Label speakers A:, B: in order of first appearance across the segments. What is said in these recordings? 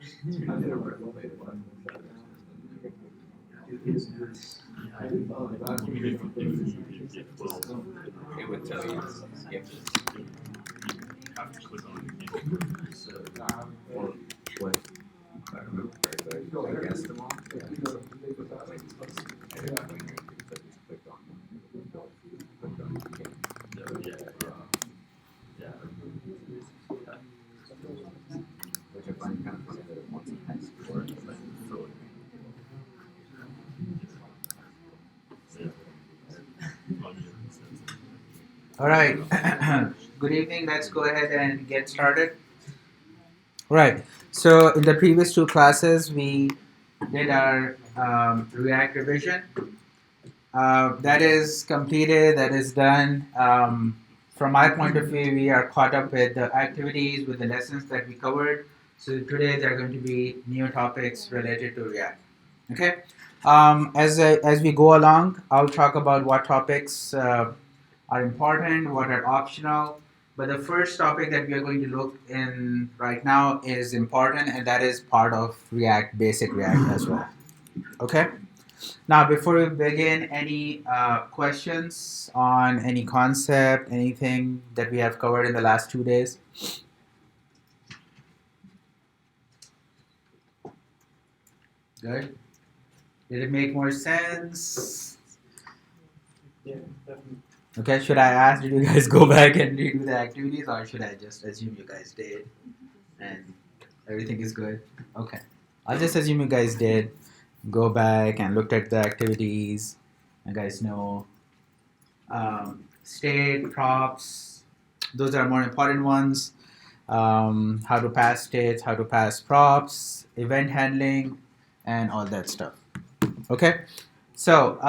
A: It would tell you skip or what. I don't know. I guess them all. Yeah. I did that when you clicked on which I find kind of funny that it wants a text for it, but throw it.
B: All right. Good evening. Let's go ahead and get started. Right. So in the previous two classes, we did our React revision. That is completed. That is done. From my point of view, we are caught up with the activities, with the lessons that we covered. So today there are going to be new topics related to React. Okay. As we go along, I'll talk about what topics are important, what are optional. But the first topic that we are going to look in right now is important, and that is part of React, basic React as well. Okay? Now, before we begin, any questions on any concept, anything that we have covered in the last 2 days? Good. Did it make more sense?
C: Yeah, definitely.
B: Okay, should I ask, did you guys go back and redo the activities, or should I just assume you guys did and everything is good? Okay, I'll just assume you guys did go back and looked at the activities. You guys know state, props, those are more important ones. How to pass states, how to pass props, event handling, and all that stuff. Okay, so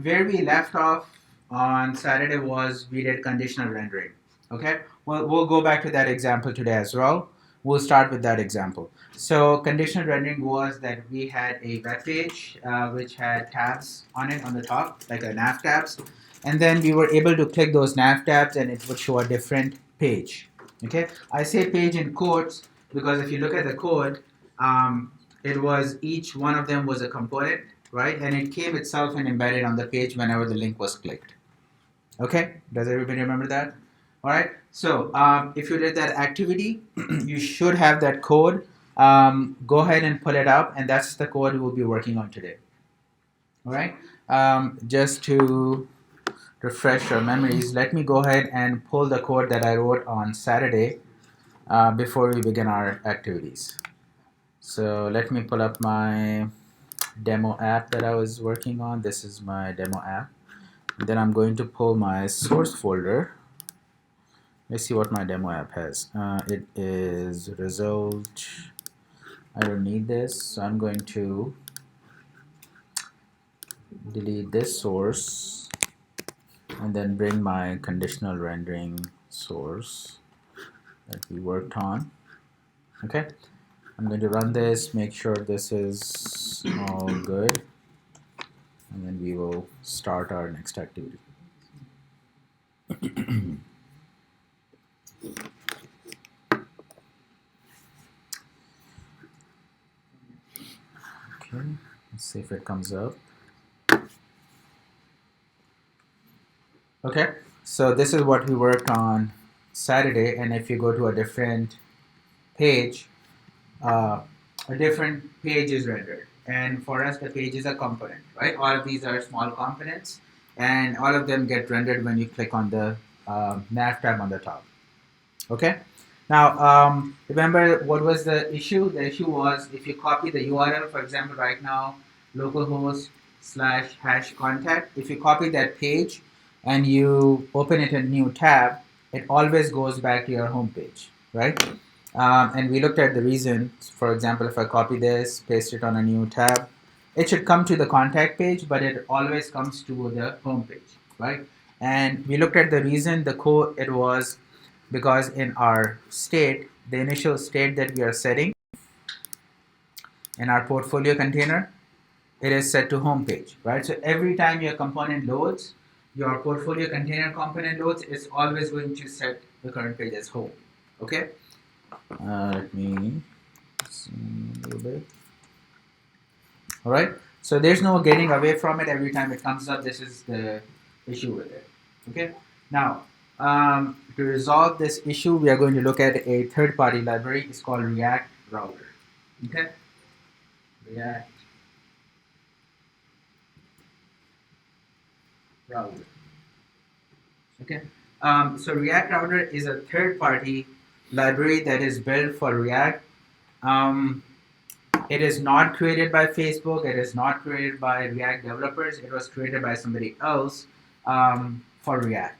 B: where we left off on Saturday was we did conditional rendering. Okay, well, we'll go back to that example today as well. We'll start with that example. So conditional rendering was that we had a web page which had tabs on it on the top, like a nav tabs, and then we were able to click those nav tabs and it would show a different page. Okay, I say page in quotes because if you look at the code, it was each one of them was a component, right? And it came itself and embedded on the page whenever the link was clicked. Okay, does everybody remember that? All right, so if you did that activity, you should have that code. Go ahead and pull it up, and that's the code we'll be working on today. All right, just to refresh your memories, let me go ahead and pull the code that I wrote on Saturday before we begin our activities. So let me pull up my demo app that I was working on. This is my demo app. And then I'm going to pull my source folder. Let's see what my demo app has. It is result. I don't need this, so I'm going to delete this source and then bring my conditional rendering source that we worked on. Okay, I'm going to run this, make sure this is all good, and then we will start our next activity. Okay, let's see if it comes up. Okay, so this is what we worked on Saturday, and if you go to a different page, a different page is rendered. And for us, the page is a component, right? All of these are small components, and all of them get rendered when you click on the nav tab on the top. Okay? Now, remember what was the issue? The issue was if you copy the URL, for example, right now, localhost/hash contact, if you copy that page and you open it in a new tab, it always goes back to your home page, right? And we looked at the reason. For example, if I copy this, paste it on a new tab, it should come to the contact page, but it always comes to the home page, right? And we looked at the reason. The code, it was because in our state, the initial state that we are setting in our portfolio container, it is set to home page, right? So every time your component loads, your portfolio container component loads, it's always going to set the current page as home. Okay? Let me see. bit. All right. So there's no getting away from it. Every time it comes up, this is the issue with it. Okay. Now, to resolve this issue, we are going to look at a third-party library. It's called React Router. Okay. React Router. Okay. So React Router is a third-party library that is built for React. It is not created by Facebook. It is not created by React developers. It was created by somebody else for React.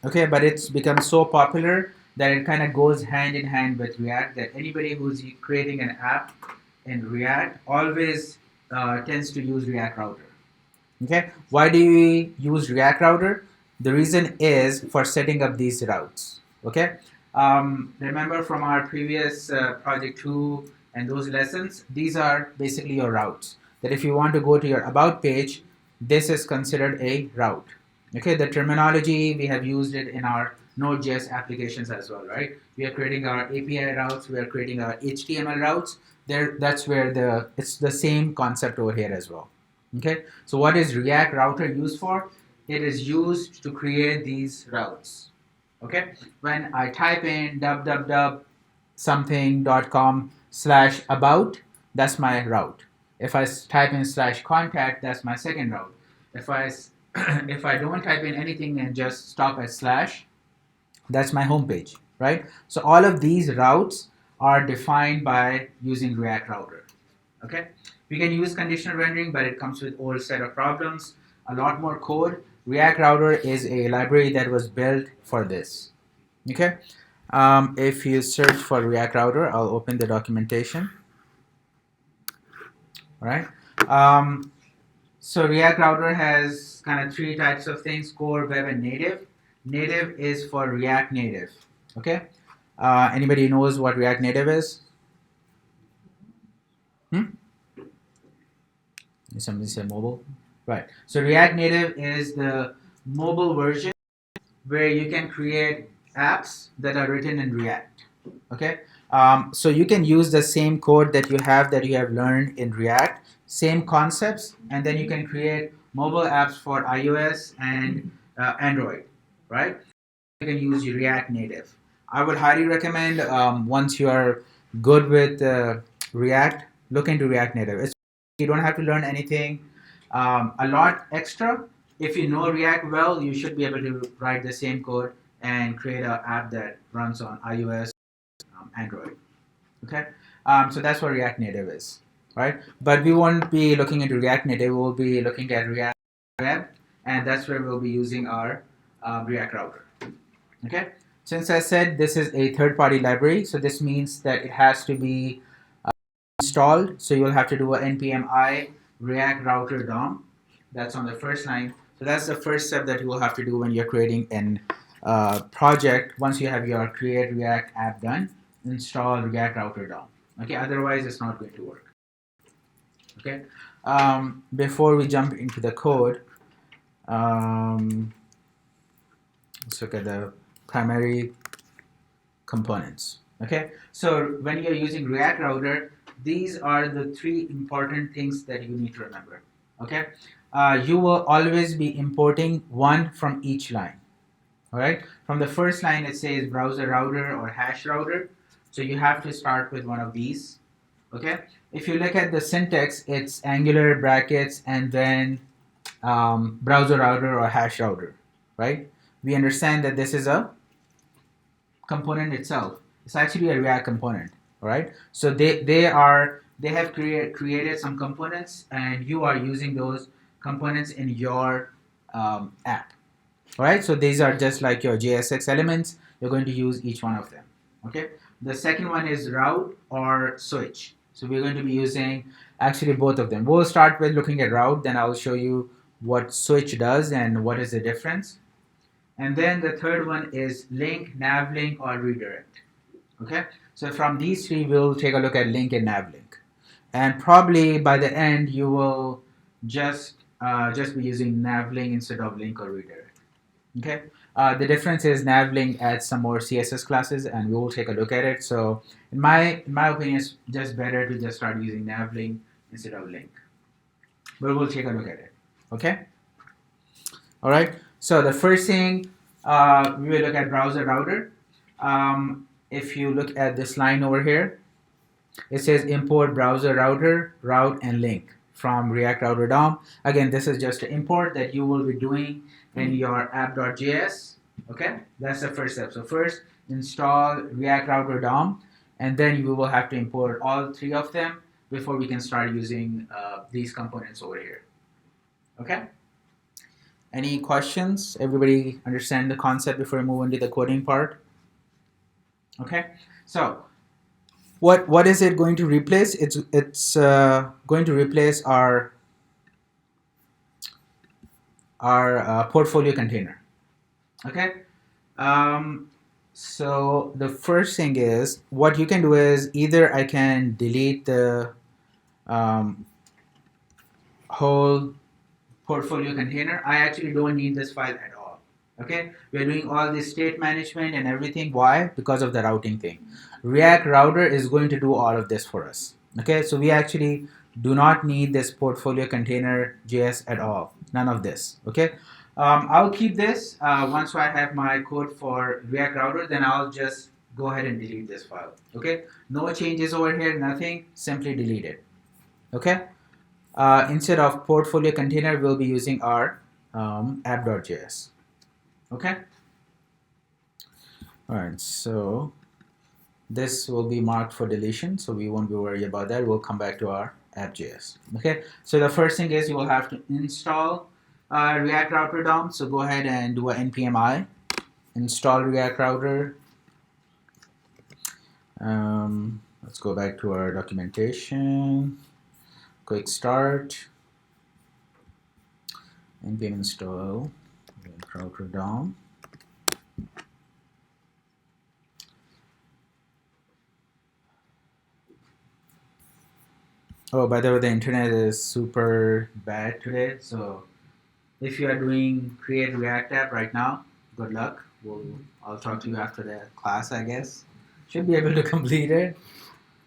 B: Okay, but it's become so popular that it kind of goes hand in hand with React. That anybody who's creating an app in React always tends to use React Router. Okay, why do we use React Router? The reason is for setting up these routes. Okay, remember from our previous project 2 and those lessons, these are basically your routes. That if you want to go to your about page, this is considered a route. Okay, the terminology, we have used it in our Node.js applications as well, right? We are creating our API routes, we are creating our HTML routes. That's where it's the same concept over here as well. Okay, so what is React Router used for? It is used to create these routes. Okay, when I type in www.something.com/about, that's my route. If I type in /contact, that's my second route. If I if I don't type in anything and just stop at /, that's my home page, right? So all of these routes are defined by using React Router. Okay, we can use conditional rendering, but it comes with a whole set of problems, a lot more code. React Router is a library that was built for this. Okay, if you search for React Router, I'll open the documentation. All right. So React Router has kind of 3 types of things: core, web, and native. Native is for React Native. Okay. Anybody knows what React Native is? Somebody say mobile? Right. So React Native is the mobile version where you can create apps that are written in React. Okay. So you can use the same code that you have learned in React, same concepts, and then you can create mobile apps for iOS and Android, right? You can use React Native. I would highly recommend once you are good with React, look into React Native. You don't have to learn anything a lot extra. If you know React well, you should be able to write the same code and create an app that runs on iOS, Android. Okay, so that's what React Native is, right? But we won't be looking into React Native. We'll be looking at React Web, and that's where we'll be using our React Router. Okay, since I said this is a third-party library, so this means that it has to be installed. So you'll have to do a npm I React Router DOM. That's on the first line. So that's the first step that you will have to do when you're creating an project. Once you have your create React app done, install React Router DOM. Okay, otherwise it's not going to work. Okay, before we jump into the code, let's look at the primary components. Okay, so when you're using React Router, these are the 3 important things that you need to remember. Okay, you will always be importing one from each line. All right, from the first line it says browser router or hash router, so you have to start with one of these. Okay, if you look at the syntax, it's angular brackets and then browser router or hash router, right? We understand that this is a component itself. It's actually a React component, all right? So they have created some components, and you are using those components in your app, all right? So these are just like your JSX elements. You're going to use each one of them. Okay. The second one is route or switch. So we're going to be using actually both of them. We'll start with looking at route, then I'll show you what switch does and what is the difference. And then the third one is link, navlink, or redirect. Okay, so from these 3, we'll take a look at link and navlink. And probably by the end, you will just be using navlink instead of link or redirect. Okay, The difference is Navlink adds some more CSS classes, and we will take a look at it. So in my opinion, it's just better to just start using Navlink instead of Link. But we'll take a look at it. Okay. All right. So the first thing we will look at browser router. If you look at this line over here, it says import browser router, route, and link from React Router DOM. Again, this is just an import that you will be doing in your app.js. Okay, that's the first step. So first, install React Router DOM, and then you will have to import all three of them before we can start using these components over here. Okay. Any questions? Everybody understand the concept before we move into the coding part? Okay. So what is it going to replace? It's going to replace our portfolio container. Okay. So the first thing is, what you can do is either I can delete the whole portfolio container. I actually don't need this file at all. Okay, we're doing all this state management and everything. Why? Because of the routing thing. React Router is going to do all of this for us. Okay, so we actually do not need this portfolio container JS at all. None of this. Okay, I'll keep this. Once I have my code for React Router, then I'll just go ahead and delete this file. Okay, no changes over here, nothing, simply delete it. Okay, instead of portfolio container, we'll be using our app.js. Okay. All right, so this will be marked for deletion, so we won't be worried about that. We'll come back to our app.js. Okay, so the first thing is you will have to install React Router DOM. So go ahead and do a npm I install React Router. Let's go back to our documentation. Quick start. Npm install React Router DOM. Oh, by the way, the internet is super bad today. So if you are doing create React app right now, good luck. I'll talk to you after the class, I guess. Should be able to complete it.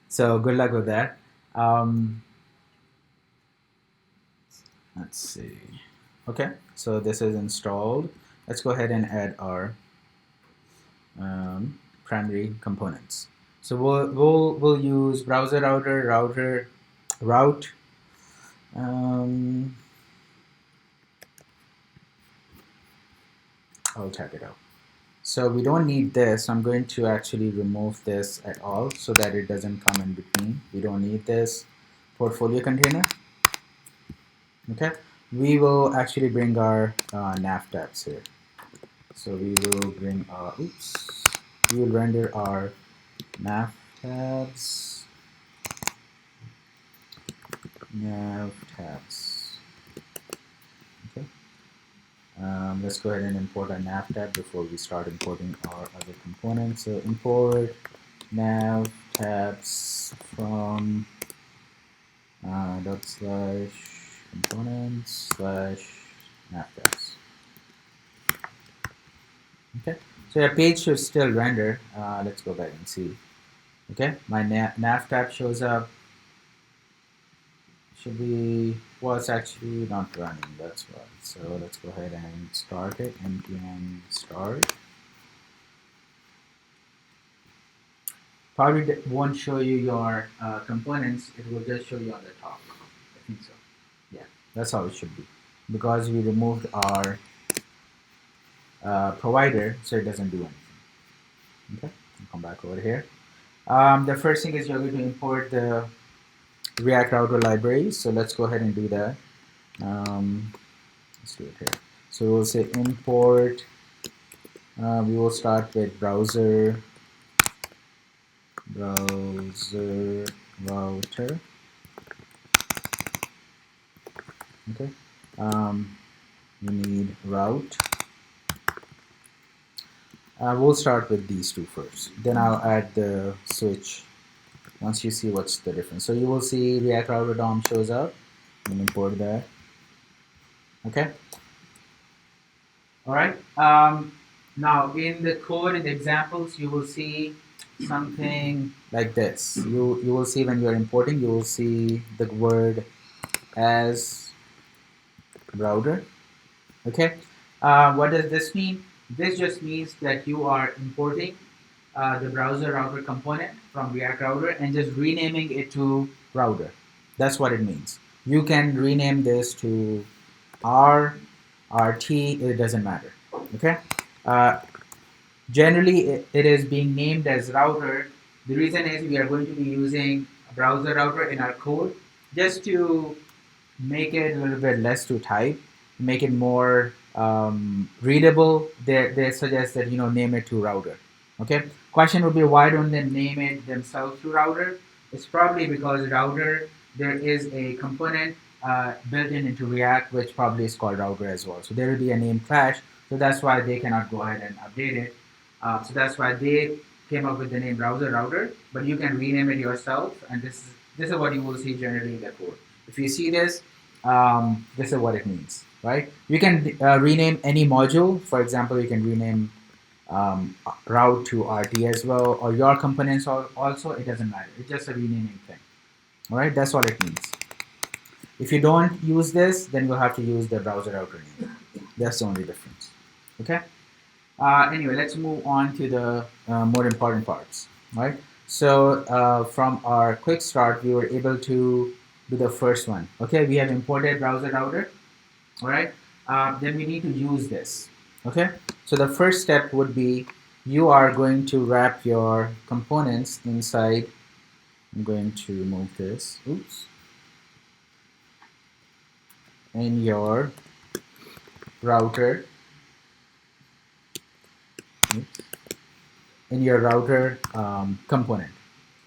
B: So good luck with that. Let's see. Okay, so this is installed. Let's go ahead and add our primary components. So we'll use browser router route. I'll type it out. So we don't need this. I'm going to actually remove this at all so that it doesn't come in between. We don't need this portfolio container. Okay, we will actually bring our nav tabs here. So we will bring our, we will render our nav tabs. Okay. Let's go ahead and import our nav tab before we start importing our other components. So import nav tabs from /components /nav tabs. Okay, so your page should still render. Let's go back and see. Okay, my nav tab shows up. Should be, well, it's actually not running, that's why. So let's go ahead and start it. Npm start. Probably won't show you your components, it will just show you on the top. I think so. Yeah, that's how it should be. Because we removed our provider, so it doesn't do anything. Okay, I'll come back over here. The first thing is you're going to import the React Router library. So let's go ahead and do that. Let's do it here. So we'll say import. We will start with browser router. Okay. We need route. We'll start with these two first. Then I'll add the switch once you see what's the difference. So you will see React Router DOM shows up. And import that. Okay. All right. Now, in the code, in the examples, you will see something like this. You will see when you are importing, you will see the word as router. Okay. What does this mean? This just means that you are importing the browser router component from React Router and just renaming it to router. That's what it means. You can rename this to R, RT, it doesn't matter. Okay. Uh, Generally, it is being named as router. The reason is we are going to be using a browser router in our code just to make it a little bit less to type, make it more readable. They suggest that name it to router. Okay. Question would be why don't they name it themselves to router? It's probably because router there is a component built in into React which probably is called router as well. So there will be a name clash. So that's why they cannot go ahead and update it. So that's why they came up with the name browser router. But you can rename it yourself, and this is what you will see generally in the code. If you see this, this is what it means, right? You can rename any module. For example, you can rename route to RT as well, or your components also. It doesn't matter. It's just a renaming thing. All right, that's what it means. If you don't use this, then you'll have to use the browser router name. That's the only difference. Okay. Anyway, let's move on to the more important parts. Right. So from our quick start, we were able to do the first one. Okay, we have imported browser router. All right. Then we need to use this. Okay. So the first step would be you are going to wrap your components inside. I'm going to move this. Oops. In your router. Oops. In your router component.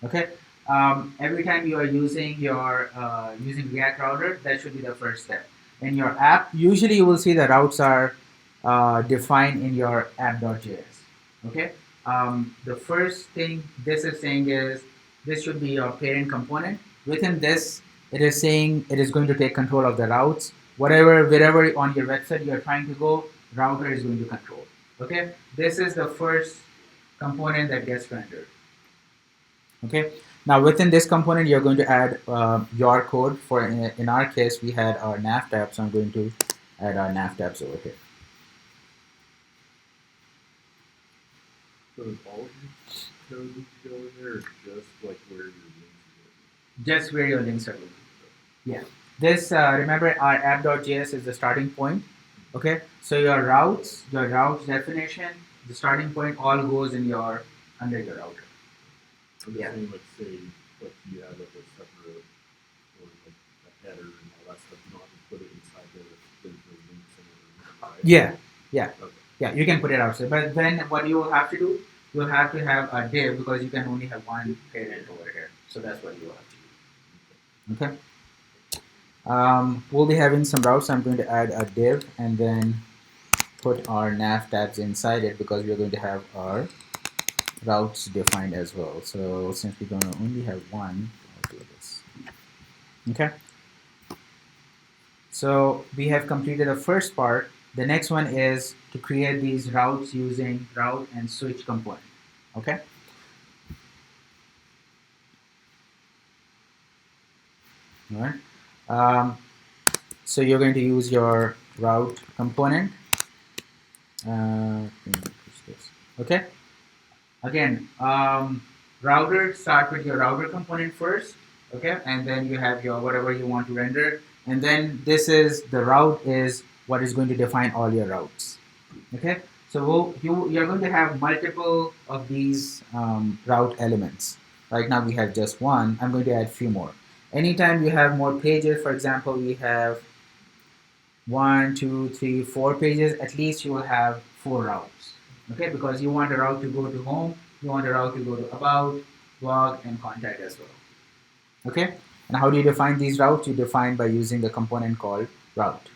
B: Okay. Every time you are using your using React router, that should be the first step. In your app, usually you will see the routes are defined in your app.js. Okay. The first thing this is saying is this should be your parent component. Within this, it is saying it is going to take control of the routes. Wherever on your website you are trying to go, router is going to control. Okay. This is the first component that gets rendered. Okay. Now within this component, you're going to add your code. For in our case, we had our nav tabs. So I'm going to add our nav tabs over here.
D: So does all of your code need to go in there, or just like where your links are?
B: Just where your links are going. Yeah. This remember our app.js is the starting point. Okay. So your routes definition, the starting point all goes in your under your router.
D: I'm just
B: Yeah.
D: saying, like, say, like you have like a separate, or like a header and all that stuff, you don't have to put it inside the links and everything, right?
B: Yeah. Yeah.
D: Okay.
B: Yeah, you can put it outside. But then what you will have to do, you'll have to have a div because you can only have one parent over here. So that's what you will have to do. Okay. We'll be having some routes. I'm going to add a div and then put our nav tabs inside it because we're going to have our routes defined as well. So since we're going to only have one, I'll do this. Okay. So we have completed the first part. The next one is to create these routes using route and switch component. Okay. All right. So you're going to use your route component. Okay. Again, router, start with your router component first. Okay, and then you have your whatever you want to render, and then this is the route is what is going to define all your routes. Okay, so you're going to have multiple of these route elements. Right now we have just one. I'm going to add a few more. Anytime you have more pages, for example, we have 1, 2, 3, 4 pages. At least you will have 4 routes. Okay, because you want a route to go to home, you want a route to go to about, blog, and contact as well. Okay, and how do you define these routes? You define by using the component called route.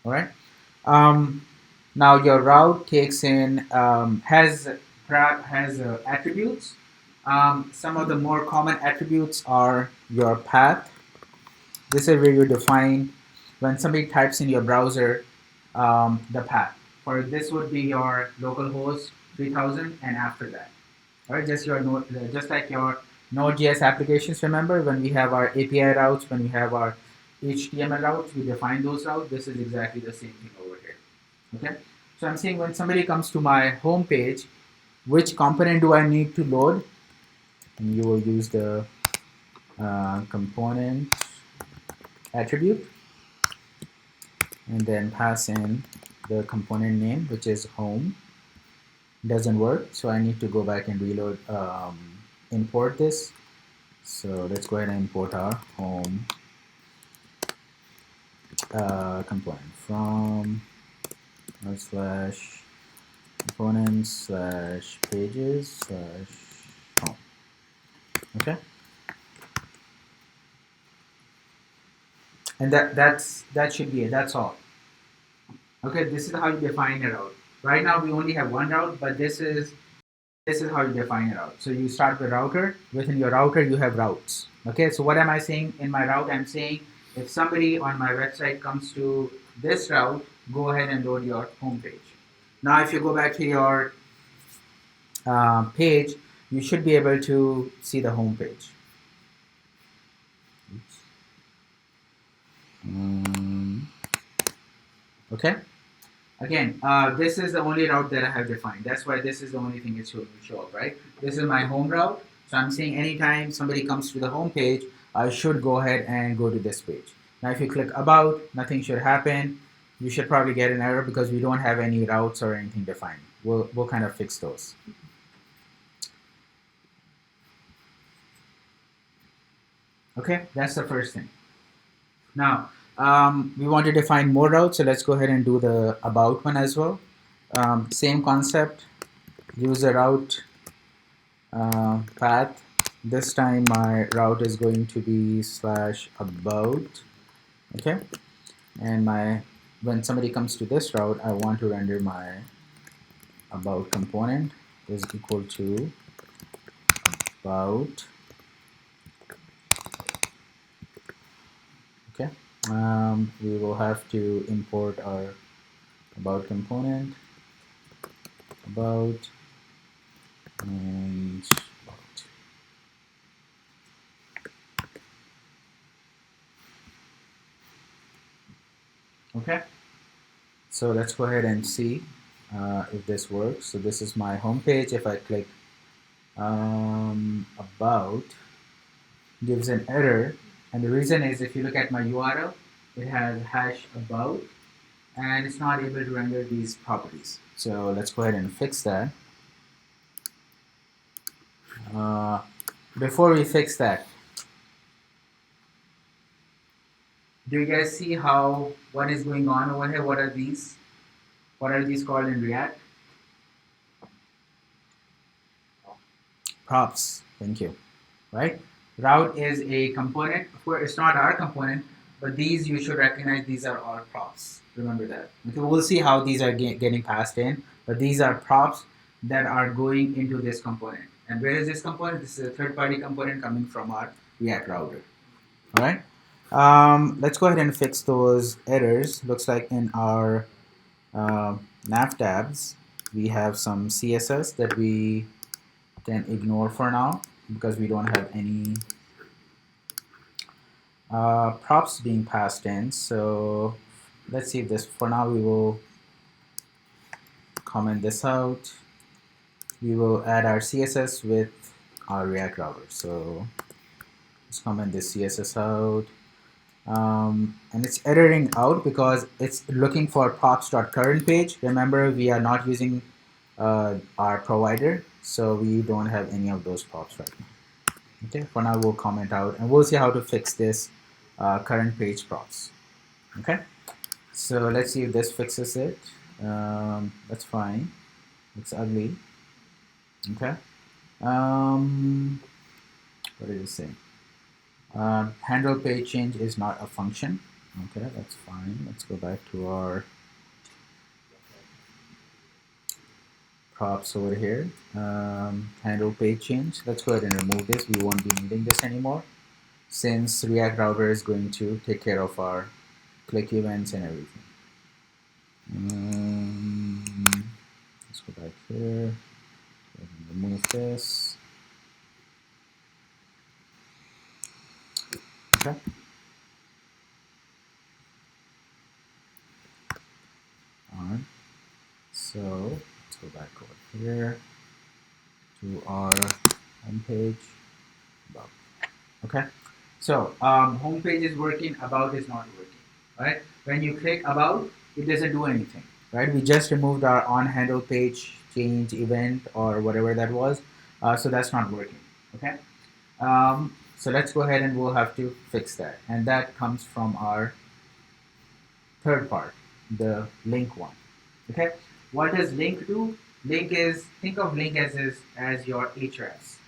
B: All right. Now your route takes in has attributes. Some of the more common attributes are your path. This is where you define when somebody types in your browser the path. for this would be your localhost 3000 and after that. All right, just your node, just like your Node.js applications. Remember when we have our API routes, when we have our HTML routes, we define those routes. This is exactly the same thing over here. Okay, so I'm saying when somebody comes to my home page, which component do I need to load? And you will use the component attribute and then pass in the component name, which is home. Doesn't work, so I need to go back and reload, import this. So let's go ahead and import our home component from / components / pages / home. Okay, and that should be it. That's all. Okay, this is how you define a route. Right now we only have one route, but this is how you define a route. So you start with router. Within your router, you have routes. Okay, so what am I saying in my route? I'm saying if somebody on my website comes to this route, go ahead and load your home page. Now, if you go back to your page, you should be able to see the home page. Okay. Again, this is the only route that I have defined. That's why this is the only thing it should show up, right? This is my home route. So I'm saying anytime somebody comes to the home page, I should go ahead and go to this page. Now, if you click about, nothing should happen. You should probably get an error because we don't have any routes or anything defined. We'll kind of fix those. Okay, that's the first thing. Now, we want to define more routes, so let's go ahead and do the about one as well. Same concept, use a route path. This time my route is going to be /about, okay? And when somebody comes to this route, I want to render my about component is equal to about, okay? We will have to import our about component, about, and about. Okay, so let's go ahead and see if this works. So this is my home page. If I click about, gives an error, and the reason is if you look at my URL, it has #about, and it's not able to render these properties. So let's go ahead and fix that. Before we fix that, do you guys see what is going on over here? What are these? What are these called in React? Props. Thank you. Right? Route is a component. It's not our component, but these you should recognize. These are all props. Remember that. Okay, we'll see how these are getting passed in, but these are props that are going into this component. And where is this component? This is a third-party component coming from our React router. All right. Let's go ahead and fix those errors. Looks like in our nav tabs, we have some CSS that we can ignore for now because we don't have any props being passed in. So let's see this. For now, we will comment this out. We will add our CSS with our React router. So let's comment this CSS out. And it's erroring out because it's looking for props.current page. Remember, we are not using our provider, so we don't have any of those props right now. Okay, for now we'll comment out and we'll see how to fix this current page props. Okay, so let's see if this fixes it. That's fine. It's ugly. Okay. What did it say? Handle page change is not a function. Okay, that's fine. Let's go back to our props over here. Handle page change. Let's go ahead and remove this. We won't be needing this anymore since React router is going to take care of our click events and everything. go back here. Remove this. Okay. On. So let's go back over here to our home page. About. Okay. So home page is working. About is not working. Right. When you click about, it doesn't do anything. Right. We just removed our on handle page change event or whatever that was. So that's not working. Okay. So let's go ahead and we'll have to fix that. And that comes from our third part, the link one. Okay. What does link do? Link is, think of link as your hrefs.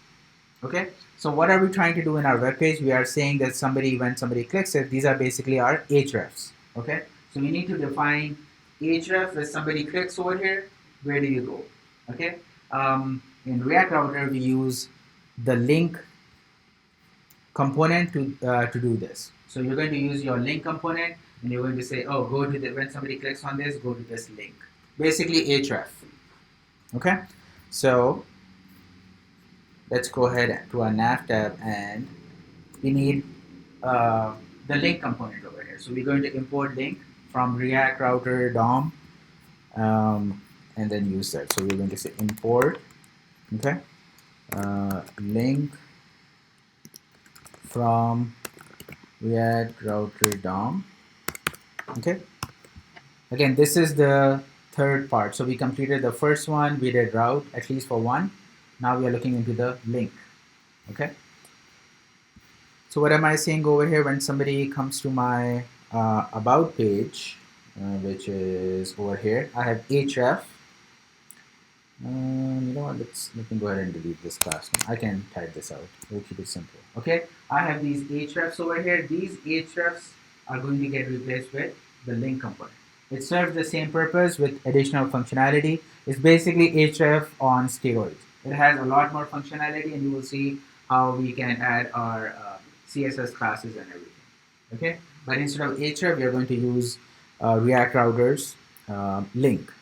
B: Okay. So what are we trying to do in our web page? We are saying that when somebody clicks it, these are basically our hrefs. Okay. So we need to define href. If somebody clicks over here, where do you go? Okay. In React Router, we use the link component to do this. So you're going to use your link component and you're going to say, oh, go to when somebody clicks on this, go to this link. Basically href. Okay. So let's go ahead to our nav tab and we need the link component over here. So we're going to import link from React Router DOM and then use that. So we're going to say import, okay, link from React Router DOM. Okay. Again, this is the third part. So we completed the first one. We did route at least for one. Now we are looking into the link. Okay. So what am I saying over here when somebody comes to my about page, which is over here? I have href. You know what? Let me go ahead and delete this class now. I can type this out. We'll keep it simple. Okay. I have these hrefs over here. These hrefs are going to get replaced with the link component. It serves the same purpose with additional functionality. It's basically href on steroids. It has a lot more functionality, and you will see how we can add our CSS classes and everything. Okay, but instead of href, we are going to use React Router's link.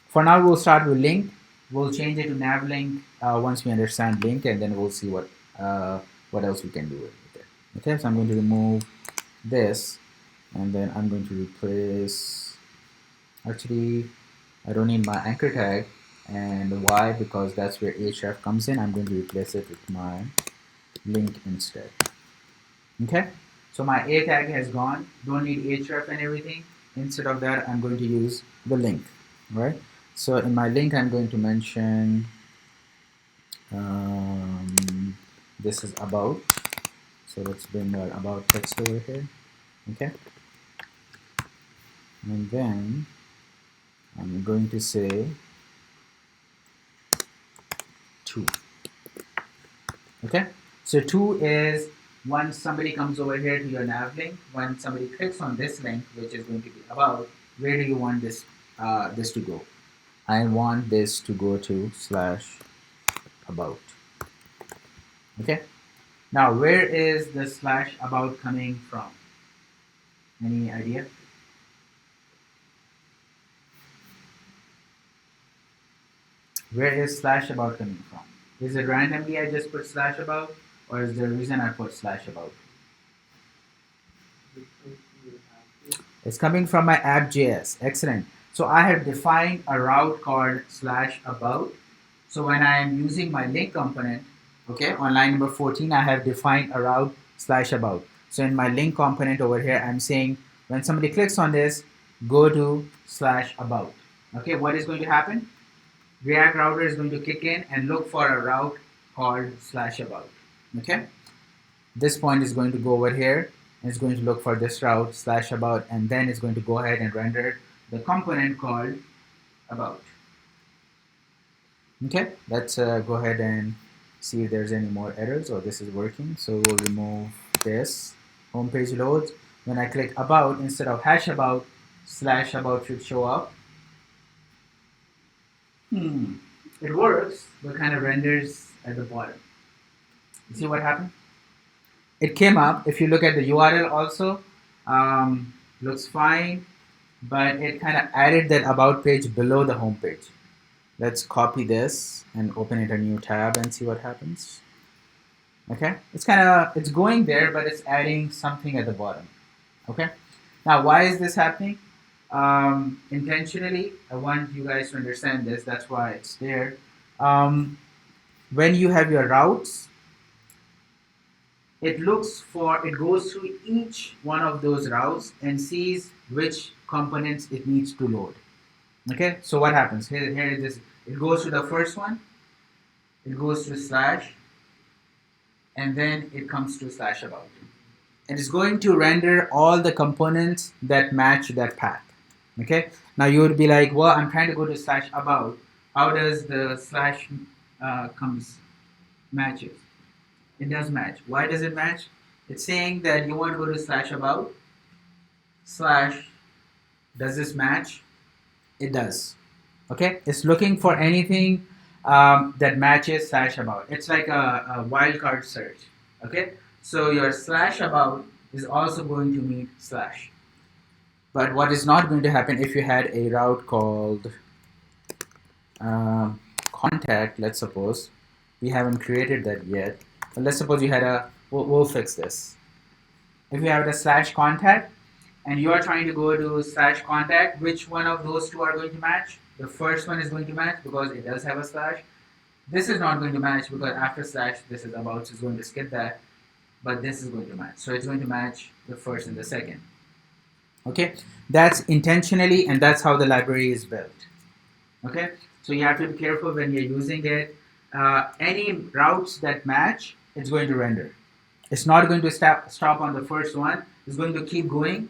B: For now, we'll start with link. We'll change it to nav link once we understand link, and then we'll see what else we can do with it. Okay, so I'm going to remove this, and then I'm going to replace. Actually, I don't need my anchor tag, and why? Because that's where href comes in. I'm going to replace it with my link instead. Okay, so my a tag has gone. Don't need href and everything. Instead of that, I'm going to use the link. Right. So in my link, I'm going to mention this is about. So let's bring our about text over here. Okay, and then I'm going to say 2. Okay, so 2 is when somebody comes over here to your nav link, when somebody clicks on this link, which is going to be about, where do you want this to go? I want this to go to /about. Okay, now where is the /about coming from? Any idea? Where is /about coming from? Is it randomly I just put /about, or is there a reason I put /about? It's coming from my app.js. Excellent. So I have defined a route called /about. So when I am using my link component, okay, on line number 14, I have defined a route /about. So in my link component over here, I'm saying when somebody clicks on this, go to /about. Okay, what is going to happen? React Router is going to kick in and look for a route called /about. Okay, this point is going to go over here and it's going to look for this route /about, and then it's going to go ahead and render the component called about. Okay, let's go ahead and see if there's any more errors or this is working. So we'll remove this. Homepage loads. When I click about, instead of #about, /about should show up. It works, but kind of renders at the bottom. You see what happened? It came up. If you look at the URL also, looks fine, but it kind of added that about page below the home page. let's copy this and open it a new tab and see what happens. Okay, it's going there, but it's adding something at the bottom. Okay, now why is this happening? Intentionally, I want you guys to understand this. That's why it's there. When you have your routes, it goes through each one of those routes and sees which components it needs to load. Okay, so what happens? Here it is. It goes to the first one, it goes to slash, and then it comes to slash about. And it's going to render all the components that match that path. Okay, now you would be like, well, I'm trying to go to slash about. How does the slash matches? It does match. Why does it match? It's saying that you want to go to slash about, slash, does this match? It does. Okay, it's looking for anything that matches slash about. It's like a wildcard search. Okay, so your slash about is also going to meet slash. But what is not going to happen if you had a route called contact, let's suppose. We haven't created that yet. But let's suppose you had we'll fix this. If you have a slash contact and you are trying to go to slash contact, which one of those two are going to match? The first one is going to match because it does have a slash. This is not going to match because after slash, this is about, so it's going to skip that. But this is going to match. So it's going to match the first and the second. Okay, that's intentionally, and that's how the library is built. Okay, so you have to be careful when you're using it. Any routes that match, it's going to render. It's not going to stop on the first one. It's going to keep going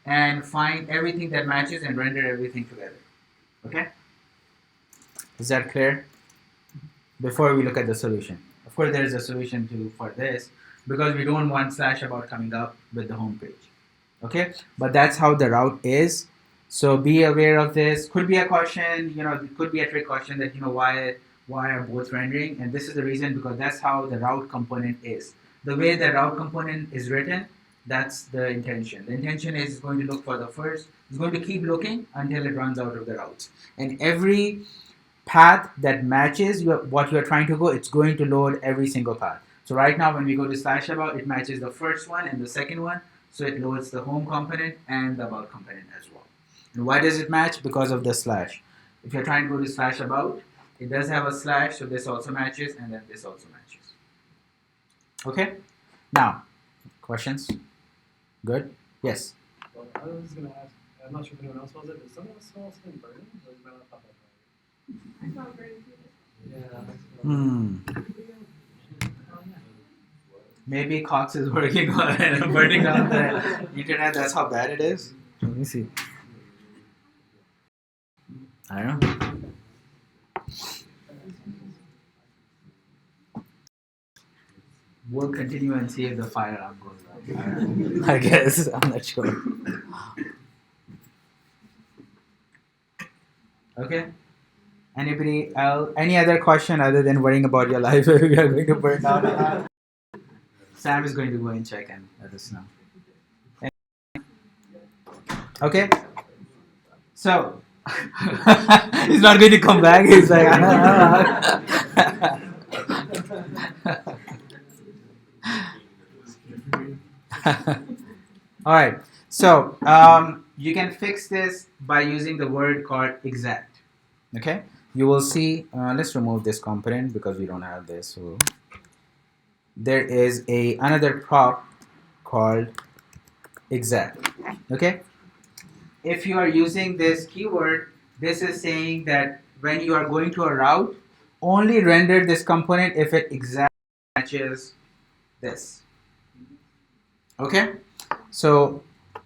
B: and find everything that matches and render everything together. Okay? Is that clear? Before we look at the solution. Of course, there is a solution for this because we don't want slash about coming up with the home page. Okay? But that's how the route is. So be aware of this. Could be a question, it could be a trick question that, why are both rendering? And this is the reason because that's how the route component is. The way the route component is written, that's the intention. The intention is going to look for the first. It's going to keep looking until it runs out of the routes. And every path that matches what you're trying to go, it's going to load every single path. So right now when we go to slash about, it matches the first one and the second one. So it loads the home component and the about component as well. And why does it match? Because of the slash. If you're trying to go to slash about, it does have a slash, so this also matches, and then this also matches. Okay? Now, questions? Good? Yes?
C: Well, I was going to ask, I'm not sure if anyone else was it, did someone else smell something burning? Or you might not talk about
E: I saw burning
C: it? Yeah.
B: Maybe Cox is working on it, burning on the internet. That's how bad it is. Let me see. I don't know. We'll continue and see if the fire alarm goes off. I guess. I'm not sure. Okay. Anybody else? Any other question other than worrying about your life if you are going to burn down or not? Sam is going to go and check and let us know. Okay. So he's not going to come back. He's like, all right. So you can fix this by using the word called exact. Okay. You will see. Let's remove this component because we don't have this. So there is another prop called exact. Okay. If you are using this keyword, this is saying that when you are going to a route, only render this component if it exactly matches this. Okay? So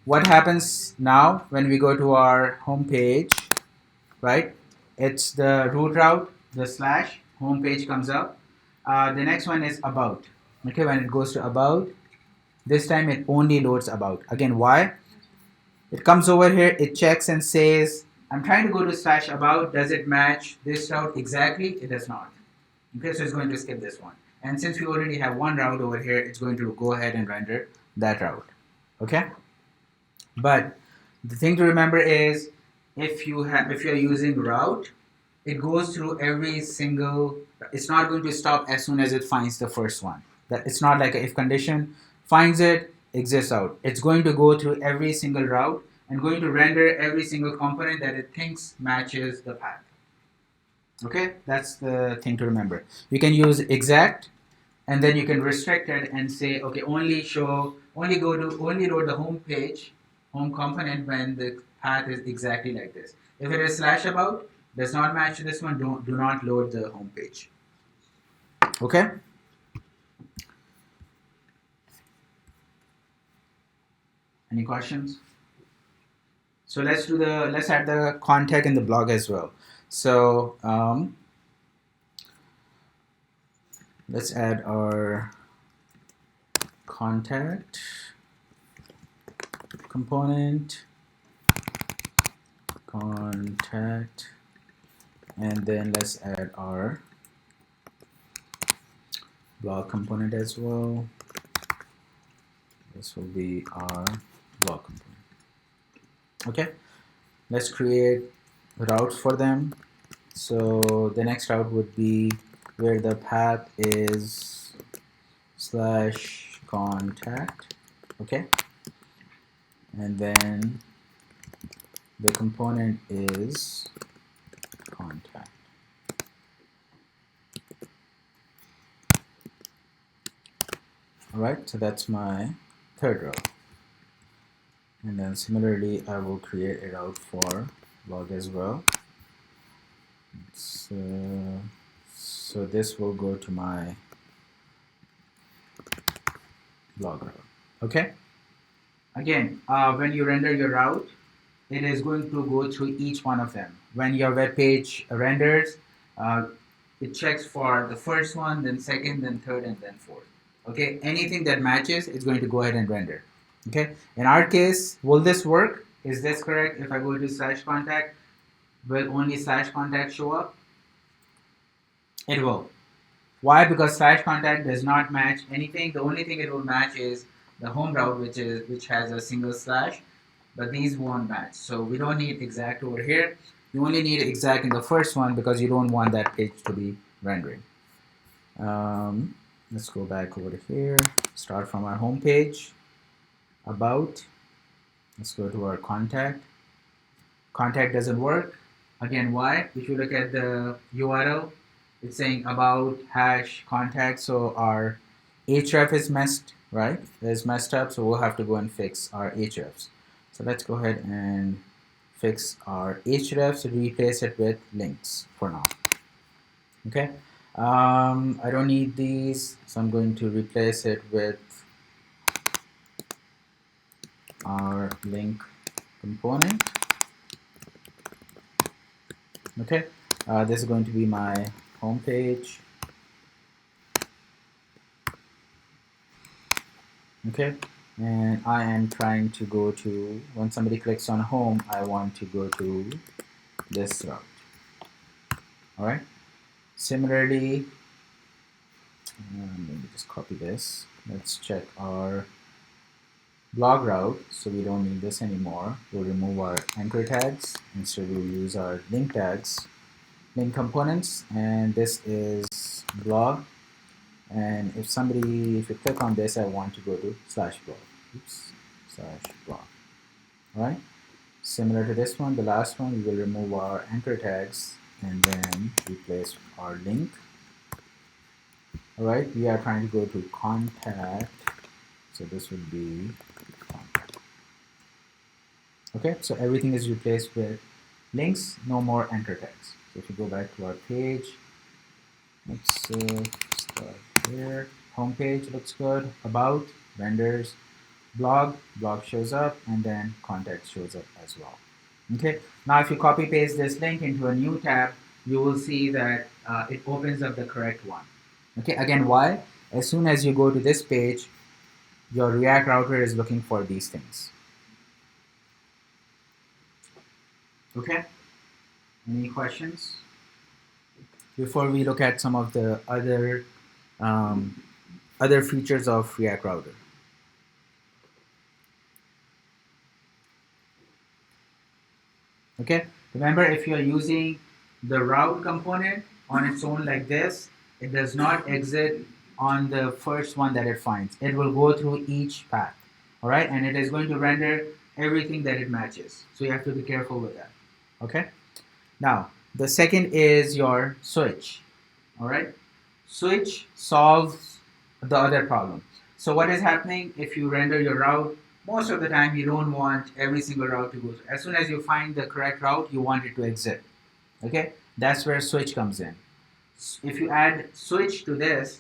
B: what happens now when we go to our home page, right? It's the root route, the slash, home page comes up. The next one is about. Okay, when it goes to about, this time it only loads about. Again, why? It comes over here, it checks and says, I'm trying to go to slash about, does it match this route exactly? It does not. Okay, so it's going to skip this one. And since we already have one route over here, it's going to go ahead and render that route. Okay? But the thing to remember is if you're using route, it goes through every single, it's not going to stop as soon as it finds the first one. That it's not like a if condition, finds it, exists out. It's going to go through every single route and going to render every single component that it thinks matches the path. Okay, that's the thing to remember. You can use exact, and then you can restrict it and say, okay, only load the home page, home component when the path is exactly like this. If it is slash about, does not match to this one, do not load the home page. Okay? Any questions? So let's add the contact in the blog as well. So let's add our contact component, contact, and then let's add our blog component as well. This will be our blog component. Okay, let's create routes for them. So the next route would be where the path is slash contact. Okay, and then the component is contact. All right, so that's my third row. And then similarly, I will create a route for blog as well. So this will go to my blog route. Okay. Again, when you render your route, it is going to go through each one of them. When your web page renders, it checks for the first one, then second, then third, and then fourth. Okay, anything that matches, it's going to go ahead and render. Okay, in our case, will this work? Is this correct? If I go to slash contact, will only slash contact show up? It will. Why? Because slash contact does not match anything. The only thing it will match is the home route, which has a single slash, but these won't match. So we don't need exact over here. You only need exact in the first one because you don't want that page to be rendering. Let's go back over to here. Start from our home page. About. Let's go to our contact. Contact doesn't work. Again, why? If you look at the URL, it's saying about hash contact. So our href is messed, right? It's messed up. So we'll have to go and fix our hrefs. So let's go ahead and fix our hrefs, replace it with links for now. Okay. I don't need these, so I'm going to replace it with our link component. Okay, this is going to be my home page. Okay, and I am trying to go to, when somebody clicks on home, I want to go to this route. All right, similarly, let me just copy this. Let's check our blog route, so we don't need this anymore. We'll remove our anchor tags. Instead, we'll use our link tags, link components, and this is blog. And if you click on this, I want to go to slash blog. Oops, slash blog. All right. Similar to this one, the last one, we will remove our anchor tags and then replace our link. All right. We are trying to go to contact, so this would be contact. Okay. So everything is replaced with links. No more anchor tags. So if you go back to our page, let's start here. Home page looks good. About, vendors, blog shows up, and then contact shows up as well. Okay. Now if you copy paste this link into a new tab, you will see that it opens up the correct one. Okay. Again, why? As soon as you go to this page, your React router is looking for these things. Okay. Any questions before we look at some of the other features of React Router? Okay, remember, if you're using the route component on its own like this, it does not exit on the first one that it finds. It will go through each path, all right, and it is going to render everything that it matches. So you have to be careful with that. Okay. Now the second is your switch. All right. Switch solves the other problem. So what is happening if you render your route? Most of the time you don't want every single route to go through. As soon as you find the correct route, you want it to exit. Okay, that's where switch comes in. If you add switch to this,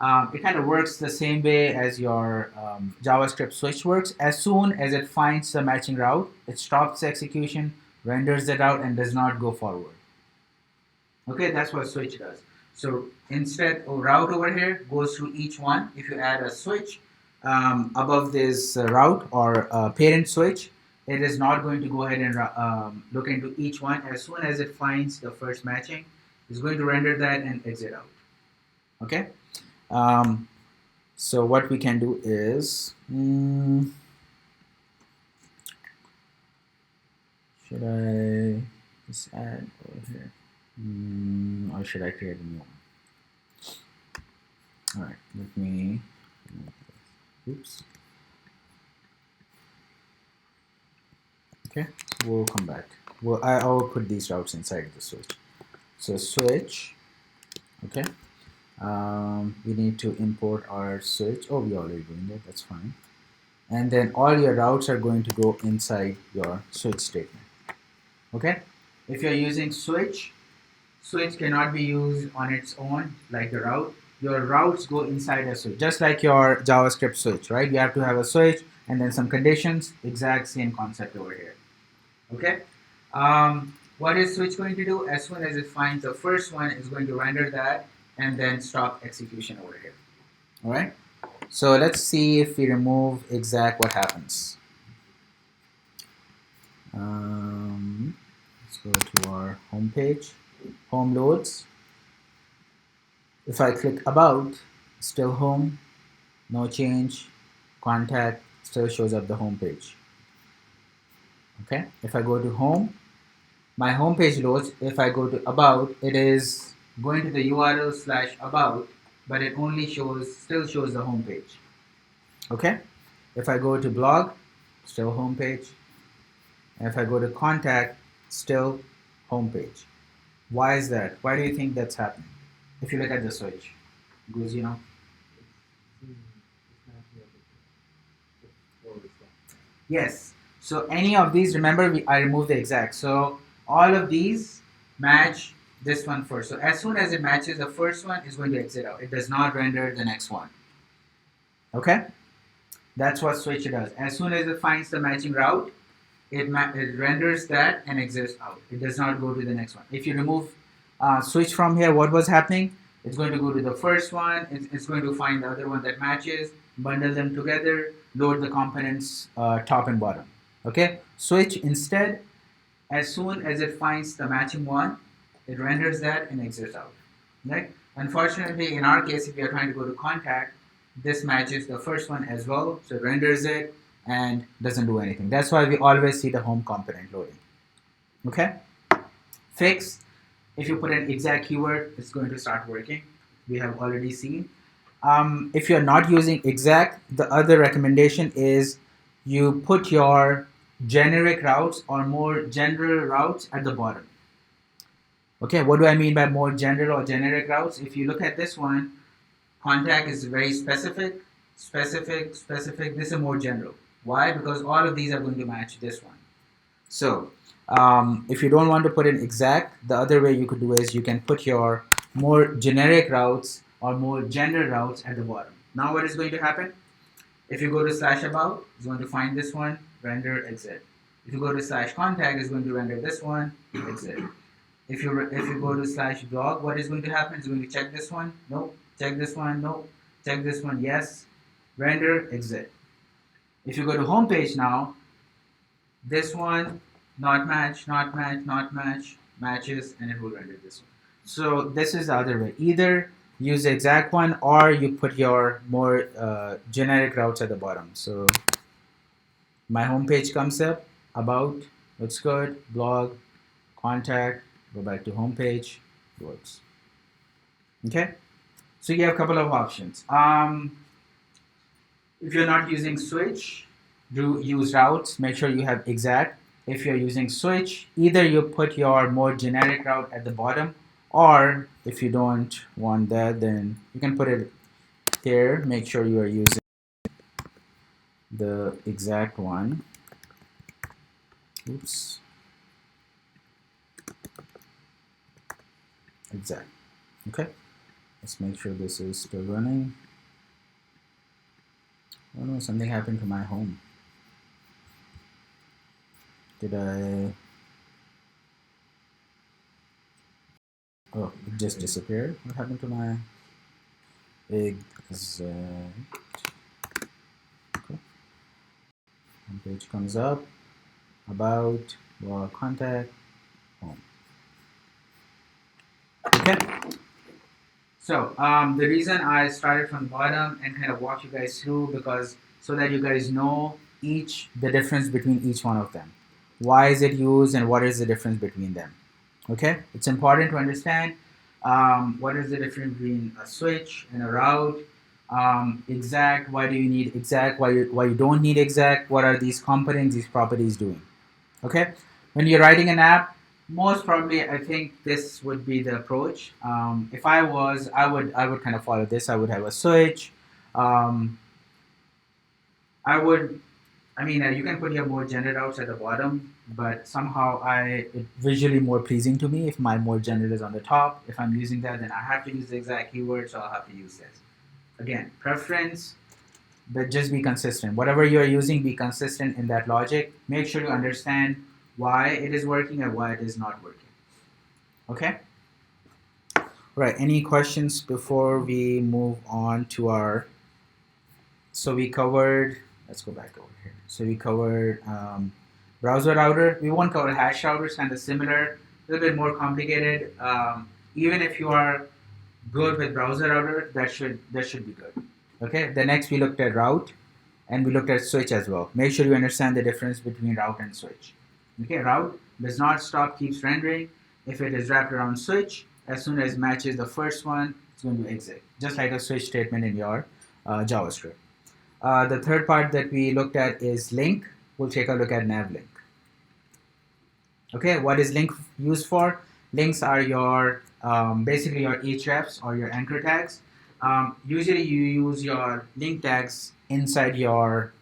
B: it kind of works the same way as your JavaScript switch works. As soon as it finds the matching route, it stops the execution, renders the route, and does not go forward. Okay, that's what switch does. So instead of route over here goes through each one. If you add a switch above this route or parent switch, it is not going to go ahead and look into each one. As soon as it finds the first matching, it's going to render that and exit out. Okay. So what we can do is, should I just add over here? Or should I create a new one? All right, let me, oops. Okay, we'll come back. Well, I'll put these routes inside the switch. So switch, okay. We need to import our switch. Oh, we're already doing that, that's fine. And then all your routes are going to go inside your switch statement. Okay, if you're using switch cannot be used on its own like the route. Your routes go inside a switch, just like your JavaScript switch, right? You have to have a switch and then some conditions, exact same concept over here. Okay, what is switch going to do? As soon as it finds the first one, it's going to render that and then stop execution over here. All right, so let's see if we remove exact, what happens. Let's go to our home page. Home loads. If I click about, still home, no change, contact, still shows up the home page. Okay, if I go to home, my home page loads. If I go to about, it is going to the URL /about, but it only still shows the home page. Okay, if I go to blog, still home page. And if I go to contact, still home page. Why is that? Why do you think that's happening? If you look at the switch, goes, you know. Yes. So any of these, remember, I removed the exact. So all of these match this one first. So as soon as it matches the first one, it's going to exit out. It does not render the next one. Okay? That's what switch does. As soon as it finds the matching route, it renders that and exits out. It does not go to the next one. If you remove switch from here, what was happening? It's going to go to the first one. It's going to find the other one that matches, bundle them together, load the components top and bottom. Okay? Switch instead, as soon as it finds the matching one, it renders that and exits out. Right? Unfortunately, in our case, if we are trying to go to contact, this matches the first one as well, so it renders it and doesn't do anything. That's why we always see the home component loading. Okay? Fix. If you put an exact keyword, it's going to start working. We have already seen. If you're not using exact, the other recommendation is you put your generic routes or more general routes at the bottom. Okay, what do I mean by more general or generic routes? If you look at this one, contact is very specific. This is more general. Why? Because all of these are going to match this one. So if you don't want to put in exact, the other way you could do is you can put your more generic routes or more general routes at the bottom. Now what is going to happen? If you go to /about, it's going to find this one, render, exit. If you go to /contact, it's going to render this one, exit. If you go to /blog, what is going to happen? It's going to check this one, no. Check this one, no. Check this one, yes. Render, exit. If you go to home page now, this one, not match, not match, not match, matches, and it will render this one. So this is the other way. Either use the exact one or you put your more generic routes at the bottom. So my home page comes up, about, looks good, blog, contact, go back to home page, it works. Okay, so you have a couple of options. If you're not using switch, do use routes. Make sure you have exact. If you're using switch, either you put your more generic route at the bottom, or if you don't want that, then you can put it here. Make sure you are using the exact one. Oops. Exact. Okay. Let's make sure this is still running. Oh no, something happened to my home. Did I? Oh, it just disappeared. What happened to my exact? Okay. Home page comes up. About, contact, home. Okay. So the reason I started from the bottom and kind of walk you guys through, because so that you guys know the difference between each one of them. Why is it used and what is the difference between them? Okay, it's important to understand what is the difference between a switch and a route. Exact, why do you need exact, why you don't need exact, what are these components, these properties doing. Okay, when you're writing an app, most probably I think this would be the approach. If I was, I would kind of follow this. I would have a switch. I would, I mean, you can put your more general routes at the bottom, but somehow it's visually more pleasing to me if my more general is on the top. If I'm using that, then I have to use the exact keyword, so I'll have to use this. Again, preference, but just be consistent. Whatever you're using, be consistent in that logic. Make sure you understand why it is working and why it is not working. Okay? Right, any questions before we move on to our, so we covered, let's go back over here. So we covered browser router. We won't cover hash routers, kind of similar, a little bit more complicated. Even if you are good with browser router, that should be good. Okay, the next we looked at route and we looked at switch as well. Make sure you understand the difference between route and switch. Okay, route does not stop, keeps rendering. If it is wrapped around switch, as soon as it matches the first one, it's going to exit, just like a switch statement in your JavaScript. The third part that we looked at is link. We'll take a look at navlink. Okay, what is link used for? Links are your basically your hrefs or your anchor tags. Usually you use your link tags inside your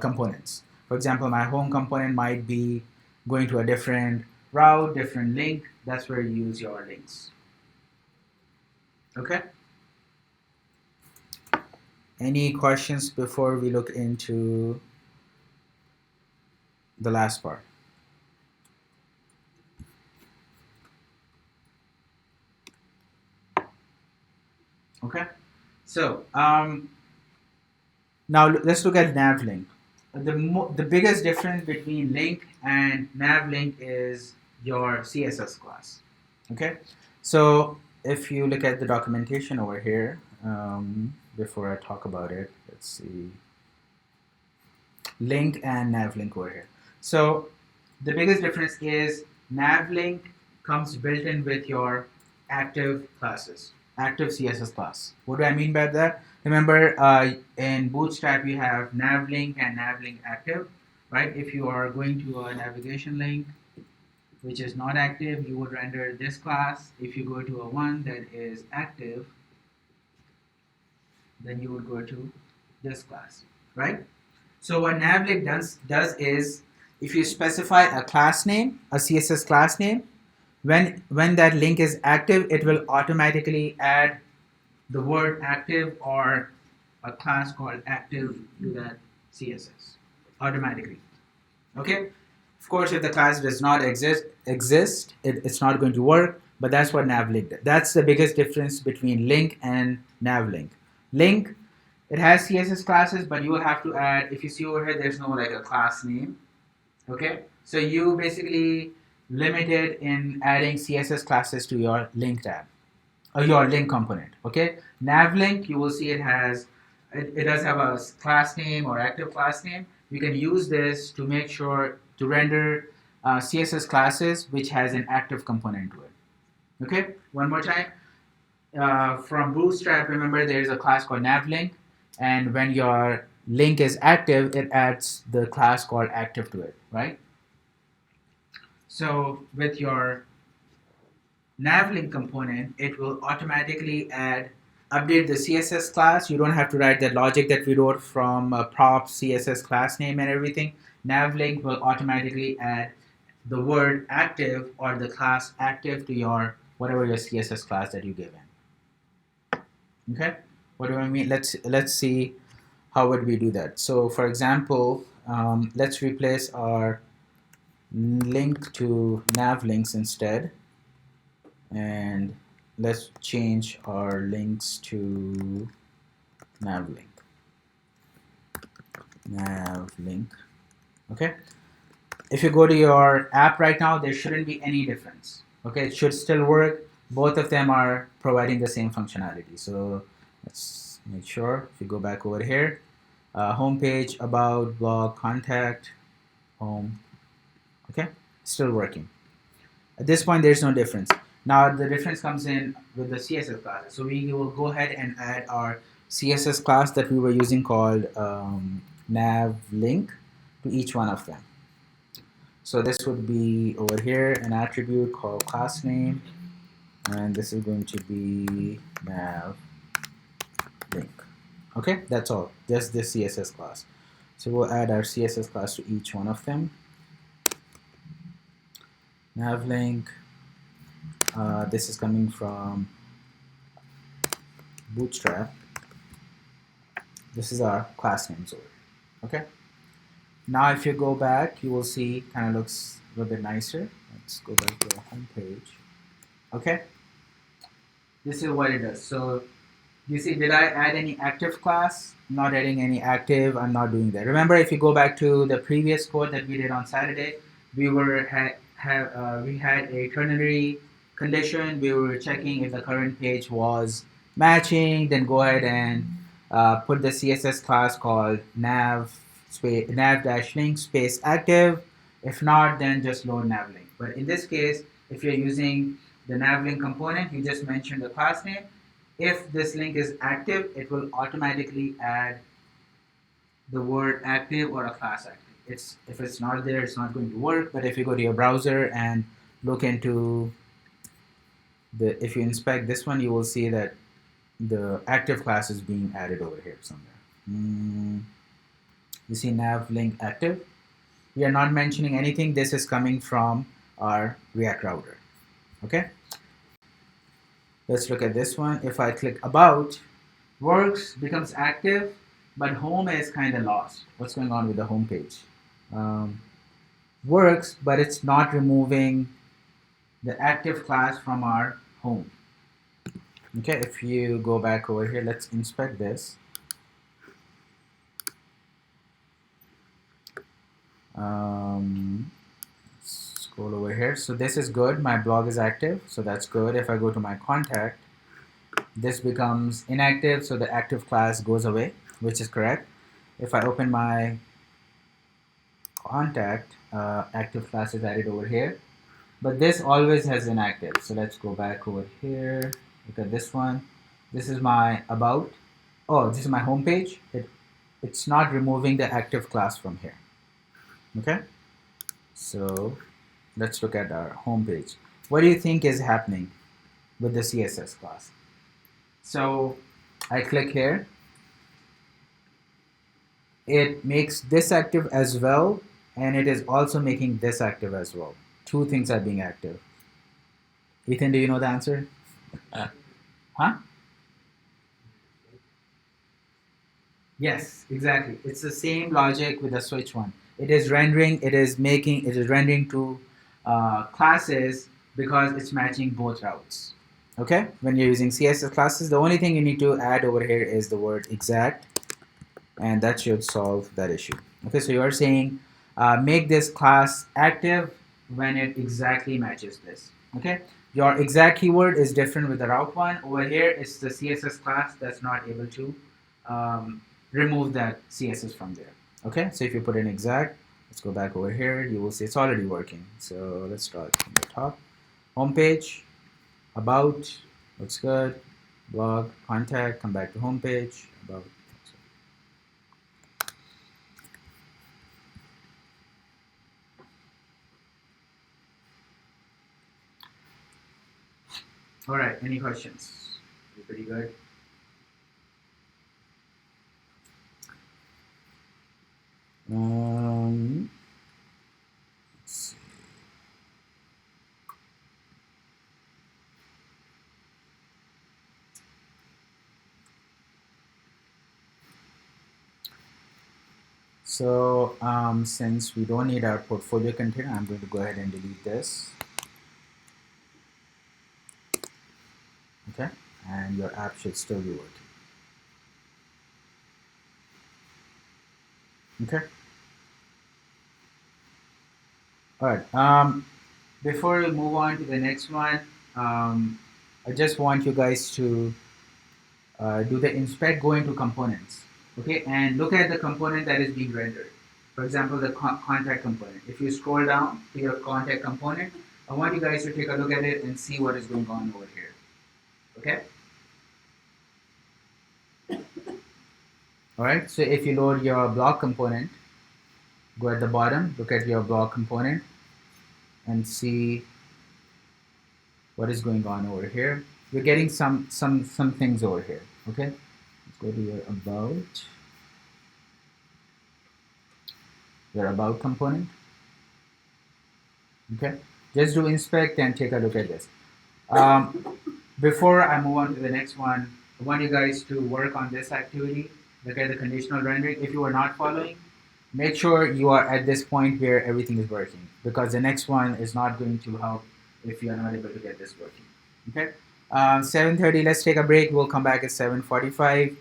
B: components. For example, my home component might be going to a different route, different link. That's where you use your links. Okay? Any questions before we look into the last part? Okay, so now let's look at navlink. The biggest difference between link and navlink is your CSS class. Okay, so if you look at the documentation over here, before I talk about it, let's see, link and navlink over here. So the biggest difference is navlink comes built in with your active classes, active CSS class. What do I mean by that? Remember, in Bootstrap you have navlink and navlink active, right? If you are going to a navigation link which is not active, you would render this class. If you go to a one that is active, then you would go to this class, right? So what navlink does is, if you specify a class name, a CSS class name, when that link is active, it will automatically add the word active or a class called active to that CSS automatically. Okay. Of course, if the class does not exist, it's not going to work. But that's what navlink does. That's the biggest difference between link and navlink. Link, it has CSS classes, but you will have to add. If you see over here, there's no like a class name. Okay, so you basically limited in adding CSS classes to your link tab or your link component. Okay, navlink, you will see it does have a class name or active class name. You can use this to make sure to render CSS classes which has an active component to it. Okay, one more time. From Bootstrap, remember there's a class called navlink, and when your link is active, it adds the class called active to it, right? So with your navlink component, it will automatically update the CSS class. You don't have to write the logic that we wrote from prop CSS class name and everything. Navlink will automatically add the word active or the class active to your whatever your CSS class that you give in. Okay, what do I mean? Let's see how would we do that. So for example, let's replace our link to navlinks instead, and let's change our links to navlink. Okay, if you go to your app right now, there shouldn't be any difference. Okay, it should still work. Both of them are providing the same functionality. So let's make sure. If you go back over here, homepage, about, blog, contact, home. Okay, still working. At this point, there's no difference. Now the difference comes in with the CSS classes. So we will go ahead and add our CSS class that we were using called navlink to each one of them. So this would be over here an attribute called class name, and this is going to be navlink. Okay, that's all, just this CSS class. So we'll add our CSS class to each one of them. Navlink, this is coming from Bootstrap. This is our class name over. Okay. Now if you go back, you will see kind of looks a little bit nicer. Let's go back to the home page. Okay. This is what it does. So you see, did I add any active class? Not adding any active. I'm not doing that. Remember, if you go back to the previous code that we did on Saturday, we had a ternary condition. We were checking if the current page was matching. Then go ahead and put the CSS class called nav-link space active. If not, then just load navlink. But in this case, if you're using the navlink component, you just mentioned the class name. If this link is active, it will automatically add the word active or a class active. If it's not there, it's not going to work. But if you go to your browser and look into if you inspect this one, you will see that the active class is being added over here somewhere. You see navlink active. We are not mentioning anything. This is coming from our React router. Okay. Let's look at this one. If I click about, works, becomes active, but home is kind of lost. What's going on with the home page? Works, but it's not removing the active class from our home. Okay, if you go back over here, let's inspect this. Scroll over here. So this is good. My blog is active, so that's good. If I go to my contact, this becomes inactive, so the active class goes away, which is correct. If I open my contact, active class is added over here, but this always has inactive. So let's go back over here. Look at this one. This is my about. Oh, this is my home page. It's not removing the active class from here. Okay, so let's look at our home page. What do you think is happening with the CSS class? So I click here. It makes this active as well, and it is also making this active as well. Two things are being active. Ethan, do you know the answer? Huh? Yes, exactly. It's the same logic with the switch one. It is rendering to classes because it's matching both routes. Okay, when you're using CSS classes, the only thing you need to add over here is the word exact, and that should solve that issue. Okay, so you are saying make this class active when it exactly matches this. Okay, your exact keyword is different with the route one. Over here, it's the CSS class that's not able to remove that CSS from there. Okay, so if you put an exact, Let's go back over here. You will see it's already working. So let's start from the top. Home page, about, looks good. Blog, contact, come back to home page, about. All right, any questions? You pretty good? Let's see. So since we don't need our portfolio container, I'm going to go ahead and delete this. Okay, and your app should still be working. Okay. All right. Before we move on to the next one, I just want you guys to do the inspect, go into components, okay, and look at the component that is being rendered. For example, the contact component. If you scroll down to your contact component, I want you guys to take a look at it and see what is going on over here. Okay. All right. So if you load your blog component, go at the bottom, look at your blog component, and see what is going on over here. You're getting some things over here. Okay. Let's go to your about component. Okay, just do inspect and take a look at this. Before I move on to the next one, I want you guys to work on this activity. Look at the conditional rendering. If you are not following, make sure you are at this point where everything is working, because the next one is not going to help if you are not able to get this working. Okay, 7:30. Let's take a break. We'll come back at 7:45.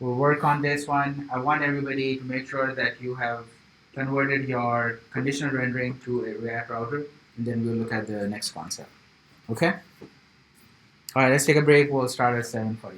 B: We'll work on this one. I want everybody to make sure that you have converted your conditional rendering to a React router, and then we'll look at the next concept. Okay? All right, let's take a break. We'll start at 7:45.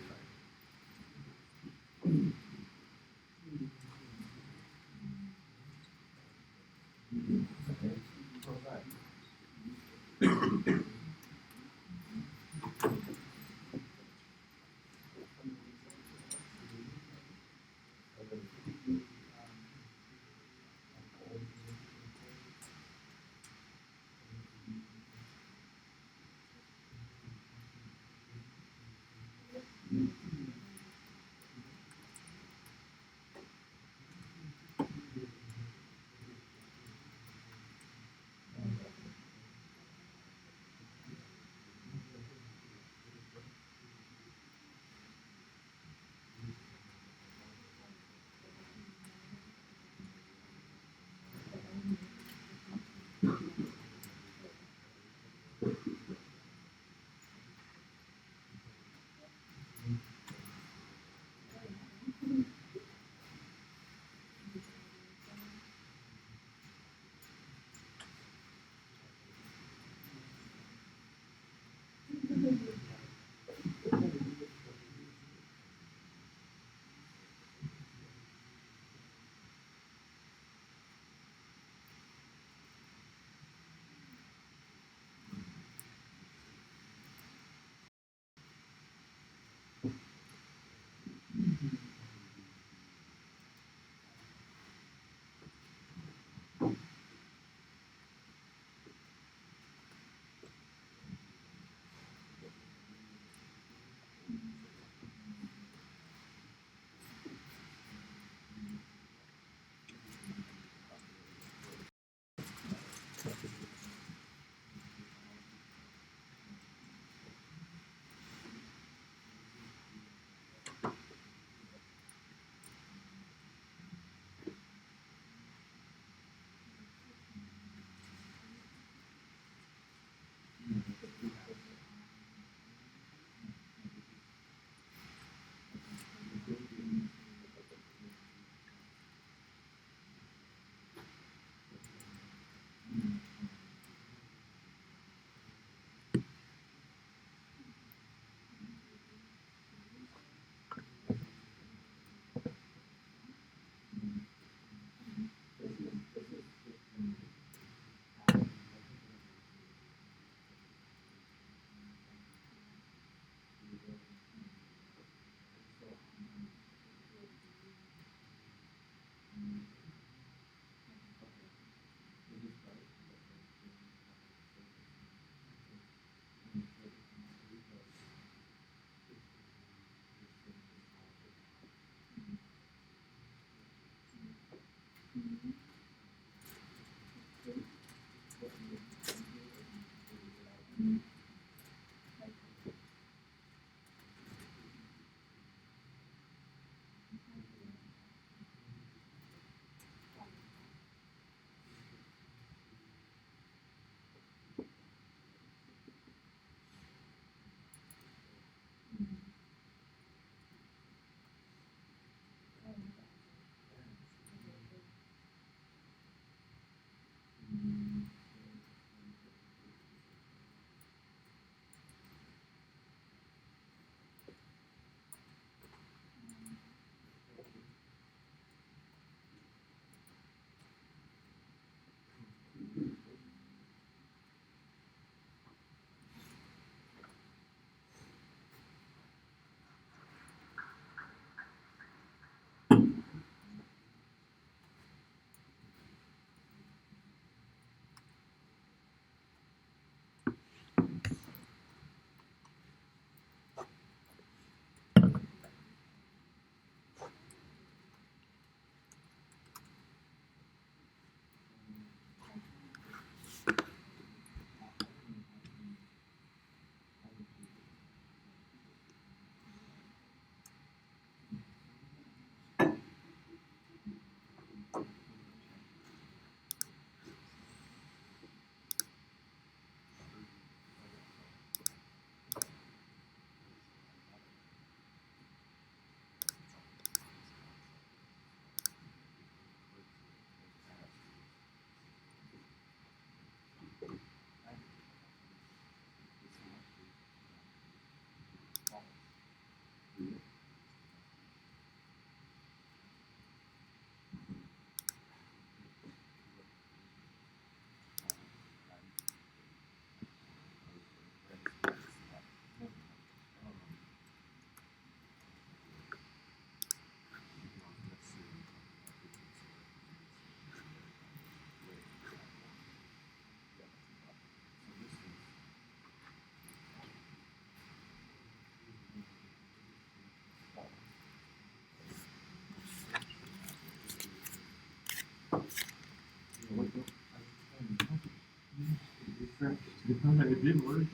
D: It did work.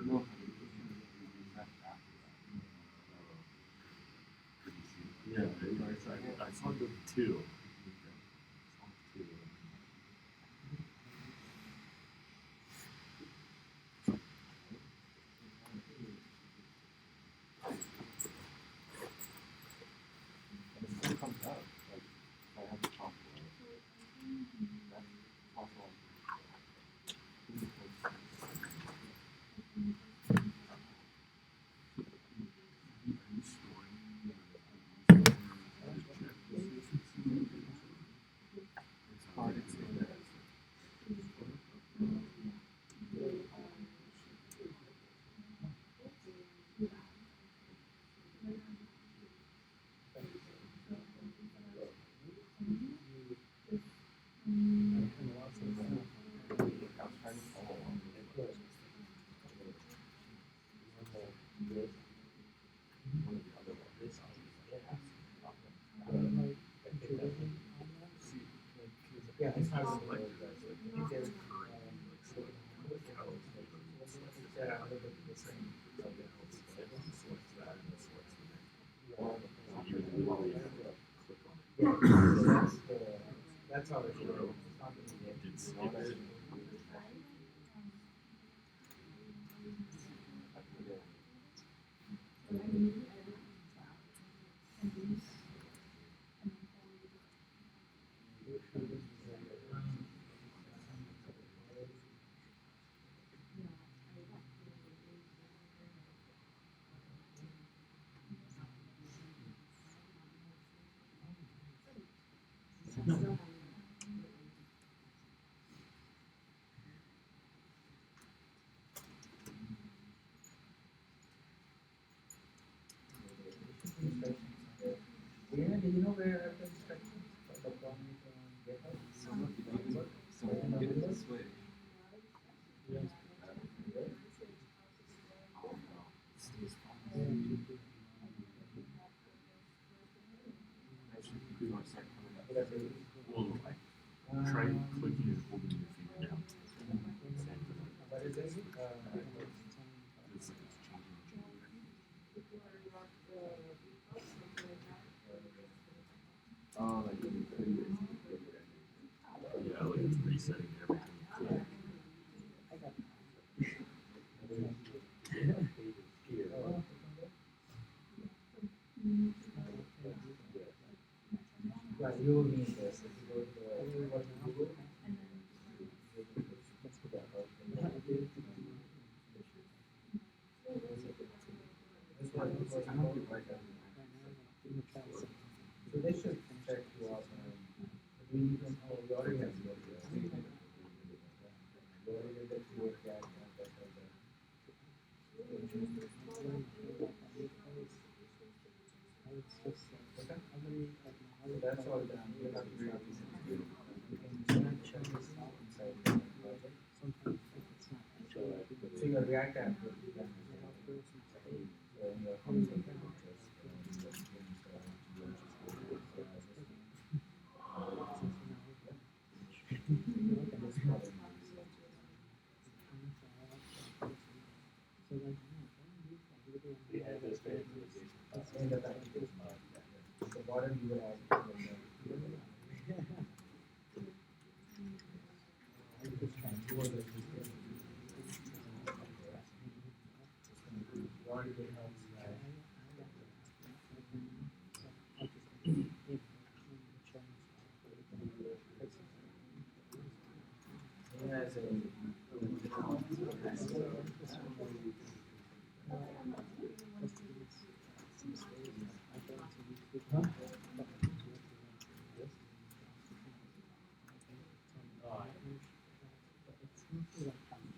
D: No. Yeah, I saw the two.
C: Yeah, it's not that's how it is. Did you know where are the instructions for the permit and get out?
A: Someone get it this way.
D: Well, try clicking and holding your finger down.
C: What is this?
D: It's like it's changing.
A: Oh, like when you put it.
D: Yeah, like it's resetting every time you click.
C: Yeah, you need this. If you go to Google, this one is
A: I don't think like that.
C: so they should check you out. We even know we already have your we already did the QR tag and that like that. So that's all done. You have to start inside the project. So your React app will be done. So your console can be in the package. The bottom you will have.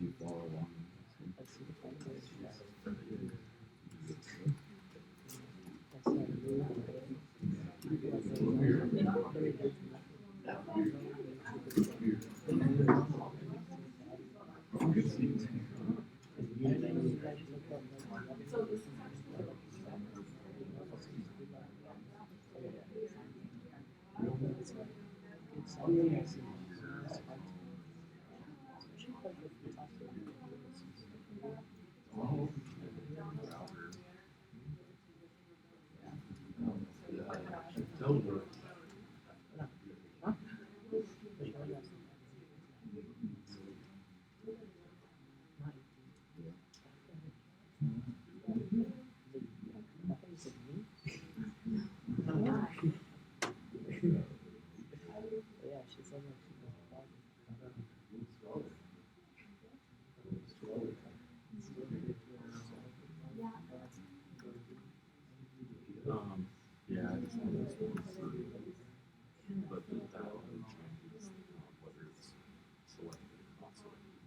A: You follow along.
C: she said like she was
D: Yeah, I just want this one through, but that only changes whether it's selected or not selected.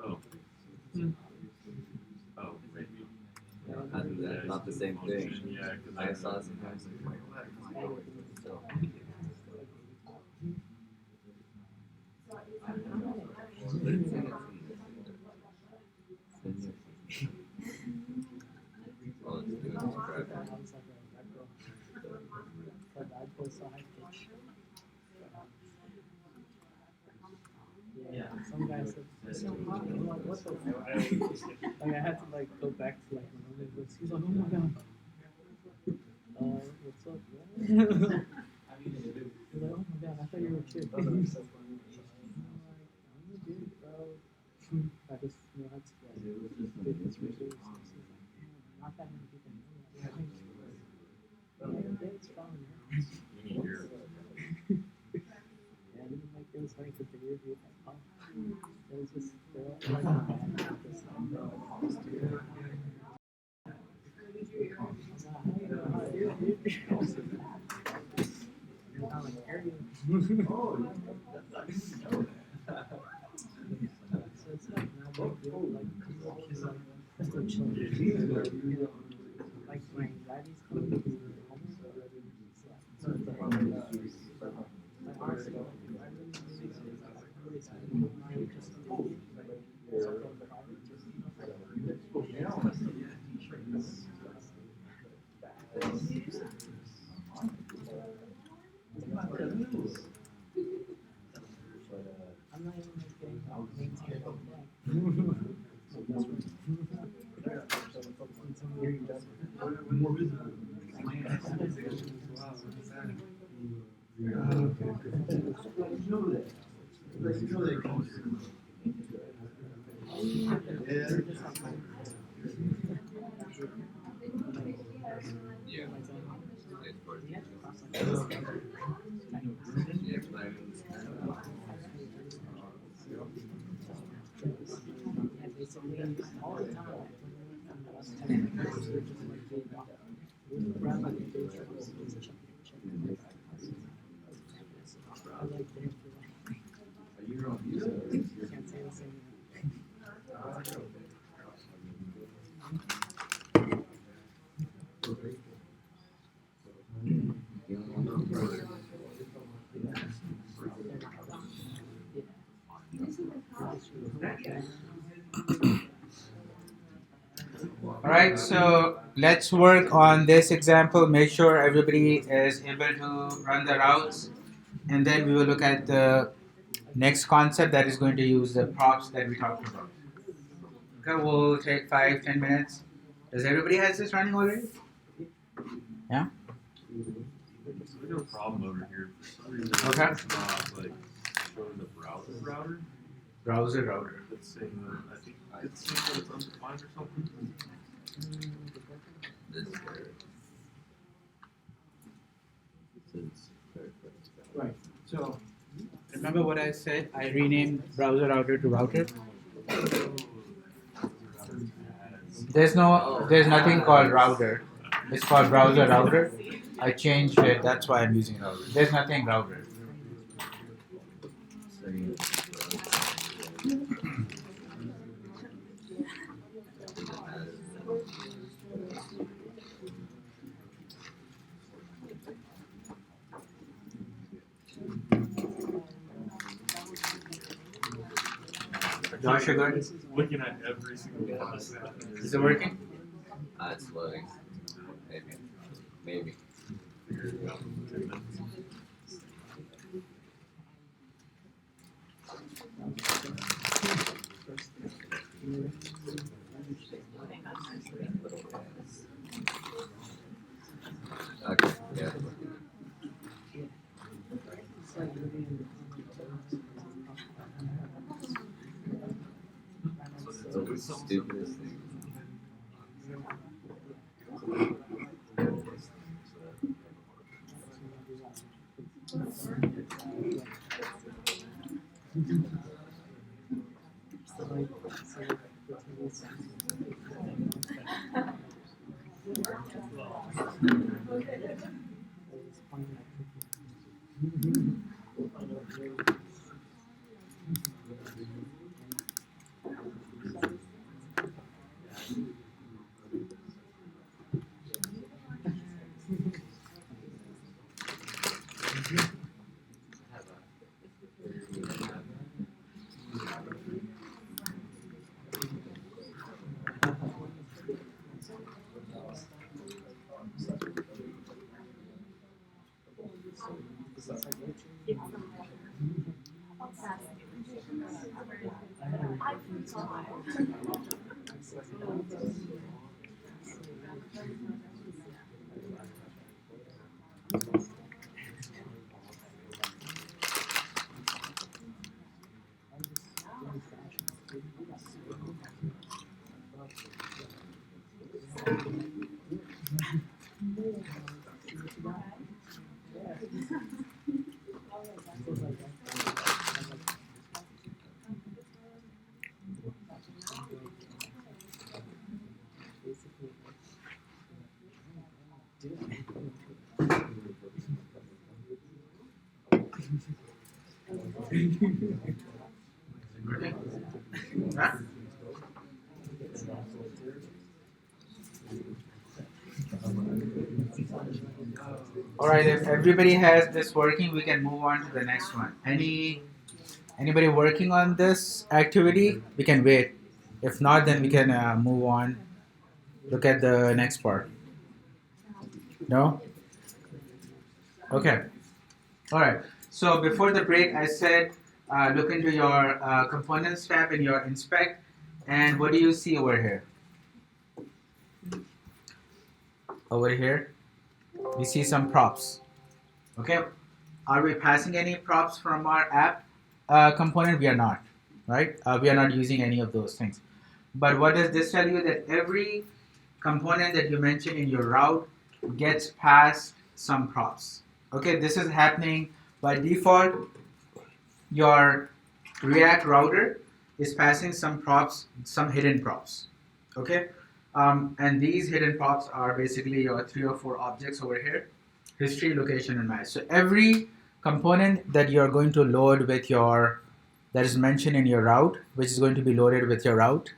D: Oh. Oh, maybe.
A: Not the same thing.
D: Yeah, because
A: I saw sometimes like, so. Oh, it's doing
C: yeah, some guy said, I'm like, what the fuck? Like, I had to like go back to like my own voice. He's like, oh my god. What's up, man? He's like, oh my god, I thought you were a kid. I'm like, I'm a dude, bro. I just know how to like, fit this research. Not that many people know that. Yeah, it's fun, man.
D: You need your
C: Yeah, even like it was funny because the review like, oh, it was just like bad. Just so it's like not big deal, like she's like still chilling. Like my anxiety's coming because we're homeless already. So it's like honestly, I really spend money just to I'm not even like getting help maintain
A: Yeah.
C: Basically, all the time, from the last 10 years, they're just like being around like individuals, just check. I like them for like, can't say the same.
B: Alright, so let's work on this example. Make sure everybody is able to run the routes, and then we will look at the next concept that is going to use the props that we talked about. Okay, we'll take 5-10 minutes. Does everybody has this running already? Yeah?
D: There's no problem over here. For some reason,
B: Okay.
D: it's not like showing the browser router.
B: Browser router.
D: It's saying that I think it's saying that it's undefined or something.
A: This
B: Right. So remember what I said? I renamed browser router to router. There's nothing called router. It's called browser router. I changed it. That's why I'm using router. There's nothing router. Josh, you good?
D: Looking at every single class.
B: Is it working?
A: It's loading. Maybe. Maybe. Okay, yeah. It's always the stupidest thing.
B: Huh? Alright, if everybody has this working, we can move on to the next one. Anybody working on this activity? We can wait. If not, then we can move on. Look at the next part. No? Okay. Alright. So before the break, I said look into your components tab in your inspect, and what do you see over here? Over here, we see some props. Okay. Are we passing any props from our app component? We are not, right? We are not using any of those things. But what does this tell you? That every component that you mention in your route gets passed some props. Okay, this is happening by default. Your React router is passing some props, some hidden props. Okay, and these hidden props are basically your 3 or 4 objects over here: history, location, and match. So every component that you're going to load with your, that is mentioned in your route, which is going to be loaded with your route,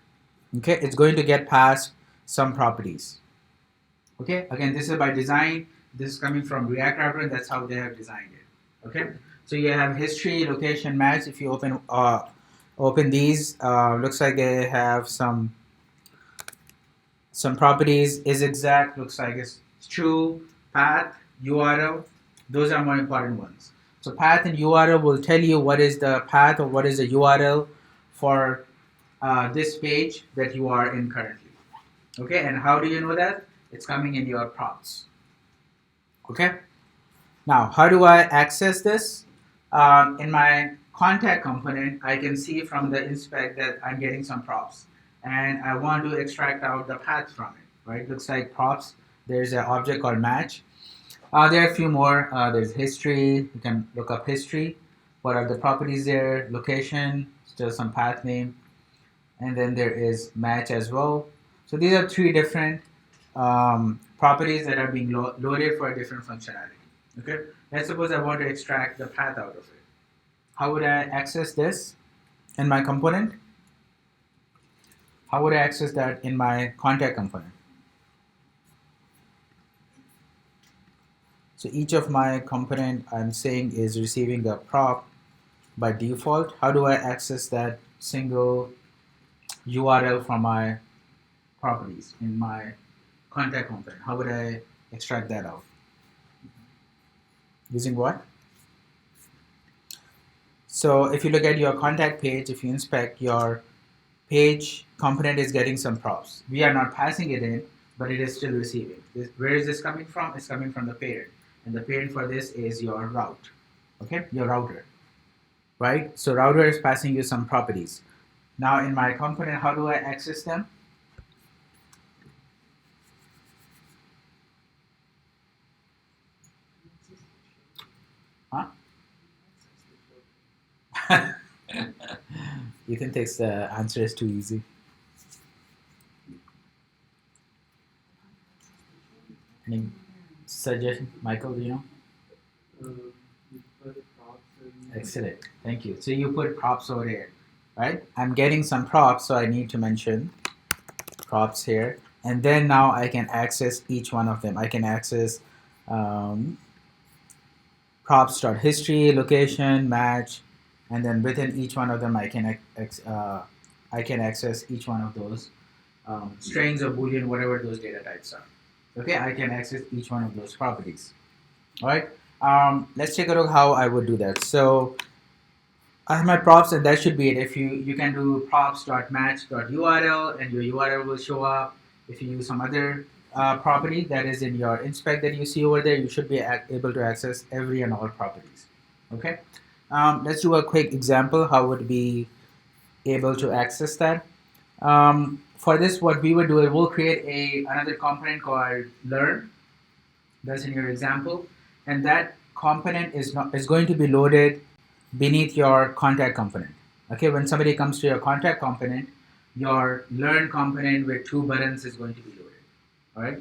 B: okay, it's going to get passed some properties. Okay, again, this is by design. This is coming from React router, and that's how they have designed it. Okay, so you have history, location, match. If you open these, looks like they have some properties. Is exact, looks like it's true. Path, URL, those are more important ones. So path and URL will tell you what is the path or what is the URL for this page that you are in currently. Okay, and how do you know that? It's coming in your props. Okay, now how do I access this? In my contact component, I can see from the inspect that I'm getting some props, and I want to extract out the path from it. Right, looks like props. There's an object called match. There are a few more. There's history. You can look up history. What are the properties there? Location, still some path name, and then there is match as well. So these are 3 different properties that are being loaded for a different functionality. Okay, let's suppose I want to extract the path out of it. How would I access this in my component? How would I access that in my contact component? So each of my component I'm saying is receiving a prop by default. How do I access that single URL from my properties in my contact component. How would I extract that out? Using what? So if you look at your contact page, if you inspect, your page component is getting some props. We are not passing it in, but it is still receiving. Where is this coming from? It's coming from the parent. And the parent for this is your route, okay? Your router, right? So router is passing you some properties. Now in my component, how do I access them? Huh? Ethan thinks the answer is too easy. Any suggestion? Michael, do you know?
C: You put the props in.
B: Excellent. Thank you. So you put props over here, right? I'm getting some props, so I need to mention props here. And then now I can access each one of them. I can access props.history, location, match, and then within each one of them I can access each one of those strings or boolean, whatever those data types are. Okay, I can access each one of those properties. All right. Let's take a look how I would do that. So I have my props, and that should be it. If you can do props.match.url, and your URL will show up. If you use some other property that is in your inspect that you see over there, you should be able to access every and all properties. Okay. Let's do a quick example. How would we able to access that? For this, what we would do is we'll create another component called learn. That's in your example, and that component is going to be loaded beneath your contact component. Okay, when somebody comes to your contact component, your learn component with 2 buttons is going to be loaded. All right.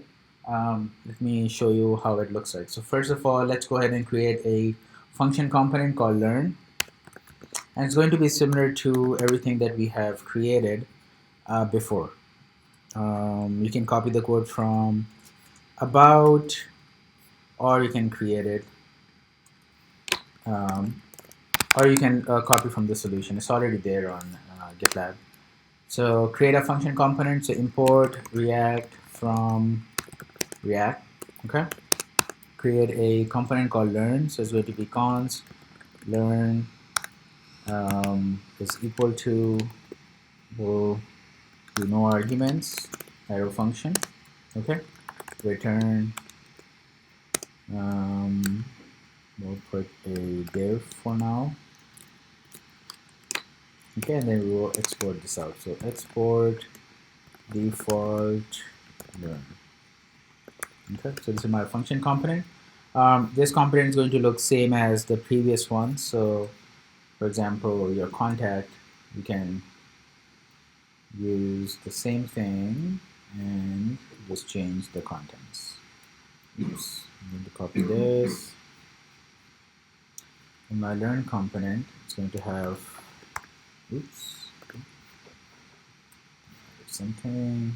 B: Let me show you how it looks like. So first of all, let's go ahead and create a function component called learn, and it's going to be similar to everything that we have created before. You can copy the code from about, or you can create it, or you can copy from the solution. It's already there on GitLab. So create a function component. So import React from React. Okay. Create a component called learn. So it's going to be const learn is equal to, we'll do no arguments, arrow function. Okay. Return. We'll put a div for now. Okay, and then we will export this out. So export default learn. Okay, so this is my function component. This component is going to look same as the previous one. So for example, your contact, you can use the same thing and just change the contents. Oops, I'm going to copy this. In my learn component, it's going to have, oops, something.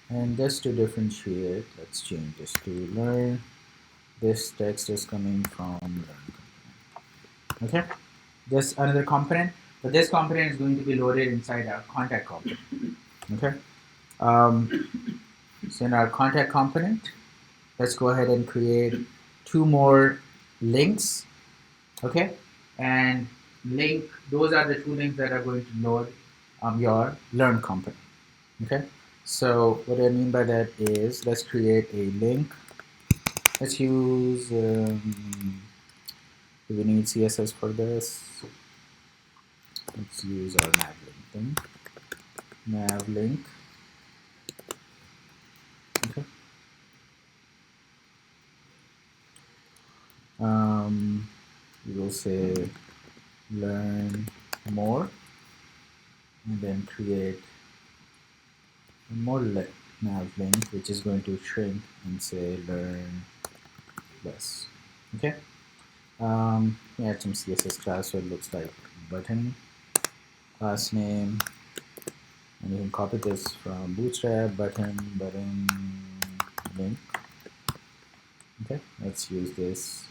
B: And just to differentiate, let's change this to learn. This text is coming from learn component. Okay, just another component, but this component is going to be loaded inside our contact component. Okay, so in our contact component, let's go ahead and create 2 more links. Okay, and link, those are the 2 links that are going to load your learn component. Okay, so what I mean by that is, let's create a link. Let's use, do we need CSS for this? Let's use our nav link thing. Nav link. Okay. We will say learn more, and then create more nav link, which is going to shrink and say learn less. Okay. We add some CSS class, so it looks like button class name, and you can copy this from Bootstrap, button link. Okay, let's use this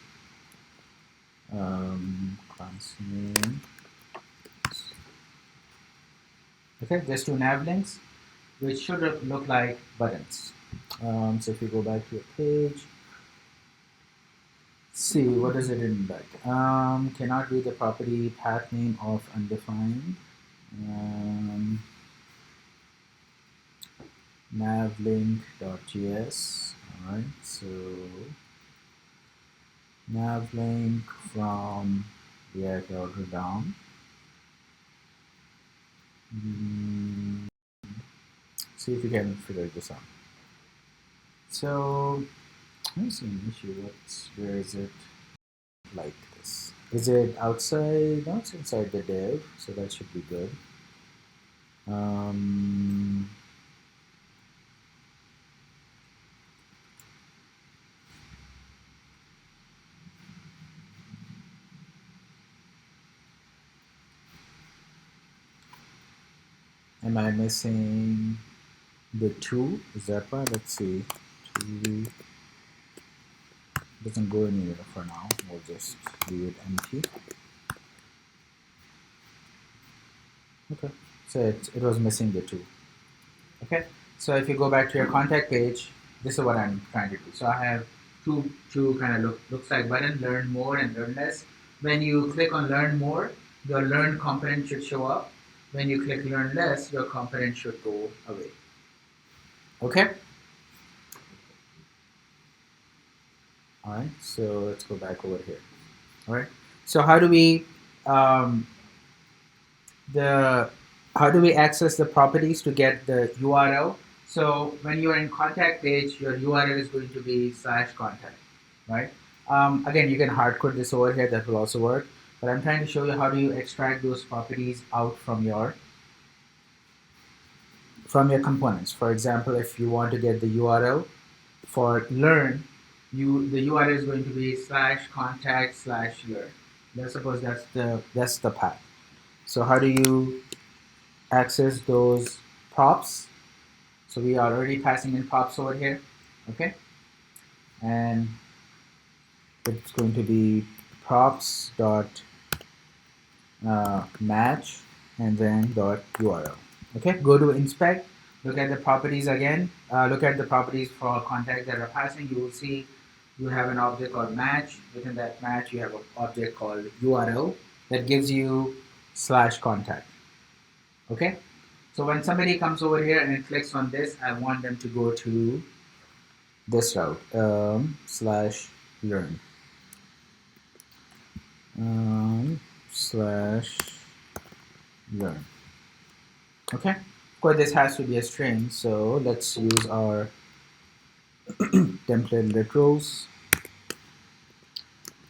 B: class name. Okay, just two nav links, which should look like buttons. So if you go back to your page, see what is it in back. Cannot be the property path name of undefined. Navlink.js. All right, so navlink from React router down. See if you can figure this out. So I see an issue. Where is it? Like this. Is it outside? No, it's inside the div, so that should be good. Um, am I missing the 2? Is that why? Let's see. 2 doesn't go anywhere for now. We'll just leave it empty. Okay, so it was missing the 2. Okay, so if you go back to your contact page, this is what I'm trying to do. So I have two kind of looks like button, learn more and learn less. When you click on learn more, your learn component should show up. When you click learn less, your component should go away. Okay? All right, so let's go back over here. All right, so how do we access the properties to get the URL? So when you are in contact page, your URL is going to be /contact, right? Again, you can hard code this over here. That will also work. But I'm trying to show you how do you extract those properties out from your components. For example, if you want to get the URL for learn, the URL is going to be /contact/learn. Let's suppose that's the path. So how do you access those props? So we are already passing in props over here, okay? And it's going to be props dot match and then dot URL. Okay, go to inspect, look at the properties again, look at the properties for contact that are passing. You will see you have an object called match. Within that match, you have an object called URL that gives you /contact. Okay, so when somebody comes over here and clicks on this, I want them to go to this route, /learn. /learn. Okay, of course this has to be a string, so let's use our template literals.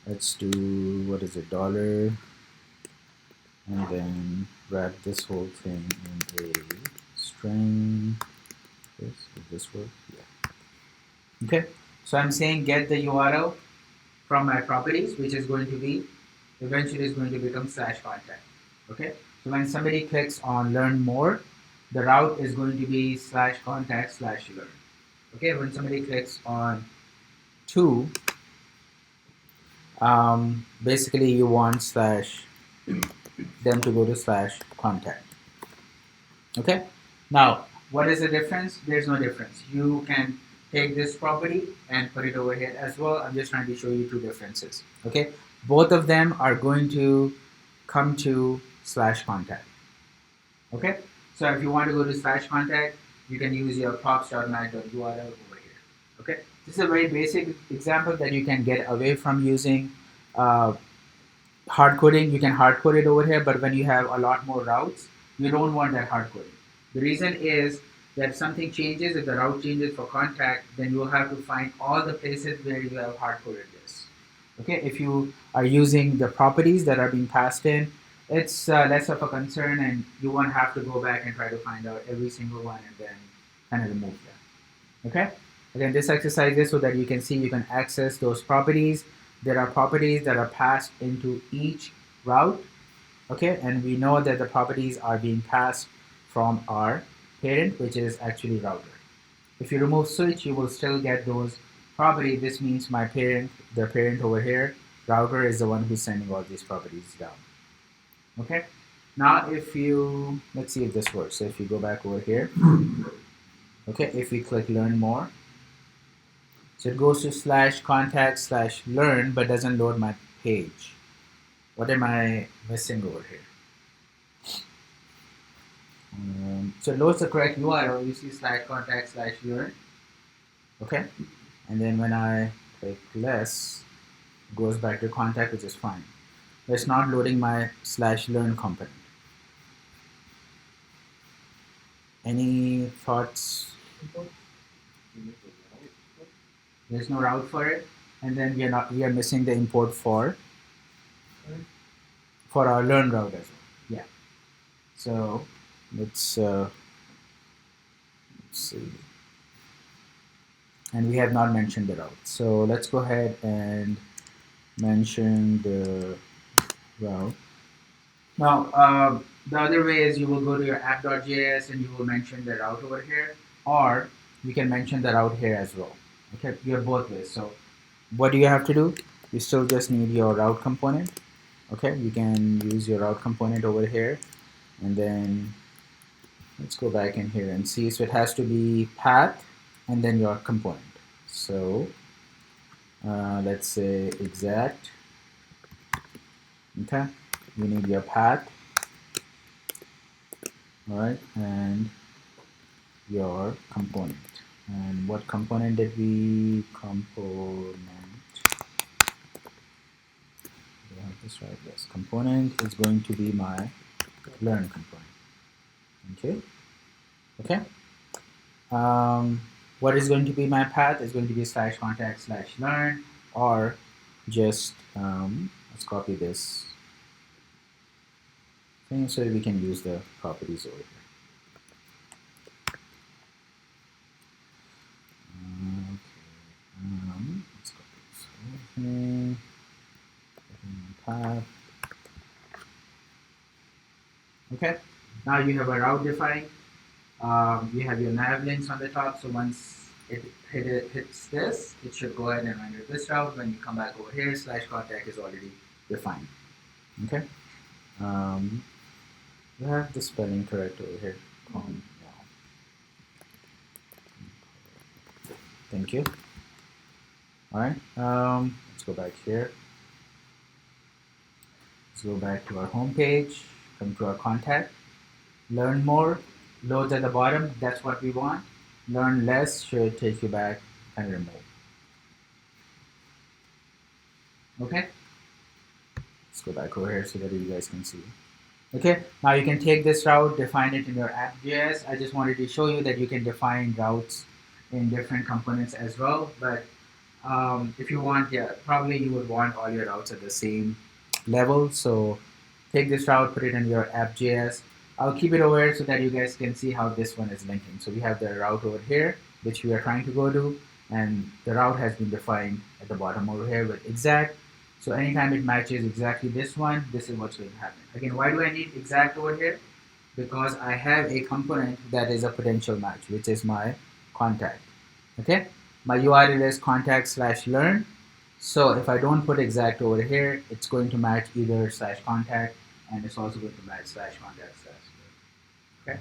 B: Let's do, what is it, $, and then wrap this whole thing in a string. Would this work? Yeah. Okay, so I'm saying get the URL from my properties, which is going to be, eventually is going to become /contact. Okay, so when somebody clicks on learn more, the route is going to be /contact/learn. Okay, when somebody clicks on 2, basically you want them to go to /contact. Okay, now what is the difference? There's no difference. You can take this property and put it over here as well. I'm just trying to show you two differences. Okay, both of them are going to come to /contact. Okay, so if you want to go to /contact, you can use your props.match.url over here. Okay, this is a very basic example that you can get away from using hard coding. You can hard code it over here, but when you have a lot more routes, you don't want that hard coding. The reason is that if something changes, if the route changes for contact, then you will have to find all the places where you have hard coded this. Okay, if you are using the properties that are being passed in, it's less of a concern, and you won't have to go back and try to find out every single one and then kind of remove them. Okay, again, this exercise is so that you can see you can access those properties. There are properties that are passed into each route. Okay, and we know that the properties are being passed from our parent, which is actually router. If you remove switch, you will still get those properties. This means my parent, the parent over here, router is the one who's sending all these properties down. Okay, Now if you, let's see if this works. So if you go back over here, okay, if we click learn more, so it goes to /contact/learn but doesn't load my page. What am I missing over here? So it loads the correct URL. You see /contact/learn, okay, and then when I click less, it goes back to contact, which is fine. But it's not loading my /learn component. Any thoughts? There's no route for it, and then we are missing the import for our learn route as well. Yeah. So let's see. And we have not mentioned the route. So let's go ahead and mention the route. Now, the other way is you will go to your app.js and you will mention the route over here, or you can mention the route here as well. Okay, you have both ways. So what do you have to do? You still just need your route component. Okay, you can use your route component over here, and then let's go back in here and see. So it has to be path and then your component. So let's say exact. Okay, you need your path, all right, and your component. And what component did we component? Do I have this right? Yes, component is going to be my learn component. Okay, okay. What is going to be my path is going to be /contact/learn, or just let's copy this thing so that we can use the properties over here. Let's copy this over here. Path. Okay, now you have a route defined. You have your nav links on the top, so once it hits this, it should go ahead and render this route. When you come back over here, /contact is already defined. Okay. You have the spelling correct over here. Thank you. All right. Let's go back here. Let's go back to our home page. Come to our contact. Learn more. Loads at the bottom. That's what we want. Learn less should take you back and remove. Okay. Let's go back over here so that you guys can see. Okay, now you can take this route, define it in your app.js. I just wanted to show you that you can define routes in different components as well. But if you want, yeah, probably you would want all your routes at the same level. So take this route, put it in your app.js. I'll keep it over here so that you guys can see how this one is linking. So we have the route over here, which we are trying to go to, and the route has been defined at the bottom over here with exact. So anytime it matches exactly this one, this is what's going to happen. Again, why do I need exact over here? Because I have a component that is a potential match, which is my contact. Okay, my URL is contact/learn. So if I don't put exact over here, it's going to match either /contact, and it's also going to match /contact/learn. Okay.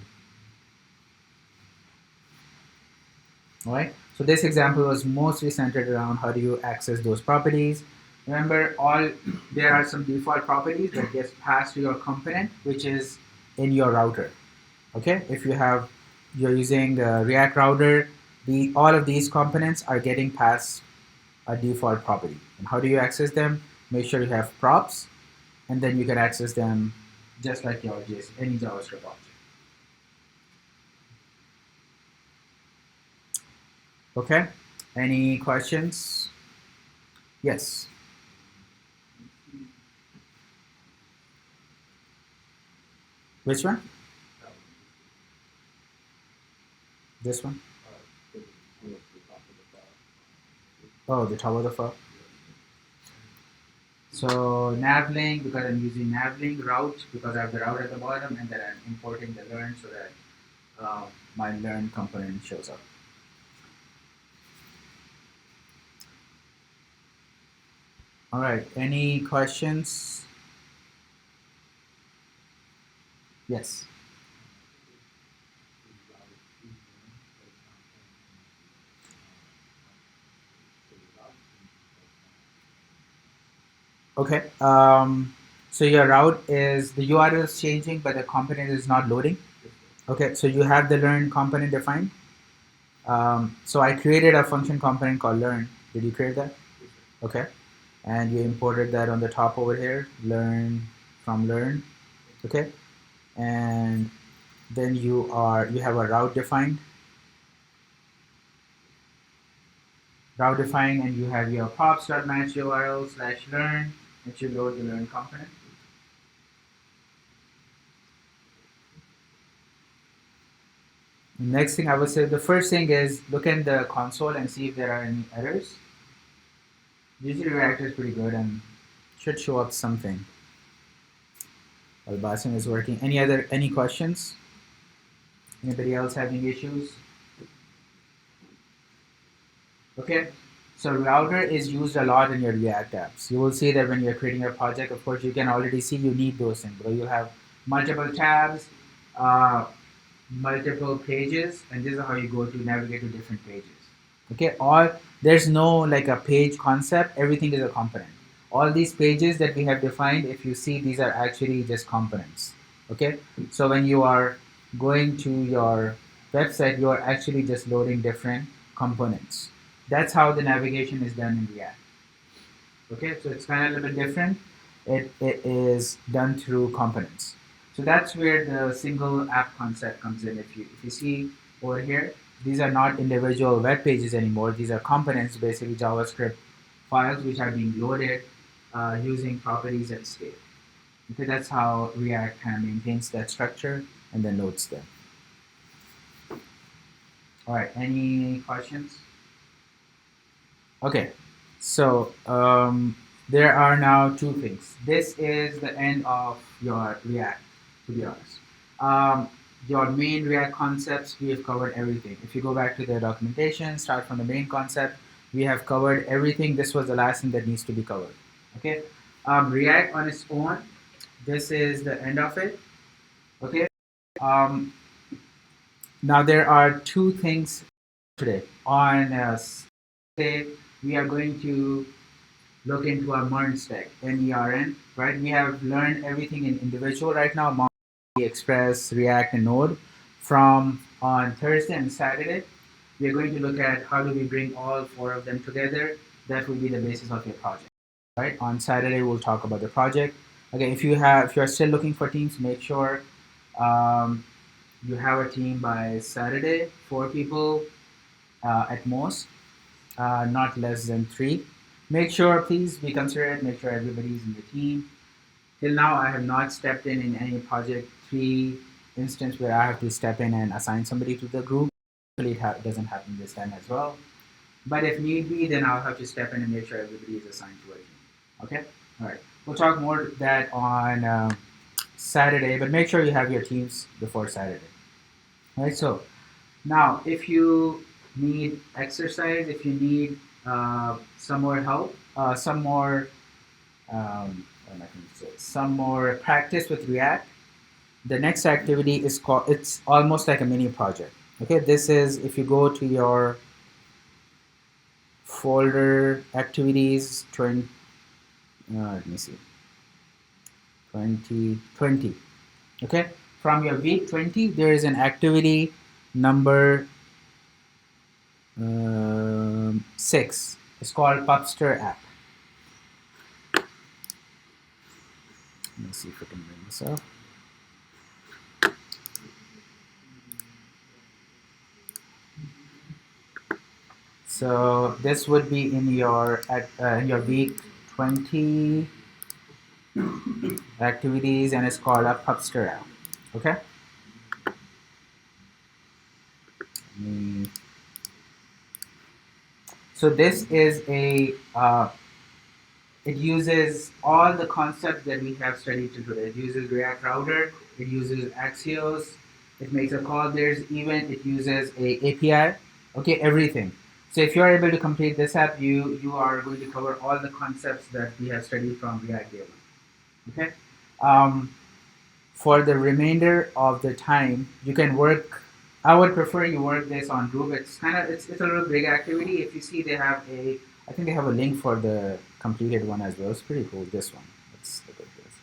B: All right. So this example was mostly centered around how do you access those properties. Remember, there are some default properties that gets passed to your component, which is in your router. Okay, if you're using React router, all of these components are getting passed a default property. And how do you access them? Make sure you have props, and then you can access them just like your any JavaScript object. Okay, any questions? Yes. Which one? This one? Oh, the top of the file. So navlink, because I'm using navlink route, because I have the route at the bottom, and then I'm importing the learn so that my learn component shows up. All right, any questions? Yes. Okay. So your route is the URL is changing, but the component is not loading. Okay. So you have the learn component defined. So I created a function component called learn. Did you create that? Okay. And you imported that on the top over here. Learn from learn. Okay. And then you have a route defined. And you have your props.match URL / learn that you load the learn component. Next thing I would say, the first thing is look in the console and see if there are any errors. Usually React is pretty good and should show up something. While Basim is working. Any questions? Anybody else having issues? Okay. So router is used a lot in your React apps. You will see that when you're creating a project, of course, you can already see you need those things. But you'll have multiple tabs, multiple pages, and this is how you go to navigate to different pages. Okay, or there's no like a page concept, everything is a component. All these pages that we have defined, if you see, these are actually just components. Okay, so when you are going to your website, you are actually just loading different components. That's how the navigation is done in React. Okay, so it's kind of a little bit different. It is done through components. So that's where the single app concept comes in. If you see over here, these are not individual web pages anymore. These are components, basically JavaScript files which are being loaded using properties at scale. Okay, that's how React kind of maintains that structure and then loads them. All right, any questions? Okay, so there are now two things. This is the end of your React, to be honest. Your main React concepts, we have covered everything. If you go back to the documentation, start from the main concept, we have covered everything. This was the last thing that needs to be covered. Okay, React on its own, this is the end of it. Okay, now there are two things today. On today, we are going to look into our MERN stack, MERN, right? We have learned everything in individual right now, MongoDB, Express, React, and Node. From on Thursday and Saturday, we are going to look at how do we bring all four of them together. That will be the basis of your project, right? On Saturday, we'll talk about the project. Okay, if you are still looking for teams, make sure you have a team by Saturday, 4 people at most, not less than 3. Make sure, please be considerate, make sure everybody's in the team. Till now, I have not stepped in any project 3 instance where I have to step in and assign somebody to the group. Hopefully it doesn't happen this time as well. But if need be, then I'll have to step in and make sure everybody is assigned to a team. Okay? All right. We'll talk more that on Saturday, but make sure you have your teams before Saturday. All right, so now if you need exercise, if you need some more help, some more practice with React, the next activity is called, it's almost like a mini project. Okay, this is, if you go to your folder activities 20, let me see, 2020. Okay, from your week 20, there is an activity number 6. It's called Pubster app. Let me see if I can bring this up. So this would be in your week 20 activities, and it's called a Pubster app. Okay. So this is a it uses all the concepts that we have studied today. It uses React Router. It uses Axios. It makes a call. There's even it uses a API. Okay, everything. So if you are able to complete this app, you are going to cover all the concepts that we have studied from React Daily. Okay. For the remainder of the time, you can work. I would prefer you work this on group. It's a little big activity. If you see, I think they have a link for the completed one as well. It's pretty cool. This one. Let's look at this.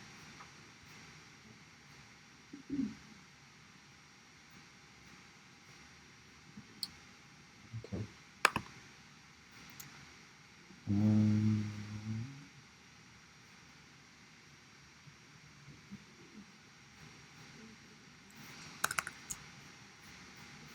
B: Okay. Um,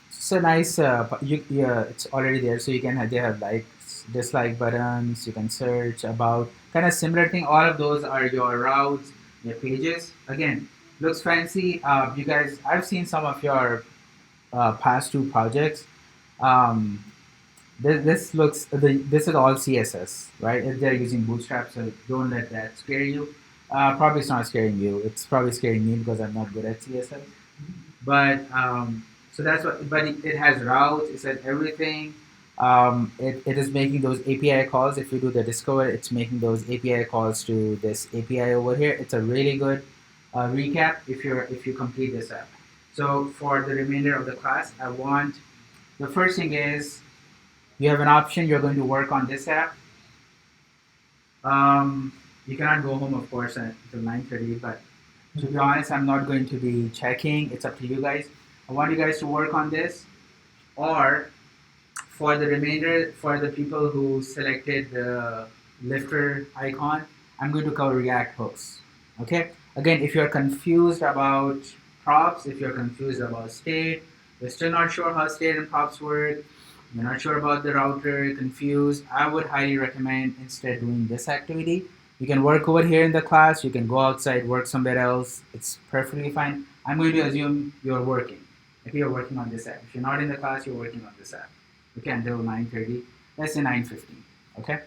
B: It's a nice, yeah, it's already there, so you can they have likes, dislike buttons. You can search about kind of similar thing. All of those are your routes, your pages. Again, looks fancy. You guys, I've seen some of your past two projects. Um, this is all CSS, right? If they're using Bootstrap, so don't let that scare you. Probably it's not scaring you. It's probably scaring me because I'm not good at CSS. But so that's what. But it has routes. It says everything. It is making those API calls. If you do the discover, it's making those API calls to this API over here. It's a really good recap if you complete this app. So for the remainder of the class, I want the first thing is you have an option. You're going to work on this app. You cannot go home, of course, until 9:30. But to be honest, I'm not going to be checking. It's up to you guys. I want you guys to work on this, or for the remainder, for the people who selected the lifter icon, I'm going to cover React hooks. Okay. Again, if you're confused about props, if you're confused about state, you're still not sure how state and props work, you're not sure about the router, confused, I would highly recommend instead doing this activity. You can work over here in the class, you can go outside, work somewhere else. It's perfectly fine. I'm going to assume you're working. If you're working on this app. If you're not in the class, you're working on this app. Okay, until 9:30. Let's say 9:15. Okay.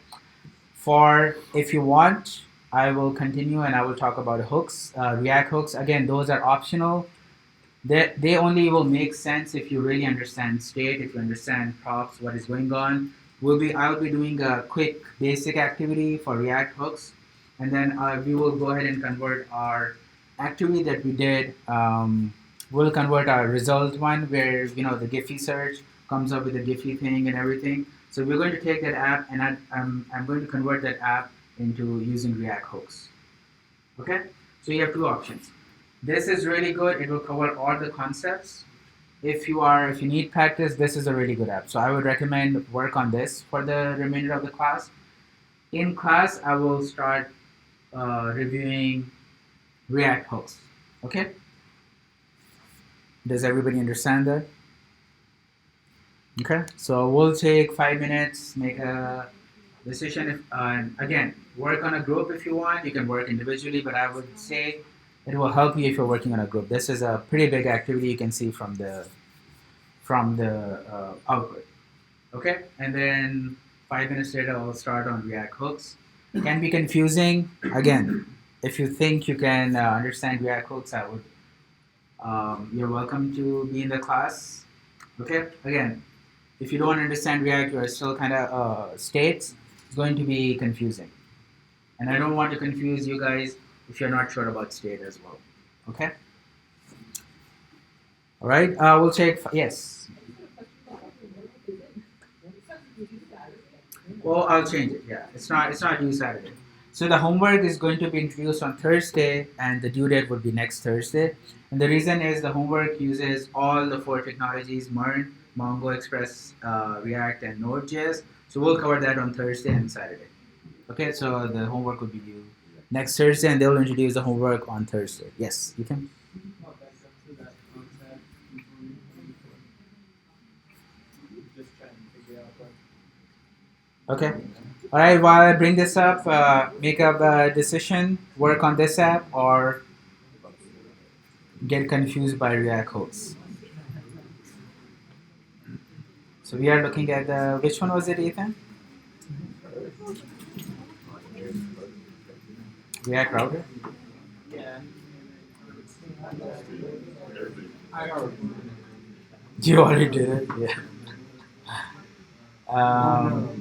B: For if you want, I will continue and I will talk about hooks, React hooks. Again, those are optional. They only will make sense if you really understand state, if you understand props, what is going on. I will be doing a quick basic activity for React hooks, and then we will go ahead and convert our activity that we did. We'll convert our result one where the Giphy search comes up with the Giphy thing and everything. So we're going to take that app and I'm going to convert that app into using React hooks. Okay, so you have two options. This is really good. It will cover all the concepts. If you need practice, this is a really good app. So I would recommend work on this for the remainder of the class. In class, I will start reviewing React hooks. Okay? Does everybody understand that? Okay. So we'll take 5 minutes, make a decision. Again, work on a group if you want. You can work individually, but I would say it will help you if you're working on a group. This is a pretty big activity you can see from the output. Okay, and then 5 minutes later I'll start on React hooks. It can be confusing. Again, if you think you can understand React hooks, you're welcome to be in the class. Okay, again, if you don't understand React, you're still kind of states. It's going to be confusing, and I don't want to confuse you guys if you're not sure about state as well. Okay. All right. We'll check. Yes. Well, I'll change it. Yeah, it's not due Saturday. So the homework is going to be introduced on Thursday, and the due date would be next Thursday. And the reason is the homework uses all the four technologies: MERN, Mongo, Express, React, and Node.js. So we'll cover that on Thursday and Saturday. Okay, so the homework will be due next Thursday, and they'll introduce the homework on Thursday. Yes, you can. Okay. All right. While I bring this up, make up a decision. Work on this app or get confused by React hooks. So we are looking at which one was it, Ethan? React router.
C: Yeah.
B: You already did it. Yeah.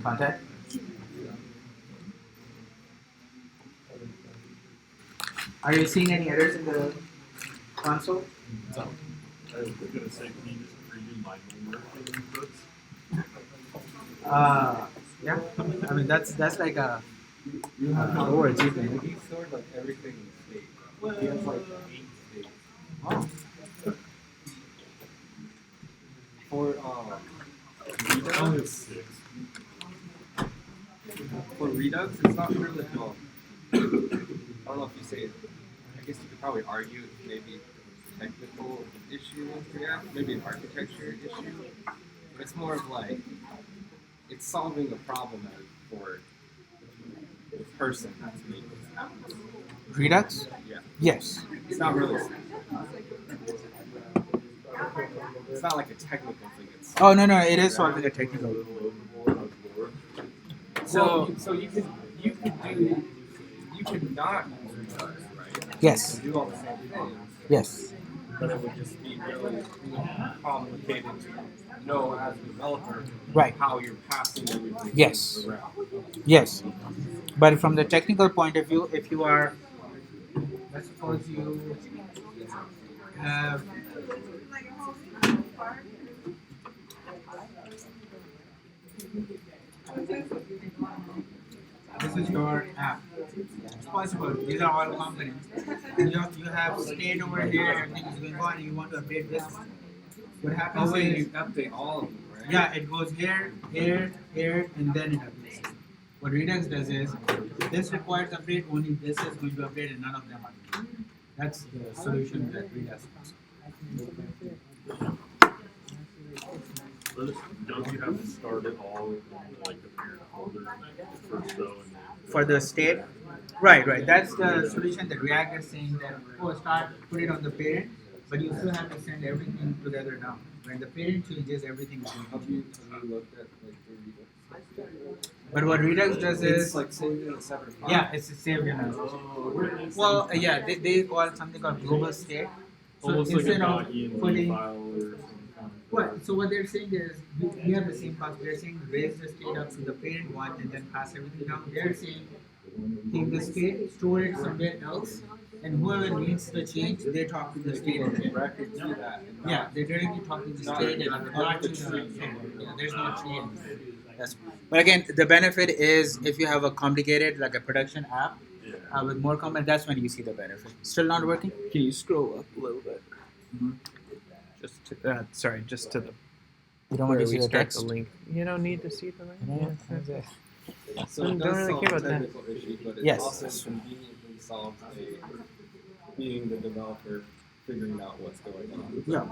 B: Contact. Are you seeing any errors in the console.
D: I was gonna say, can you just redo my homework in books?
B: Yeah. I mean that's like a overachievement.
A: He stored like everything in state. He has like 8 states.
B: Oh.
A: For Redux,
D: 6.
A: for Redux, it's not really well. I don't know if you say it. I guess you could probably argue it's maybe a technical issue with React, maybe an architecture issue. But it's more of like it's solving a problem for the person that's making the app.
B: Redux?
A: Yeah,
B: Yes.
A: it's not really. It's not like a technical thing. It's
B: Oh no, it is solving a technical.
A: so you could not use Redux, right?
B: Yes.
A: And do all the same things,
B: Yes.
A: but it would just be really complicated to know as a developer
B: Right.
A: how you're passing everything
B: Yes.
A: around.
B: Yes. But from the technical point of view, if you are, let's suppose you have this is your app. It's possible. These are all components. And you have state over here, everything is going on, and you want to update this one. What happens
A: Oh wait,
B: is,
A: you update all of them, right?
B: yeah, it goes here, here, here, and then it updates. What Redux does is, this requires update, only this is going to update, and none of them are. That's the solution that Redux has.
D: Don't you have to start it all in like the parent folder first though?
B: For the state, right. That's the solution that React is saying that, put it on the parent, but you still have to send everything together now. When the parent changes, everything is
A: Have
B: going
A: you looked at like the Redux?
B: But what Redux does
A: It's
B: is,
A: like saved in a separate file.
B: yeah, it's saved in a. Well, yeah, they call something called global state. So
D: Almost like a
B: instead of
D: .env
B: putting,
D: file or something.
B: what they're saying is, we have the same path. They're saying raise the state up to the parent one and then pass everything down. They're saying take the state, store it somewhere else, and whoever needs the change, they talk to the state again.
A: Record to that.
B: Yeah, they directly talk to the state and not to the framework. Yeah, there's no tree. That's, but again, the benefit is if you have a complicated, like a production app with more comment, that's when you see the benefit. Still not working?
C: Can you scroll up a little bit?
B: Mhm.
C: Just to, just to the
B: You don't
C: where
B: want to
C: we
B: see the
C: start
B: text?
C: the link. You don't need to see the link.
B: Yeah.
A: So
C: Don't
A: it does
C: really
A: solve
C: care
A: a
C: about that.
A: technical issue, but it
B: Yes.
A: also conveniently solves being the developer figuring out what's going on.
B: Yeah.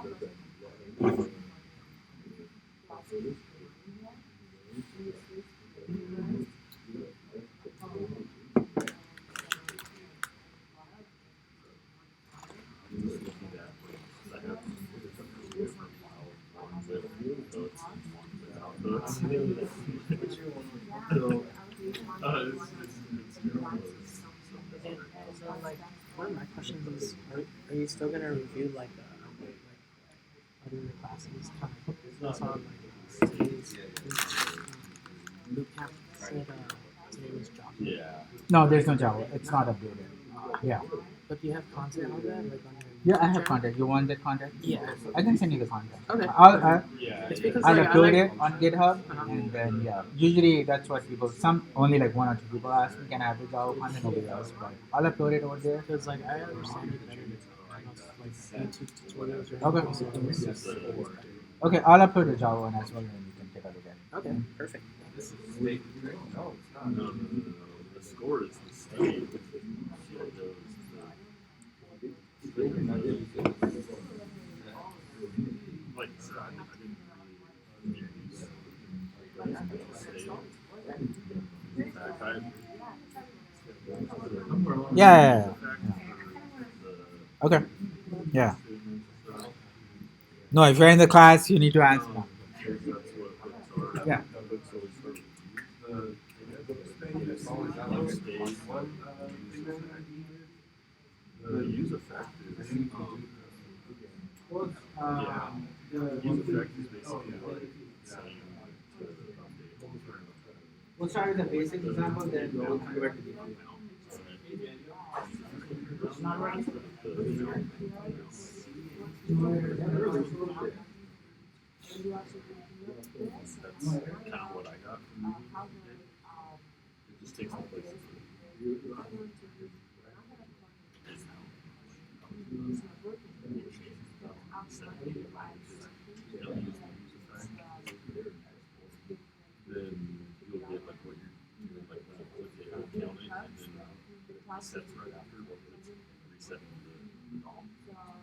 C: So like one of my questions is, are you still gonna review like other classes? It's on like today's bootcamp said today was Java.
D: Yeah.
B: No, there's no Java. It's not updated. Yeah.
C: But do you have content on that, like on your
B: Yeah, I have
C: channel?
B: content. You want that content?
C: Yeah.
B: I can send you the content.
C: Okay.
D: Yeah.
C: It's because
B: I'll
C: like, I
B: upload
C: like,
B: it on GitHub,
C: Uh-huh.
B: and then yeah. Usually that's what people. Some only like 1 or 2 people ask me, can I have the Java content? Nobody else, but I'll upload it over there.
C: Because like I understand it better like YouTube tutorials or
B: Okay.
C: anything.
B: Okay, I'll upload the Java one as well, and you can take a look at it.
C: Okay, perfect.
A: This is state, right? No, it's not.
D: No. The score is the state. Like I said, I didn't really use state. In fact,
B: Yeah. Okay. Yeah. No, if you're in the class, you need to answer. Yeah.
D: The use effect is use effect is basically like saying to update.
B: We'll start with the basic example, then we'll convert to the
D: That's kind of what I got from it. It just takes the place of then you'll get like what you're doing, like when you click it, it'll count it, and then it resets right after because it's resetting the DOM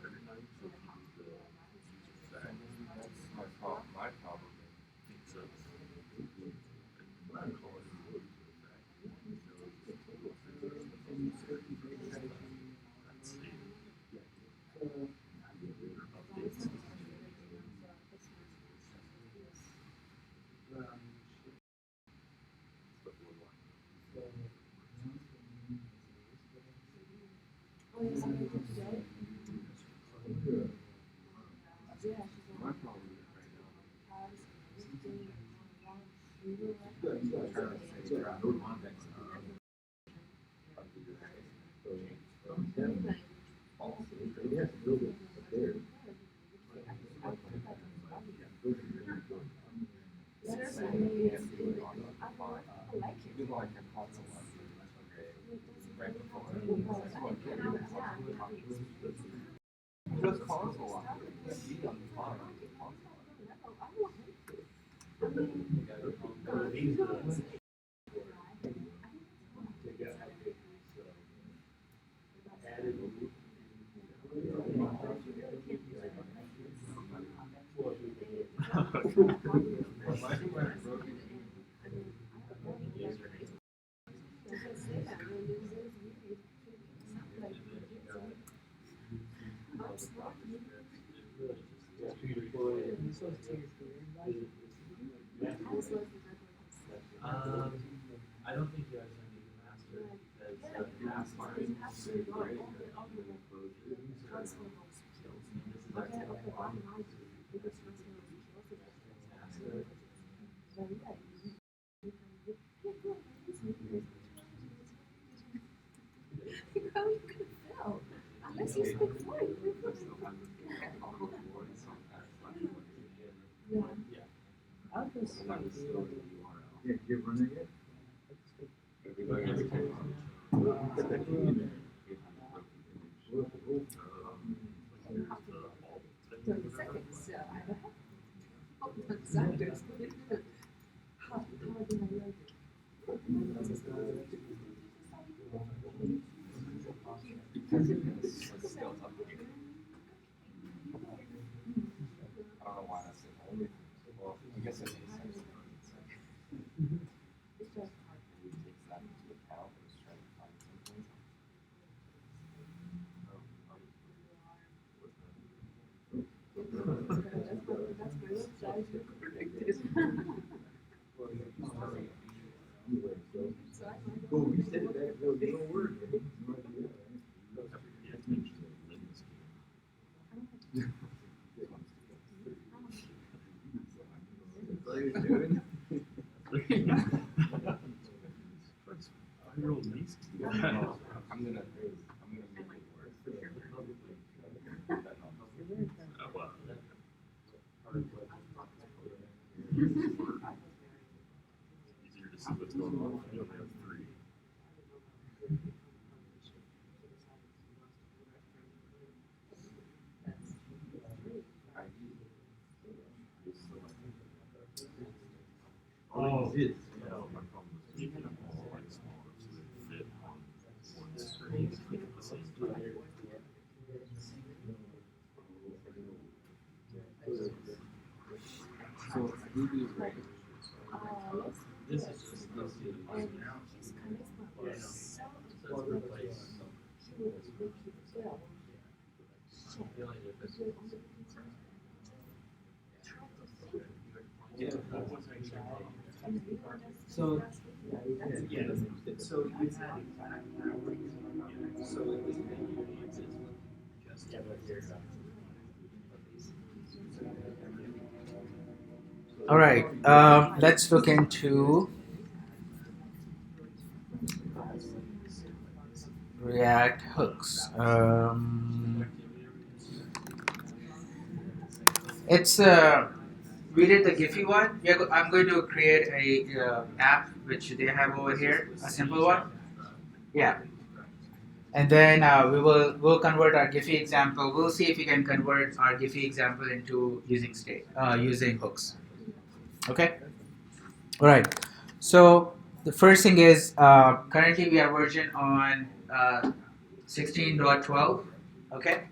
D: every time. So if you use the user flag,
A: My problem. My problem.
D: it sets what I call it the user flag. That's updates. But we're
A: My problem right now. I'm trying to say drop context. Even though I can console right before. Just console lock. Be on the bottom.
C: I don't think you actually need the master because the master is great.
E: How you gonna fail? Unless you speak fluent.
C: I'll just
B: Yeah, you're running it?
E: Seconds, I don't have. Designers. How do I like it?
A: Because it's still up here. I don't know why that's it. Well, I guess it makes sense. It takes that into account and is trying to find something.
B: Cool, you said that, you don't work. That's all you're doing?
D: 5-year-old niece.
A: I'm gonna make it work.
D: Oh, wow. Easier to see what's going on. You only have 3.
B: Oh, it is.
D: Yeah, my problem was making them all like smaller so they fit on one screen at the same time.
A: So Ruby is great.
C: this is just let's do the now. So let's replace the only difference is
F: So, yeah, so you had so it was just
B: All right, let's look into React hooks. It's we did the Giphy one. I'm going to create a app which they have over here, a simple one. Yeah, and then we'll convert our Giphy example. We'll see if we can convert our Giphy example into using using hooks. Okay. All right. So the first thing is currently we are version on 16.12. Okay.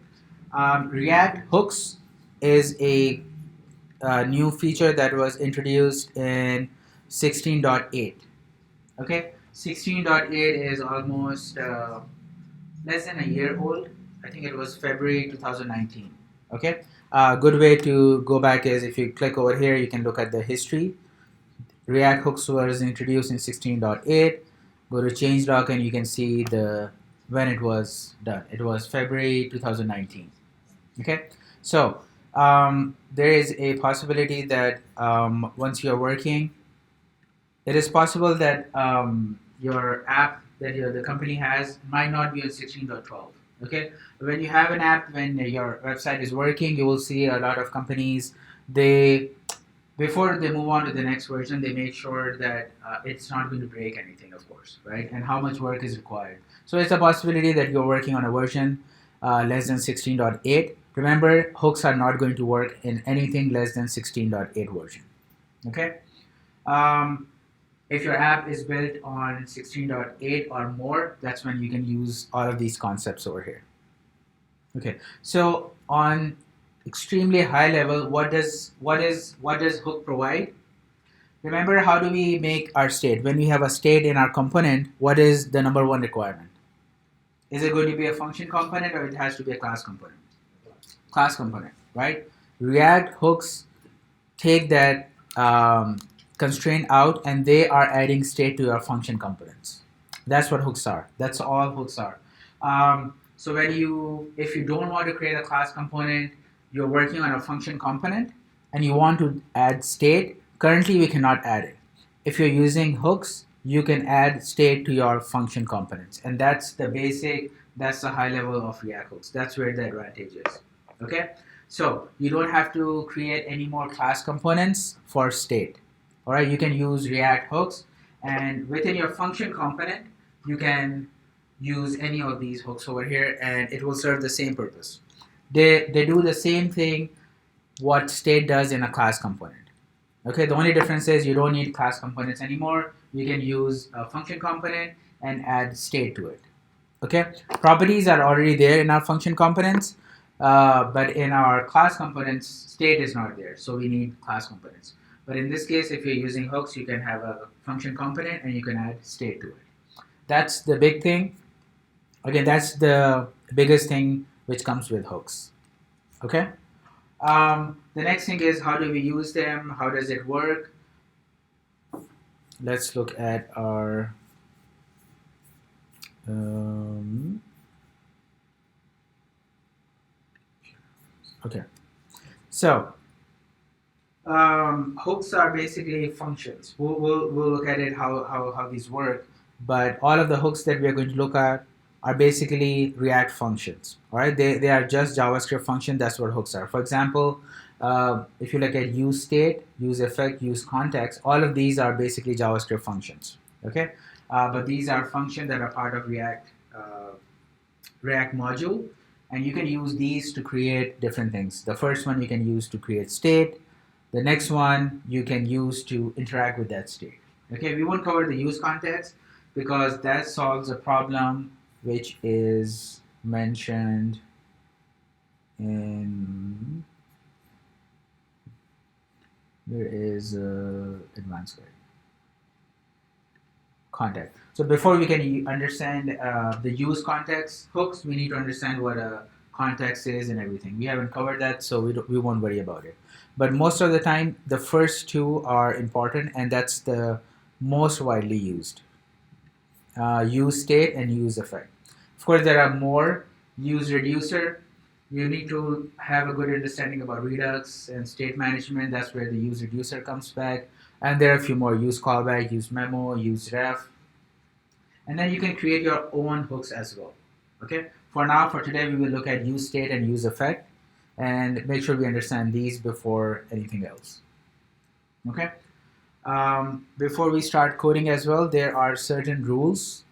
B: React hooks is a new feature that was introduced in 16.8. Okay, 16.8 is almost less than a year old. I think it was February 2019. Okay, good way to go back is if you click over here, you can look at the history. React hooks was introduced in 16.8. Go to changelog and you can see the when it was done. It was February 2019. Okay, so there is a possibility that once you're working, it is possible that your app that the company has might not be on 16.12. Okay, when you have an app, when your website is working, you will see a lot of companies, they before they move on to the next version, they make sure that it's not going to break anything, of course, right? And how much work is required. So it's a possibility that you're working on a version less than 16.8. Remember, hooks are not going to work in anything less than 16.8 version. Okay. Um, if your app is built on 16.8 or more, that's when you can use all of these concepts over here. Okay. So on extremely high level, what does hook provide? Remember, how do we make our state? When we have a state in our component, what is the number one requirement? Is it going to be a function component or it has to be a class component? Class component, right? React hooks take that constraint out and they are adding state to your function components. That's what hooks are. That's all hooks are. So if you don't want to create a class component, you're working on a function component and you want to add state, currently we cannot add it. If you're using hooks, you can add state to your function components. And that's the high level of React hooks. That's where the advantage is. Okay? So you don't have to create any more class components for state. All right, you can use React hooks, and within your function component, you can use any of these hooks over here, and it will serve the same purpose. They do the same thing what state does in a class component. Okay, the only difference is you don't need class components anymore. You can use a function component and add state to it. Okay, properties are already there in our function components. But in our class components, state is not there, so we need class components. But in this case, if you're using hooks, you can have a function component and you can add state to it. That's the big thing. Again, that's the biggest thing which comes with hooks. Okay. The next thing is how do we use them? How does it work? Let's look at our okay. So hooks are basically functions. We'll look at it how these work, but all of the hooks that we are going to look at are basically React functions. All right, they are just JavaScript function. That's what hooks are. For example, if you look at use state, use effect, use context, all of these are basically JavaScript functions. Okay, but these are functions that are part of React module, and you can use these to create different things. The first one you can use to create state. The next one you can use to interact with that state. Okay, we won't cover the use context because that solves a problem which is mentioned in there is advanced guide context. So before we can understand the use context hooks, we need to understand what a context is and everything. We haven't covered that, so we won't worry about it. But most of the time, the first two are important, and that's the most widely used. Use state and use effect. Of course, there are more. Use reducer. You need to have a good understanding about Redux and state management. That's where the use reducer comes back. And there are a few more. Use callback, use memo, use ref. And then you can create your own hooks as well. Okay, for now, for today, we will look at use state and use effect and make sure we understand these before anything else. Okay, before we start coding as well, there are certain rules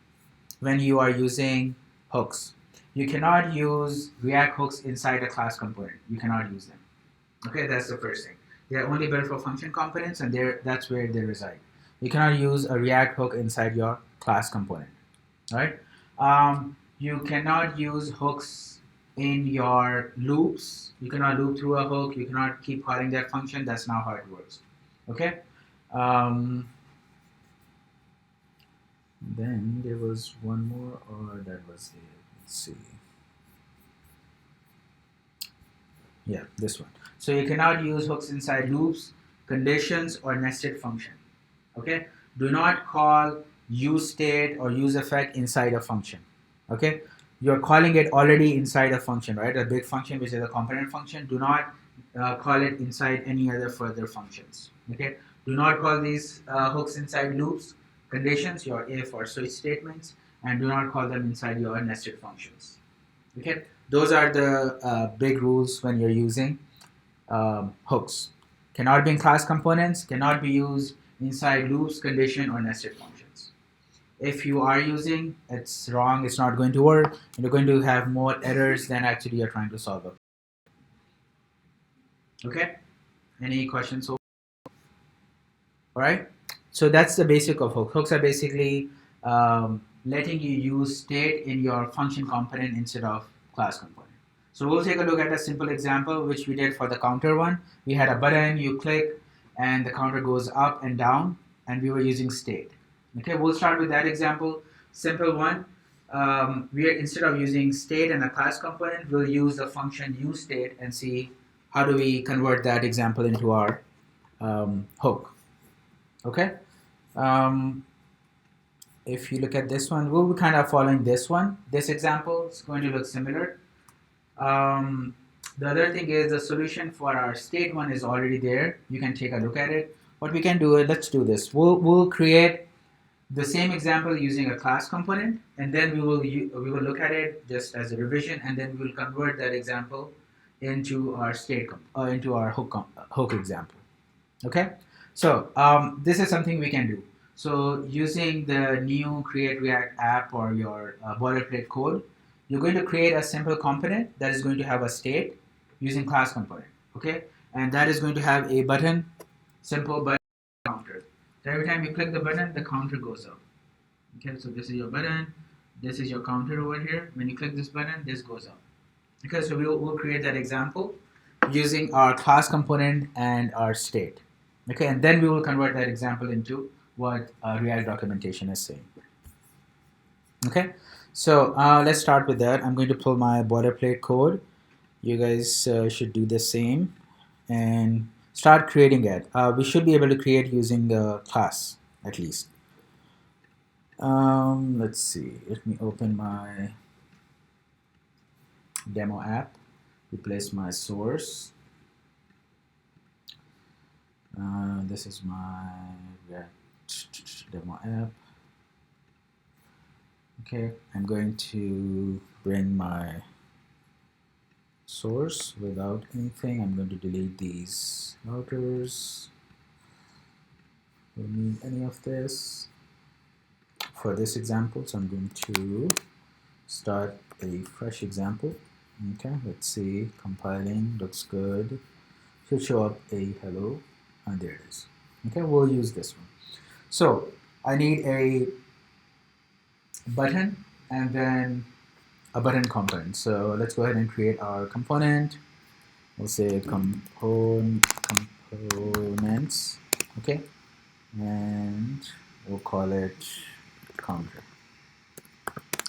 B: when you are using hooks. You cannot use React hooks inside a class component. You cannot use them. Okay, that's the first thing. They are only built for function components, and that's where they reside. You cannot use a React hook inside your class component. Right? You cannot use hooks in your loops. You cannot loop through a hook. You cannot keep calling that function. That's not how it works. Okay? Um, then there was one more, or that was it. Let's see. Yeah, this one. So you cannot use hooks inside loops, conditions, or nested function. Okay? Do not call use state or use effect inside a function. Okay? You're calling it already inside a function, right? A big function, which is a component function. Do not call it inside any other further functions. Okay? Do not call these hooks inside loops, conditions, your if or switch statements, and do not call them inside your nested functions. Okay? Those are the big rules when you're using hooks. Cannot be in class components, cannot be used inside loops, condition, or nested functions. If you are using, it's wrong, it's not going to work, and you're going to have more errors than actually you're trying to solve it. Okay? Any questions so far? All right? So that's the basic of hooks. Hooks are basically letting you use state in your function component instead of class component. So we'll take a look at a simple example, which we did for the counter one. We had a button, you click, and the counter goes up and down, and we were using state. Okay, we'll start with that example. Simple one. Instead of using state and a class component, we'll use the function useState and see how do we convert that example into our hook. Okay. If you look at this one, we'll be kind of following this one. This example is going to look similar. The other thing is the solution for our state one is already there. You can take a look at it. What we can do is, let's do this. We'll create the same example using a class component, and then we will look at it just as a revision, and then we'll convert that example into our into our hook example. Okay. So this is something we can do. So using the new create React app or your boilerplate code, you're going to create a simple component that is going to have a state using class component. Okay, and that is going to have a button, simple button counter. So every time you click the button, the counter goes up. Okay, so this is your button, this is your counter over here. When you click this button, this goes up. Okay, so we'll create that example using our class component and our state. Okay, and then we will convert that example into what React documentation is saying. Okay, so let's start with that. I'm going to pull my boilerplate code. You guys should do the same and start creating it. We should be able to create using the class at least. Let's see. Let me open my demo app. Replace my source. This is my React demo app. Okay, I'm going to bring my source without anything. I'm going to delete these routers. Don't need any of this for this example, so I'm going to start a fresh example. Okay, let's see, compiling, looks good. Should show up a hello, and there it is. Okay, we'll use this one. So I need a button and then a button component. So let's go ahead and create our component. We'll say components, okay, and we'll call it counter.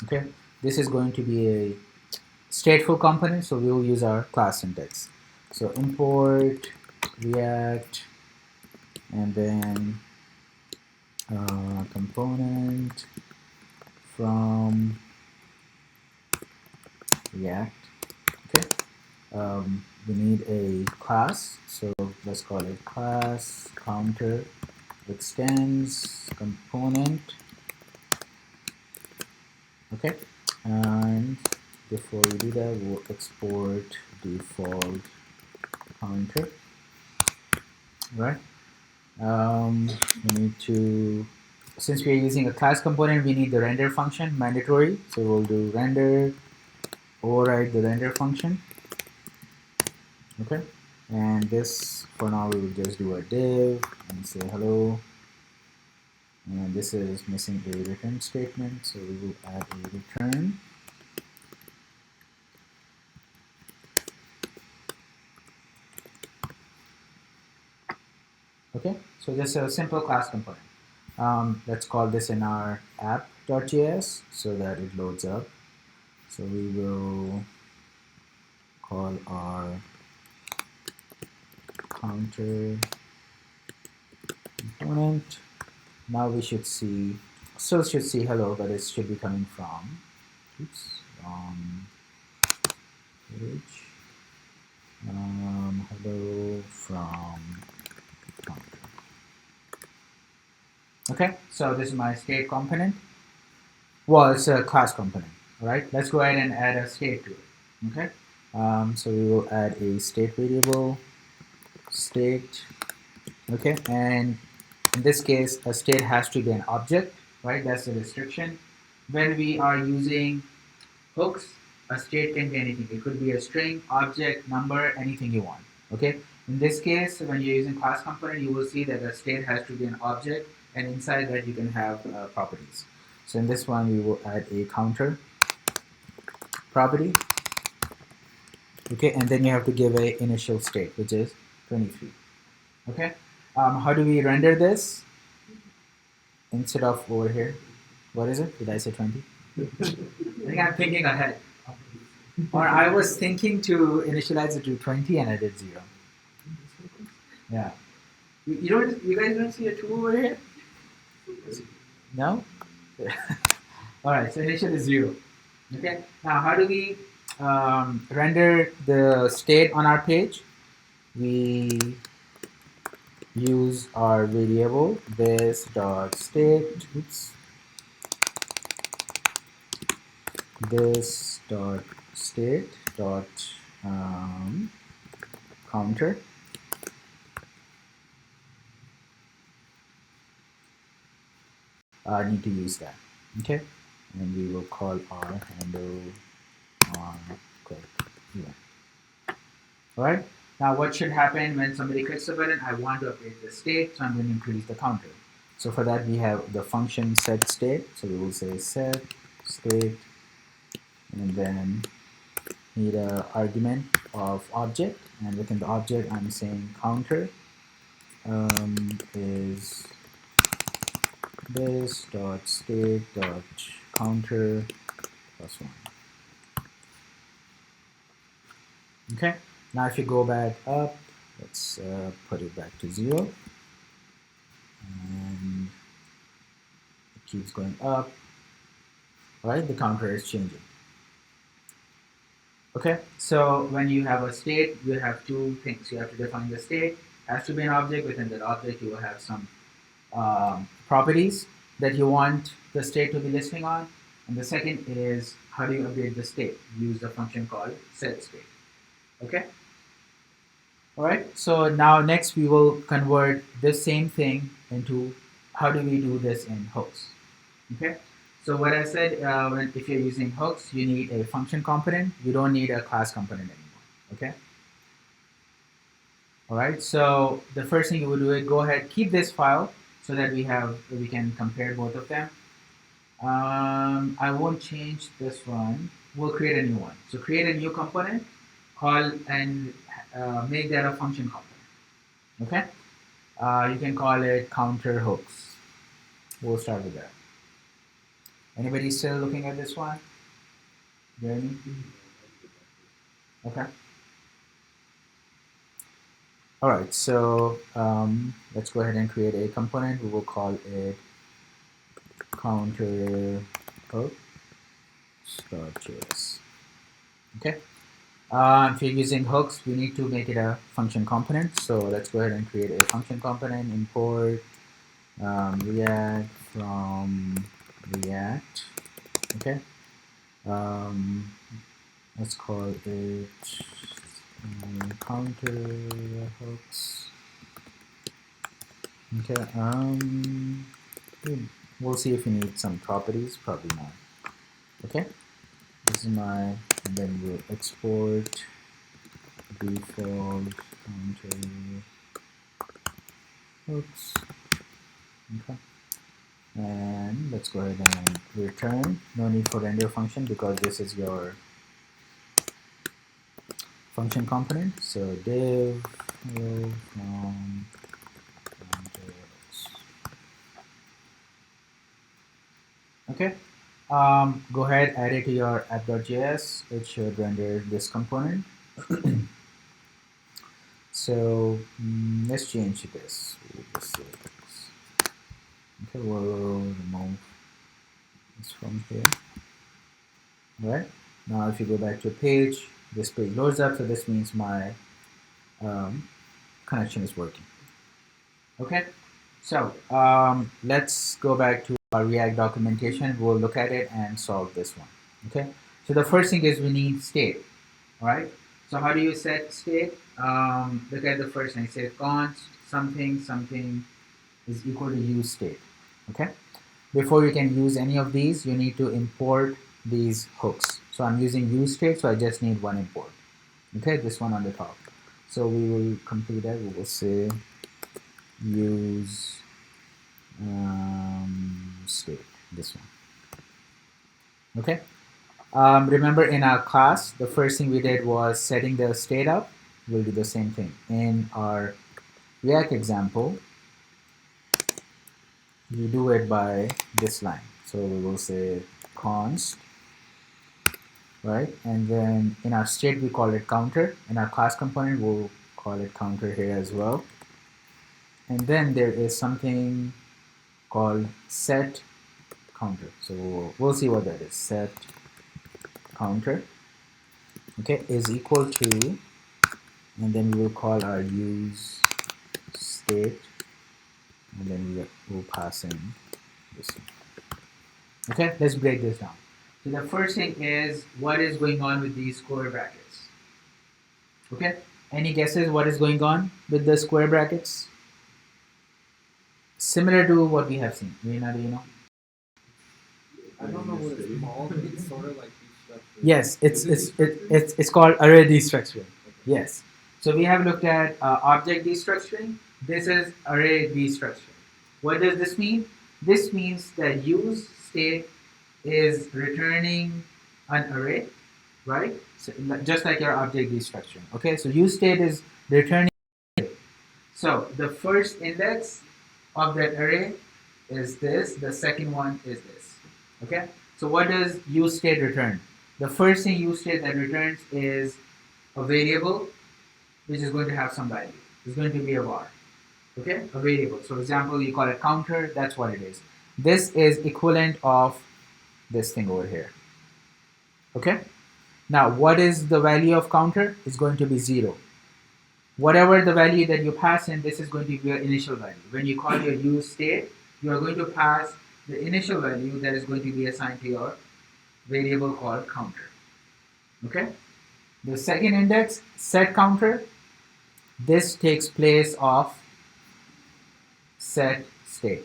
B: Okay, this is going to be a stateful component, so we will use our class syntax. So import React and then component from React. Okay, we need a class, so let's call it class counter extends component. Okay, And before we do that, we'll export default counter, right? We need to, since we are using a class component, we need the render function mandatory. So we'll do render, override the render function. Okay, and this for now we will just do a div and say hello. And this is missing a return statement, so we will add a return. Okay, so this is a simple class component. Let's call this in our app.js so that it loads up. So we will call our counter component. Now we should see, still should see hello, but it should be coming from, oops, wrong page. Hello from counter. Okay, so this is my state component. Well, it's a class component, all right? Let's go ahead and add a state to it, okay? So we will add a state variable, state, okay? And in this case, a state has to be an object, right? That's the restriction. When we are using hooks, a state can be anything. It could be a string, object, number, anything you want, okay? In this case, when you're using class component, you will see that the state has to be an object, and inside that you can have properties. So in this one, we will add a counter property, okay? And then you have to give a initial state, which is 23, okay? How do we render this? Instead of over here, what is it? Did I say 20? I think I'm thinking ahead. Or I was thinking to initialize it to 20 and I did 0. Yeah. You guys don't see a 2 over here? No? Alright, so initial is 0. Okay. Now how do we render the state on our page? We use our variable this dot state, oops, this dot state dot counter. I need to use that, okay? And we will call our handle on click event. All right. Now, what should happen when somebody clicks the button? I want to update the state, so I'm going to increase the counter. So for that, we have the function set state. So we will say set state, and then need an argument of object, and within the object, I'm saying counter is this dot state dot counter plus 1. Okay. Now, if you go back up, let's put it back to 0. And it keeps going up. All right, the counter is changing. Okay, so when you have a state, you have two things. You have to define the state. It has to be an object. Within that object, you will have some properties that you want the state to be listing on. And the second is how do you update the state? Use the function called setState. Okay. All right, so now next we will convert this same thing into how do we do this in hooks. Okay, so what I said, if you're using hooks, you need a function component. You don't need a class component anymore. Okay. All right, so the first thing you will do is go ahead, keep this file so that we can compare both of them. I won't change this one. We'll create a new one. So create a new component, call and make that a function component. Okay, you can call it counter hooks. We'll start with that. Anybody still looking at this one? Jeremy? Okay. All right, so let's go ahead and create a component. We will call it counter hooks.js. Okay. If you're using hooks, we need to make it a function component. So let's go ahead and create a function component. Import React from React. Okay. Let's call it counter hooks. Okay. We'll see if we need some properties. Probably not. Okay. This is my, and then we'll export default counter hooks. Okay. And let's go ahead and return. No need for render function because this is your function component. So div hello from counter hooks. Okay. Go ahead, add it to your app.js. It should render this component. So let's change this. Okay, we'll remove this from here. All right. Now, if you go back to a page, this page loads up. So this means my connection is working. Okay. So let's go back to our React documentation. We'll look at it and solve this one. Okay. So the first thing is we need state. All right. So how do you set state? Look at the first thing. Say const something is equal to use state. Okay. Before you can use any of these, you need to import these hooks. So I'm using use state, so I just need one import. Okay, this one on the top. So we will complete that. We will say use state, this one. Okay. Remember in our class, the first thing we did was setting the state up. We'll do the same thing. In our React example, we do it by this line. So we will say const, right? And then in our state, we call it counter. In our class component, we'll call it counter here as well. And then there is something called set counter. So we'll see what that is. Set counter, okay, is equal to, and then we will call our use state, and then we will pass in this one. Okay, let's break this down. So the first thing is what is going on with these square brackets. Okay, any guesses what is going on with the square brackets? Similar to what we have seen. Reena, do you know?
A: I don't know what it's called, but it's sort of like destructuring.
B: Yes, it's called array destructuring. Yes. So we have looked at object destructuring. This is array destructuring. What does this mean? This means that use state is returning an array, right? So just like your object destructuring. Okay, so use state is returning. So the first index of that array is this. The second one is this. Okay. So what does use state return? The first thing use state that returns is a variable which is going to have some value. It's going to be a var. Okay, a variable. So for example, you call it counter, that's what it is. This is equivalent of this thing over here. Okay, now what is the value of counter? It's going to be 0. Whatever the value that you pass in, this is going to be your initial value. When you call your use state, you are going to pass the initial value that is going to be assigned to your variable called counter. Okay, the second index, set counter, this takes place of set state.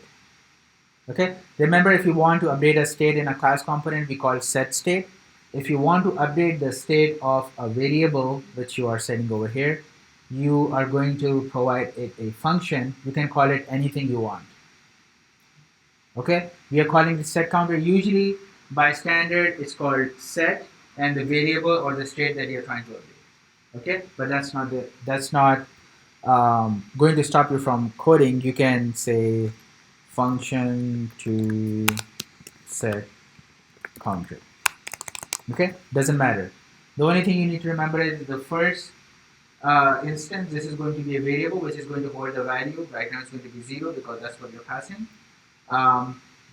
B: Okay, remember if you want to update a state in a class component, we call set state. If you want to update the state of a variable which you are setting over here, you are going to provide it a function. You can call it anything you want. Okay, we are calling the set counter. Usually by standard it's called set and the variable or the state that you're trying to update. Okay, but that's not going to stop you from coding. You can say function to set counter. Okay, doesn't matter. The only thing you need to remember is the first instance, this is going to be a variable which is going to hold the value. Right now it's going to be 0 because that's what you're passing.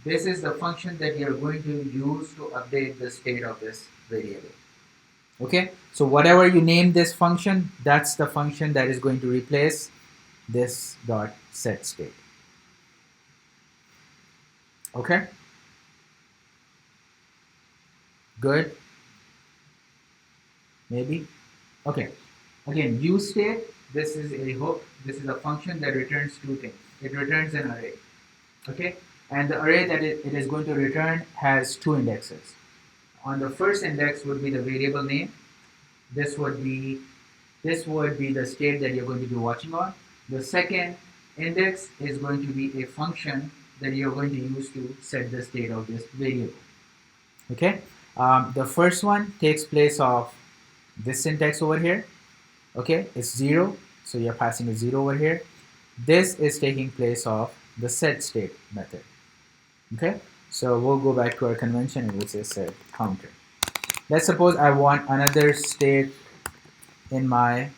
B: This is the function that you're going to use to update the state of this variable. Okay, so whatever you name this function, that's the function that is going to replace this dot set state. Okay, Good? Maybe? Okay. Again, use state, this is a hook, this is a function that returns two things. It returns an array. Okay? And the array that it is going to return has two indexes. On the first index would be the variable name. This would be the state that you're going to be watching on. The second index is going to be a function that you're going to use to set the state of this variable. Okay? The first one takes place of this syntax over here. Okay, it's 0, so you're passing a 0 over here. This is taking place of the set state method. Okay, so we'll go back to our convention and we'll say set counter. Let's suppose I want another state in my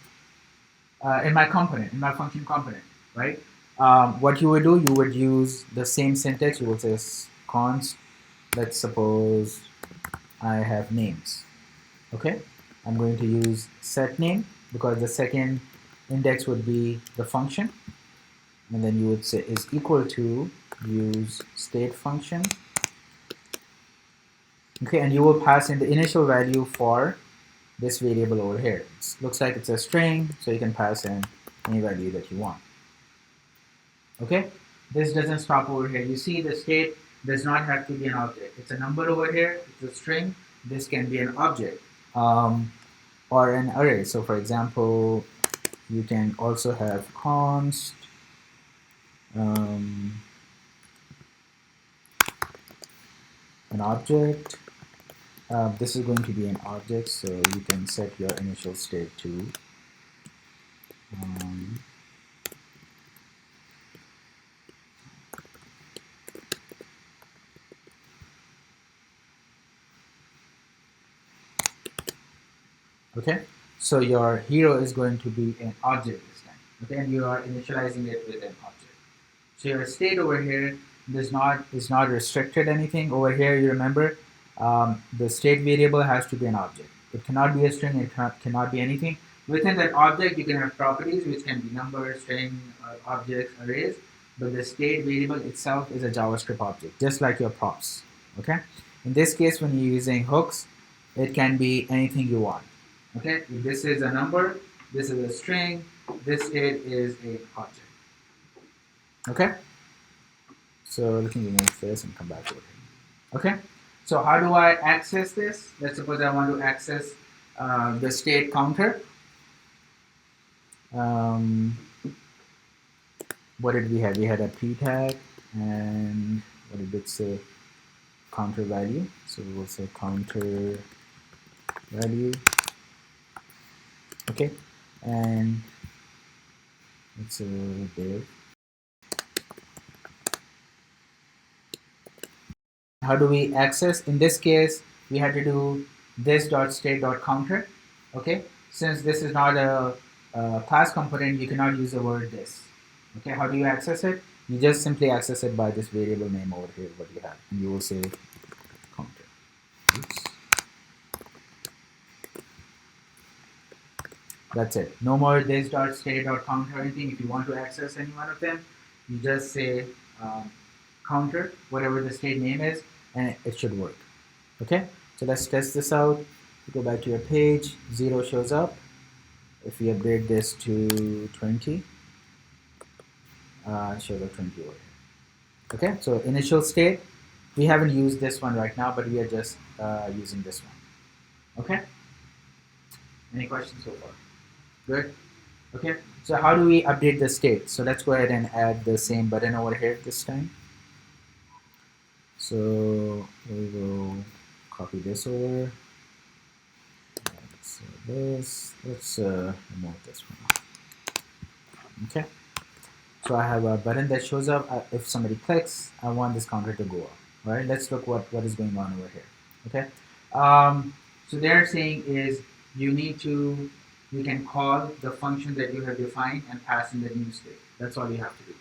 B: component, in my function component, right? What you would do, you would use the same syntax. You would say const. Let's suppose I have names. Okay, I'm going to use set name because the second index would be the function, and then you would say is equal to use state function. Okay, and you will pass in the initial value for this variable over here. It looks like it's a string, so you can pass in any value that you want. Okay, this doesn't stop over here. You see the state does not have to be an object. It's a number over here, it's a string. This can be an object or an array. So for example, you can also have const an object. This is going to be an object, so you can set your initial state to okay, so your hero is going to be an object this time. Okay, and you are initializing it with an object. So your state over here is not restricted anything. Over here, you remember the state variable has to be an object. It cannot be a string. It cannot be anything. Within that object, you can have properties which can be numbers, string, objects, arrays. But the state variable itself is a JavaScript object, just like your props. Okay. In this case, when you're using hooks, it can be anything you want. Okay. If this is a number, this is a string, this state is an object. Okay, so let me remove this and come back over here. Okay, so how do I access this? Let's suppose I want to access the state counter. What did we have? We had a p tag, and what did it say? Counter value. So we will say counter value. Okay, and it's there. How do we access? In this case, we had to do this.state.counter. Okay, since this is not a class component, you cannot use the word this. Okay, how do you access it? You just simply access it by this variable name over here, what you have, and you will say counter. Oops. That's it. No more this.state.counter or anything. If you want to access any one of them, you just say counter, whatever the state name is, and it should work. Okay, so let's test this out. Go back to your page, 0 shows up. If we upgrade this to 20, shows up 20 over here. Okay, so initial state, we haven't used this one right now, but we are just using this one. Okay, any questions so far? Good. Okay, so how do we update the state? So let's go ahead and add the same button over here this time. So we will copy this over. Let's remove this one. Okay. So I have a button that shows up. If somebody clicks, I want this counter to go up. All right. Let's look what is going on over here. Okay. So they're saying is you can call the function that you have defined and pass in the new state. That's all you have to do.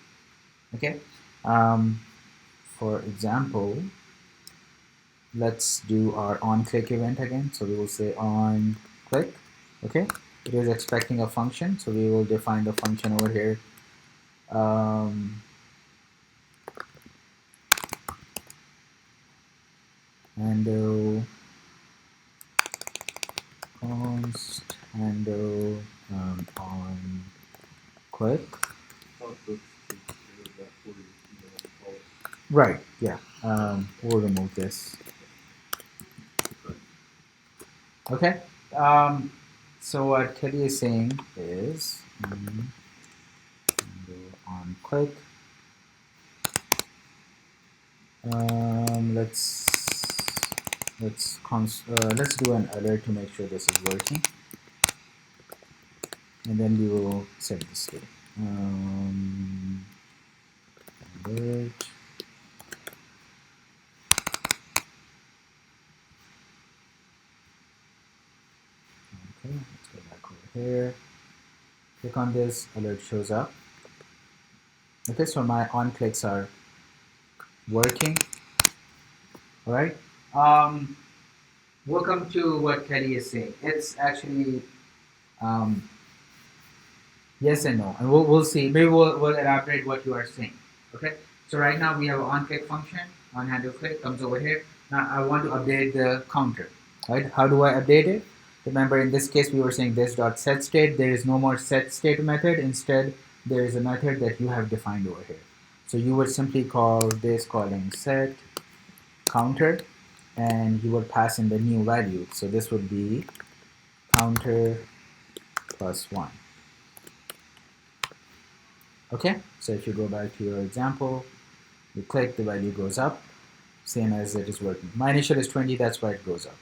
B: Okay. For example, let's do our onClick event again. So we will say onClick. Okay, it is expecting a function, so we will define the function over here. And const handle on click.
D: Thought books takes care of that for you, you know, what to call it.
B: Right, yeah. We'll remove this. Okay. So what Kelly is saying is on click. Let's do an alert to make sure this is working, and then we will set the state. Alert. Okay, let's go back over here. Click on this, alert shows up. Okay, so my on clicks are working. All right. Welcome to what Kelly is saying. It's actually yes and no, and we'll see. Maybe we'll elaborate what you are saying. Okay. So right now we have an on click function. On handle click comes over here. Now I want to update the counter. Right? How do I update it? Remember, in this case, we were saying this dot set state. There is no more set state method. Instead, there is a method that you have defined over here. So you would simply call this calling set counter, and you would pass in the new value. So this would be counter plus 1. Okay, so if you go back to your example, you click, the value goes up, same as it is working. My initial is 20, that's why it goes up.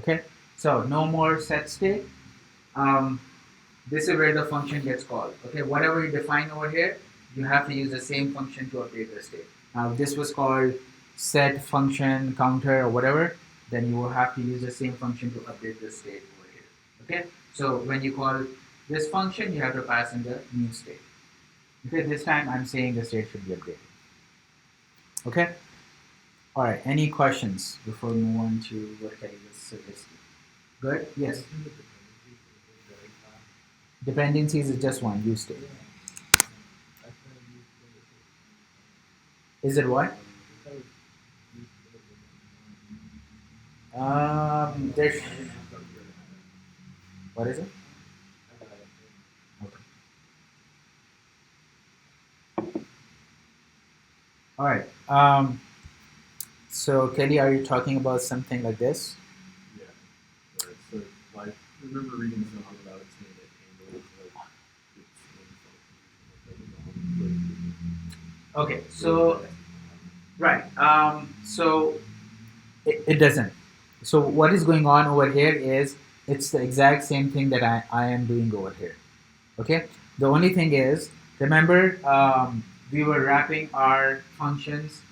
B: Okay, so no more set state. This is where the function gets called. Okay, whatever you define over here, you have to use the same function to update the state. Now, if this was called set function counter or whatever, then you will have to use the same function to update the state over here. Okay, so when you call this function, you have to pass in the new state. Okay, this time I'm saying the state should be updated. Okay, all right. Any questions before we move on to what Kelly was suggesting? Good. Yes. Dependencies is just one use state. Is it what? There's. What is it? Okay. All right. So Kelly, are you talking about something like this?
D: Yeah. Right. So I remember reading something about it saying it handles like it's
B: Okay. So right. So it doesn't. So what is going on over here is it's the exact same thing that I am doing over here. Okay. The only thing is, remember, we were wrapping our functions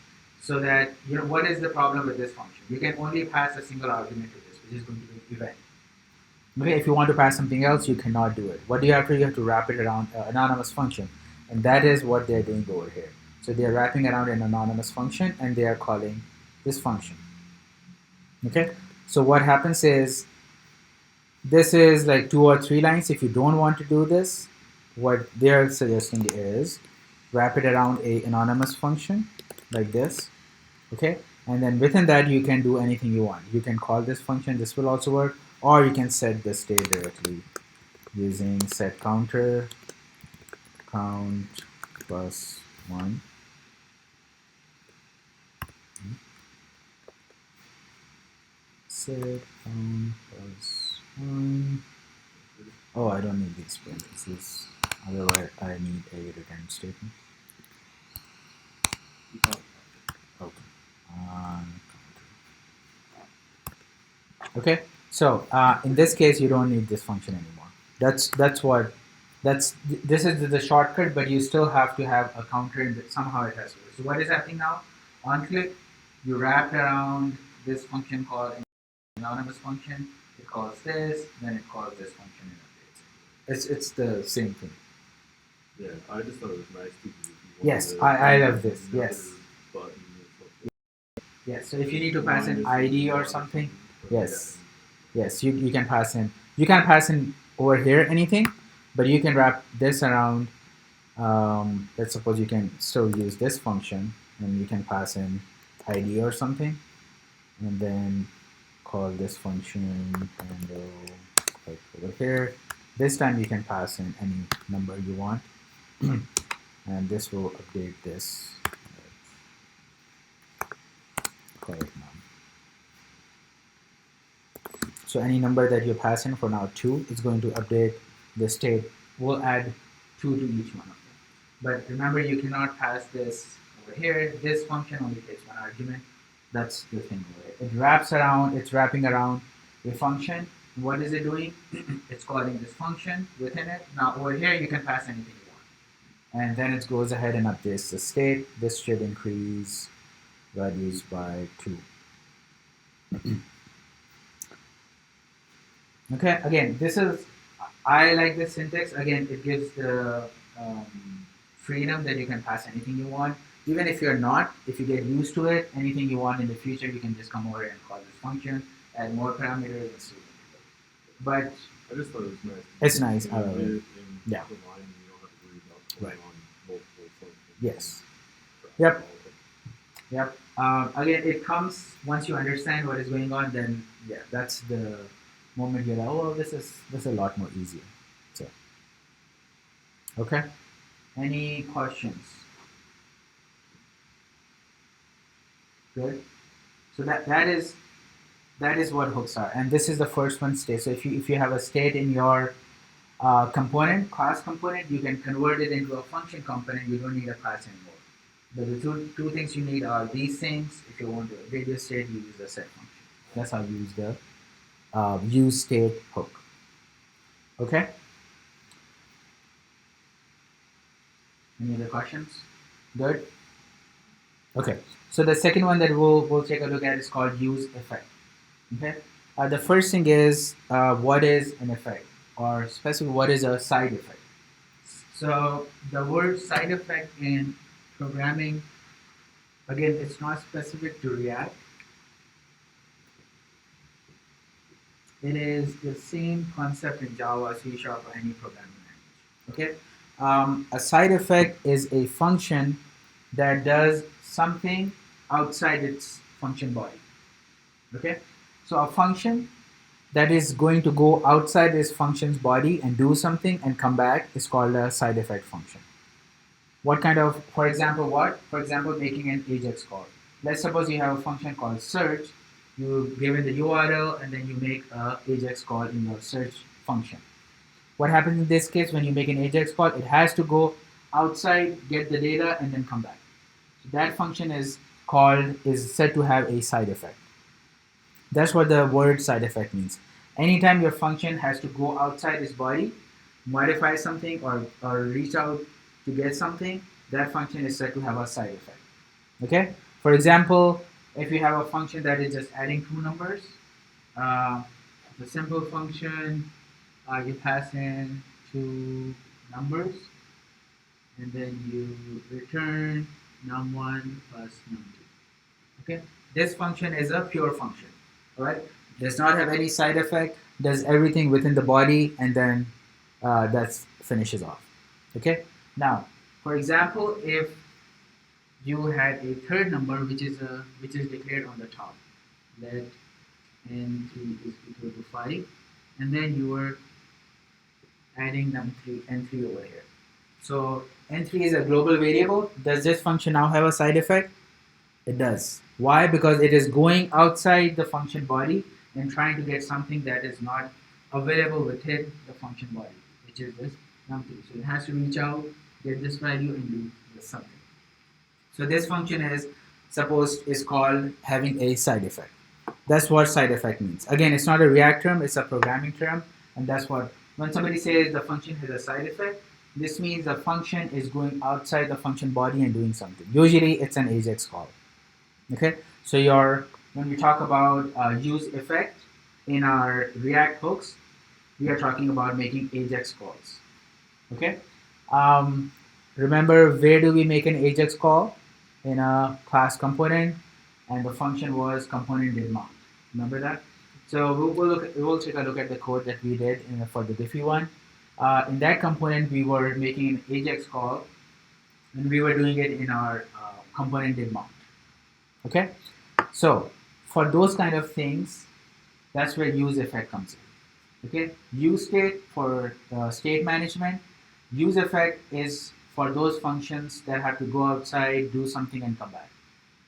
B: so that, what is the problem with this function? You can only pass a single argument to this, which is going to be event. Okay, if you want to pass something else, you cannot do it. What do you have to do? You have to wrap it around an anonymous function. And that is what they're doing over here. So they're wrapping around an anonymous function and they are calling this function. Okay, so what happens is, this is like 2 or 3 lines. If you don't want to do this, what they're suggesting is wrap it around a anonymous function like this. Okay, and then within that you can do anything you want. You can call this function, this will also work, or you can set the state directly using set counter count plus 1. Set count plus 1. Oh, I don't need these parentheses. Otherwise, I need a return statement. Okay. Okay. So in this case, you don't need this function anymore. This is the shortcut, but you still have to have a counter, and somehow it has to work. So what is happening now? On click, you wrap around this function called anonymous function. It calls this, then it calls this function and updates it. It's the same thing.
D: Yeah, I just thought it was nice too.
B: Yes, I love this. Yes. Yes. So if you need to pass an ID or something, yes, you can pass in. You can pass in over here anything, but you can wrap this around. Let's suppose you can still use this function, and you can pass in ID or something, and then call this function handle click over here. This time you can pass in any number you want, and this will update this. Call it num. So any number that you pass in, for now 2, it's going to update the state. We'll add 2 to each one of them. But remember, you cannot pass this over here. This function only takes 1 argument. That's the thing over here. It wraps around, it's wrapping around a function. What is it doing? It's calling this function within it. Now over here, you can pass anything you want. And then it goes ahead and updates the state. This should increase values by 2. Okay, again, this is, I like this syntax. Again, it gives the freedom that you can pass anything you want. Even if you're not, if you get used to it, anything you want in the future, you can just come over and call this function, add more parameters, and so on. But
D: I just thought it was nice.
B: it's nice.
D: You can do it in
B: Yeah.
D: the line, and you don't have to worry about calling
B: Right.
D: on multiple functions.
B: Yes. Yep. Yep. Again, it comes once you understand what is going on. Then yeah, that's the moment you're like, oh, this is a lot more easier. So okay. Any questions? Good. So that is what hooks are, and this is the first one, state. So if you have a state in your component, class component, you can convert it into a function component. You don't need a class anymore. But the two things you need are these things. If you want to update your state, you use the set function. That's how you use the use state hook. Okay. Any other questions? Good. Okay. So the second one that we'll take a look at is called use effect. Okay. The first thing is what is an effect, or specifically what is a side effect. So the word side effect in programming, again, it's not specific to React. It is the same concept in Java, C# or any programming language. Okay. A side effect is a function that does something outside its function body. Okay. So a function that is going to go outside its function's body and do something and come back is called a side effect function. What kind of, for example, making an AJAX call. Let's suppose you have a function called search. You give it the URL and then you make a AJAX call in your search function. What happens in this case when you make an AJAX call? It has to go outside, get the data, and then come back. So that function is said to have a side effect. That's what the word side effect means. Anytime your function has to go outside its body, modify something or reach out to get something, that function is said to have a side effect. Okay? For example, if you have a function that is just adding 2 numbers, it's a simple function, you pass in 2 numbers, and then you return num1 plus num2. Okay? This function is a pure function. Alright? Does not have any side effect, does everything within the body, and then that finishes off. Okay? Now, for example, if you had a third number which is declared on the top, let n3 is equal to 5, and then you were adding n3 over here. So n3 is a global variable. Does this function now have a side effect? It does. Why? Because it is going outside the function body and trying to get something that is not available within the function body, which is this num2. So it has to reach out, get this value, and do this something. So this function is called having a side effect. That's what side effect means. Again, it's not a React term, it's a programming term, and that's what, when somebody says the function has a side effect, this means the function is going outside the function body and doing something. Usually it's an AJAX call. Okay, so when we talk about use effect in our React hooks, we are talking about making AJAX calls. Okay, remember, where do we make an AJAX call? In a class component, and the function was component did mount. Remember that? So we'll take a look at the code that we did for the Diffie one. In that component, we were making an AJAX call, and we were doing it in our component did mount. Okay, so for those kind of things, that's where use effect comes in. Okay, use state for state management. Use effect is for those functions that have to go outside, do something, and come back.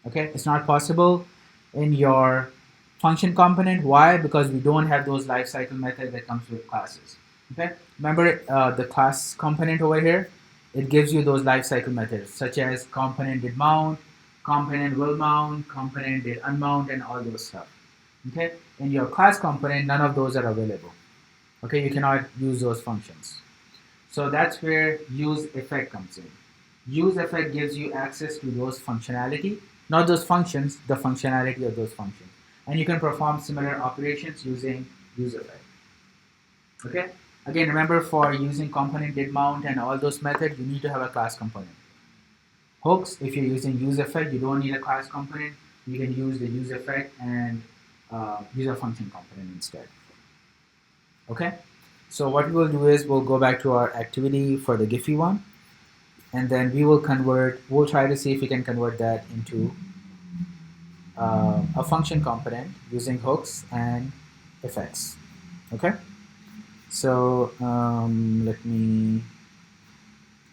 B: Okay, it's not possible in your function component. Why? Because we don't have those lifecycle methods that comes with classes. Okay, remember the class component over here. It gives you those lifecycle methods such as component did mount, component will mount, component did unmount, and all those stuff. Okay, in your class component, none of those are available. Okay, you cannot use those functions. So that's where use effect comes in. Use effect gives you access to those functionality, not those functions, the functionality of those functions. And you can perform similar operations using use effect. Okay? Again, remember for using component did mount and all those methods, you need to have a class component. Hooks, if you're using use effect, you don't need a class component. You can use the use effect and use a function component instead. Okay? So what we will do is we'll go back to our activity for the Giphy one, and then we'll try to see if we can convert that into a function component using hooks and effects. Okay? So let me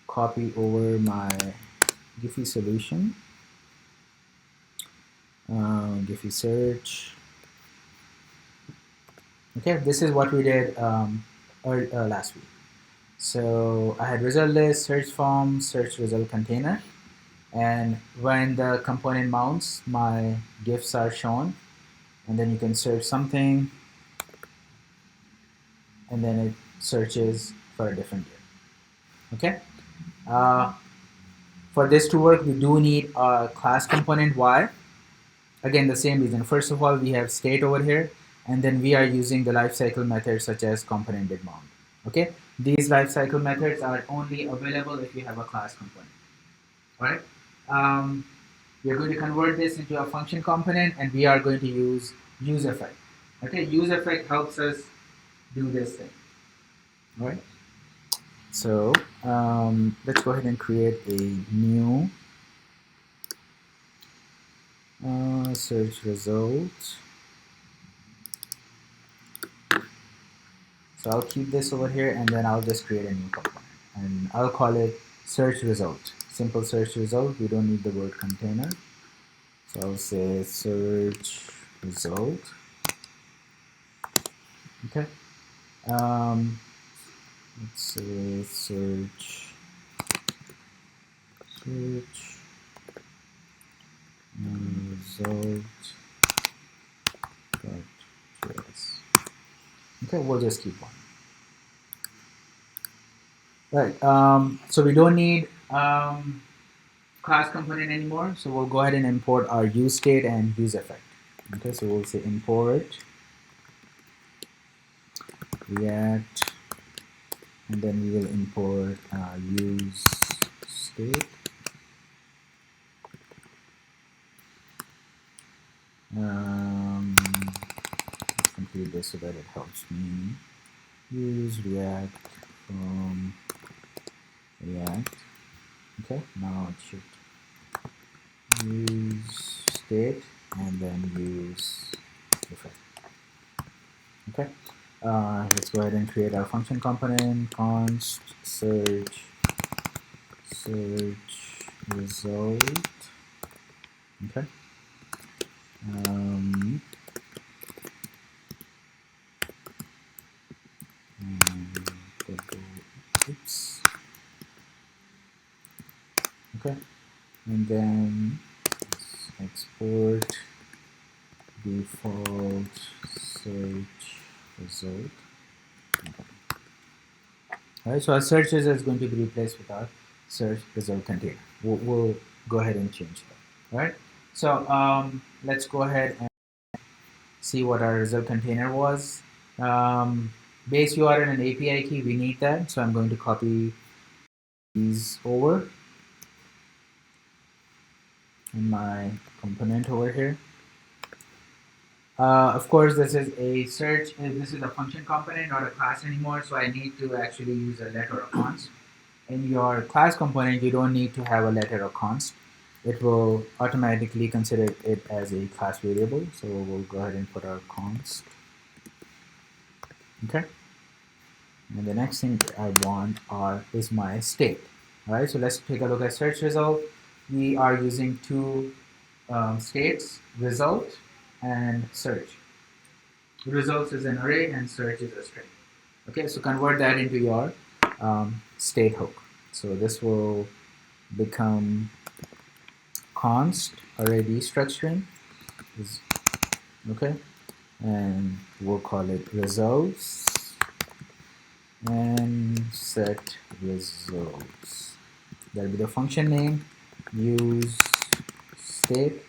B: copy over my Giphy solution, Giphy search. Okay, this is what we did last week. So I had result list, search form, search result container, and when the component mounts, my GIFs are shown, and then you can search something, and then it searches for a different GIF. Okay. For this to work, we do need a class component. Why? Again, the same reason. First of all, we have state over here, and then we are using the lifecycle methods such as component did mount. Okay, these lifecycle methods are only available if you have a class component. All right. We are going to convert this into a function component, and we are going to use effect. Okay, use effect helps us do this thing. All right. So let's go ahead and create a new search result. So I'll keep this over here, and then I'll just create a new component, and I'll call it search result. Simple search result. We don't need the word container. So I'll say search result. Okay. Let's say search result.js. Okay, we'll just keep one. Right. So we don't need class component anymore. So we'll go ahead and import our use state and use effect. Okay, so we'll say import React, and then we will import use state. Let's complete this so that it helps me. Use React from React. Okay, now it should use state and then use effect. Okay, let's go ahead and create our function component. Const search result. Okay. Oops. Okay, and then let's export default search result. Okay. All right, so our search result is going to be replaced with our search result container. We'll go ahead and change that. All right, so let's go ahead and see what our result container was. Base URL and API key, we need that, so I'm going to copy these over in my component over here. Of course, this is a search. This is a function component, not a class anymore. So I need to actually use a let or a const. In your class component, you don't need to have a let or a const. It will automatically consider it as a class variable. So we'll go ahead and put our const. Okay. And the next thing I want is my state. All right, so let's take a look at search result. We are using two states, result and search. Results is an array and search is a string. Okay, so convert that into your state hook. So this will become const array destructuring is okay, and we'll call it results and set results. That'll be the function name. Use state.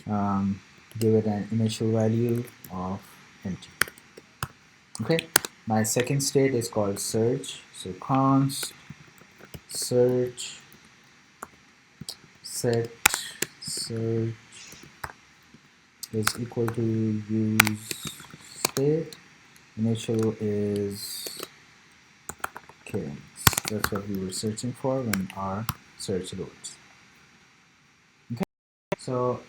B: Give it an initial value of empty. Okay. My second state is called search. So const search set search is equal to use state. Initial is killings. That's what we were searching for when our search loads. Okay, so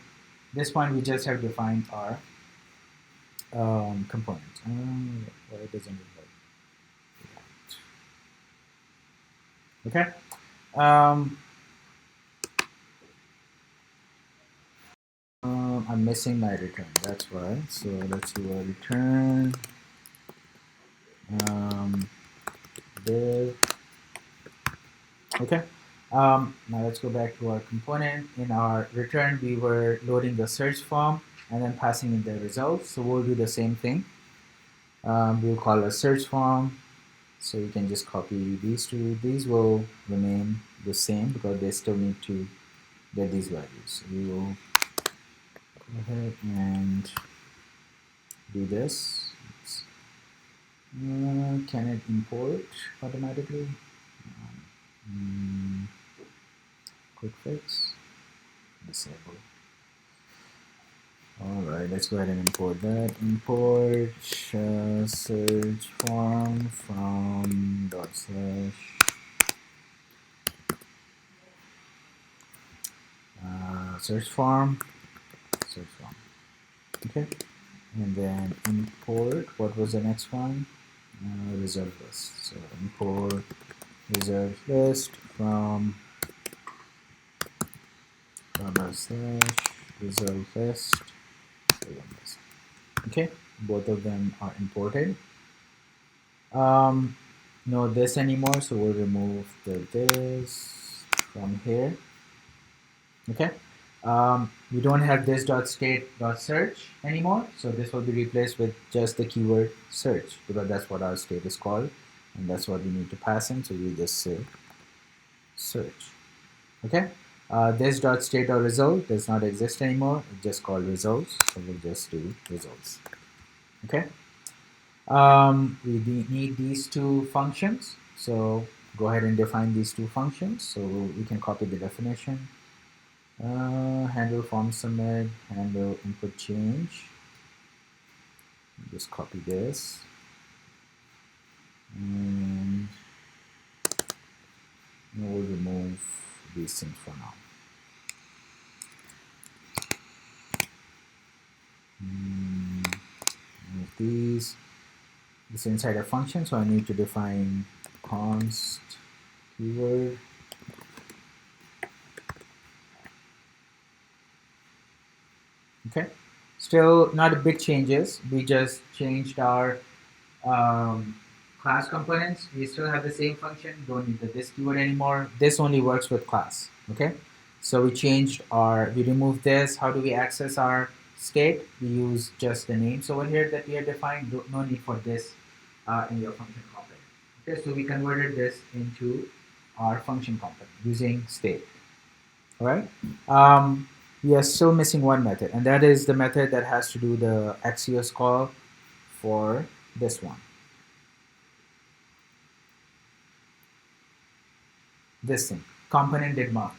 B: this point we just have defined our component. Well, it doesn't look like that. Okay. I'm missing my return. That's why. So let's do a return. Div. Okay. Now let's go back to our component. In our return, we were loading the search form and then passing in the results. So we'll do the same thing. We'll call a search form. So you can just copy these two. These will remain the same because they still need to get these values. So we will go ahead and do this. Can it import automatically? Quick fix. Disable. Alright, let's go ahead and import that. Import search form from dot slash search form. Okay, and then import. What was the next one? Reserve list. So import reserve list from // reserve list. Okay, both of them are imported. No this anymore, so we'll remove the this from here. Okay. We don't have this dot state dot search anymore, so this will be replaced with just the keyword search because that's what our state is called, and that's what we need to pass in. So we'll just say search. Okay. This dot state or result does not exist anymore. It's just called results, so we'll just do results. Okay. We need these two functions, so go ahead and define these two functions. So we can copy the definition. Handle form submit, handle input change. Just copy this. And we'll remove these things for now. Remove these. This inside a function, so I need to define const keyword. Okay, still not big changes. We just changed our class components. We still have the same function. Don't need the this keyword anymore. This only works with class. Okay, so we changed we removed this. How do we access our state? We use just the names over here that we have defined. No need for this in your function component. Okay, so we converted this into our function component using state. All right. We are still missing one method, and that is the method that has to do the Axios call for this one. This thing, component did mount.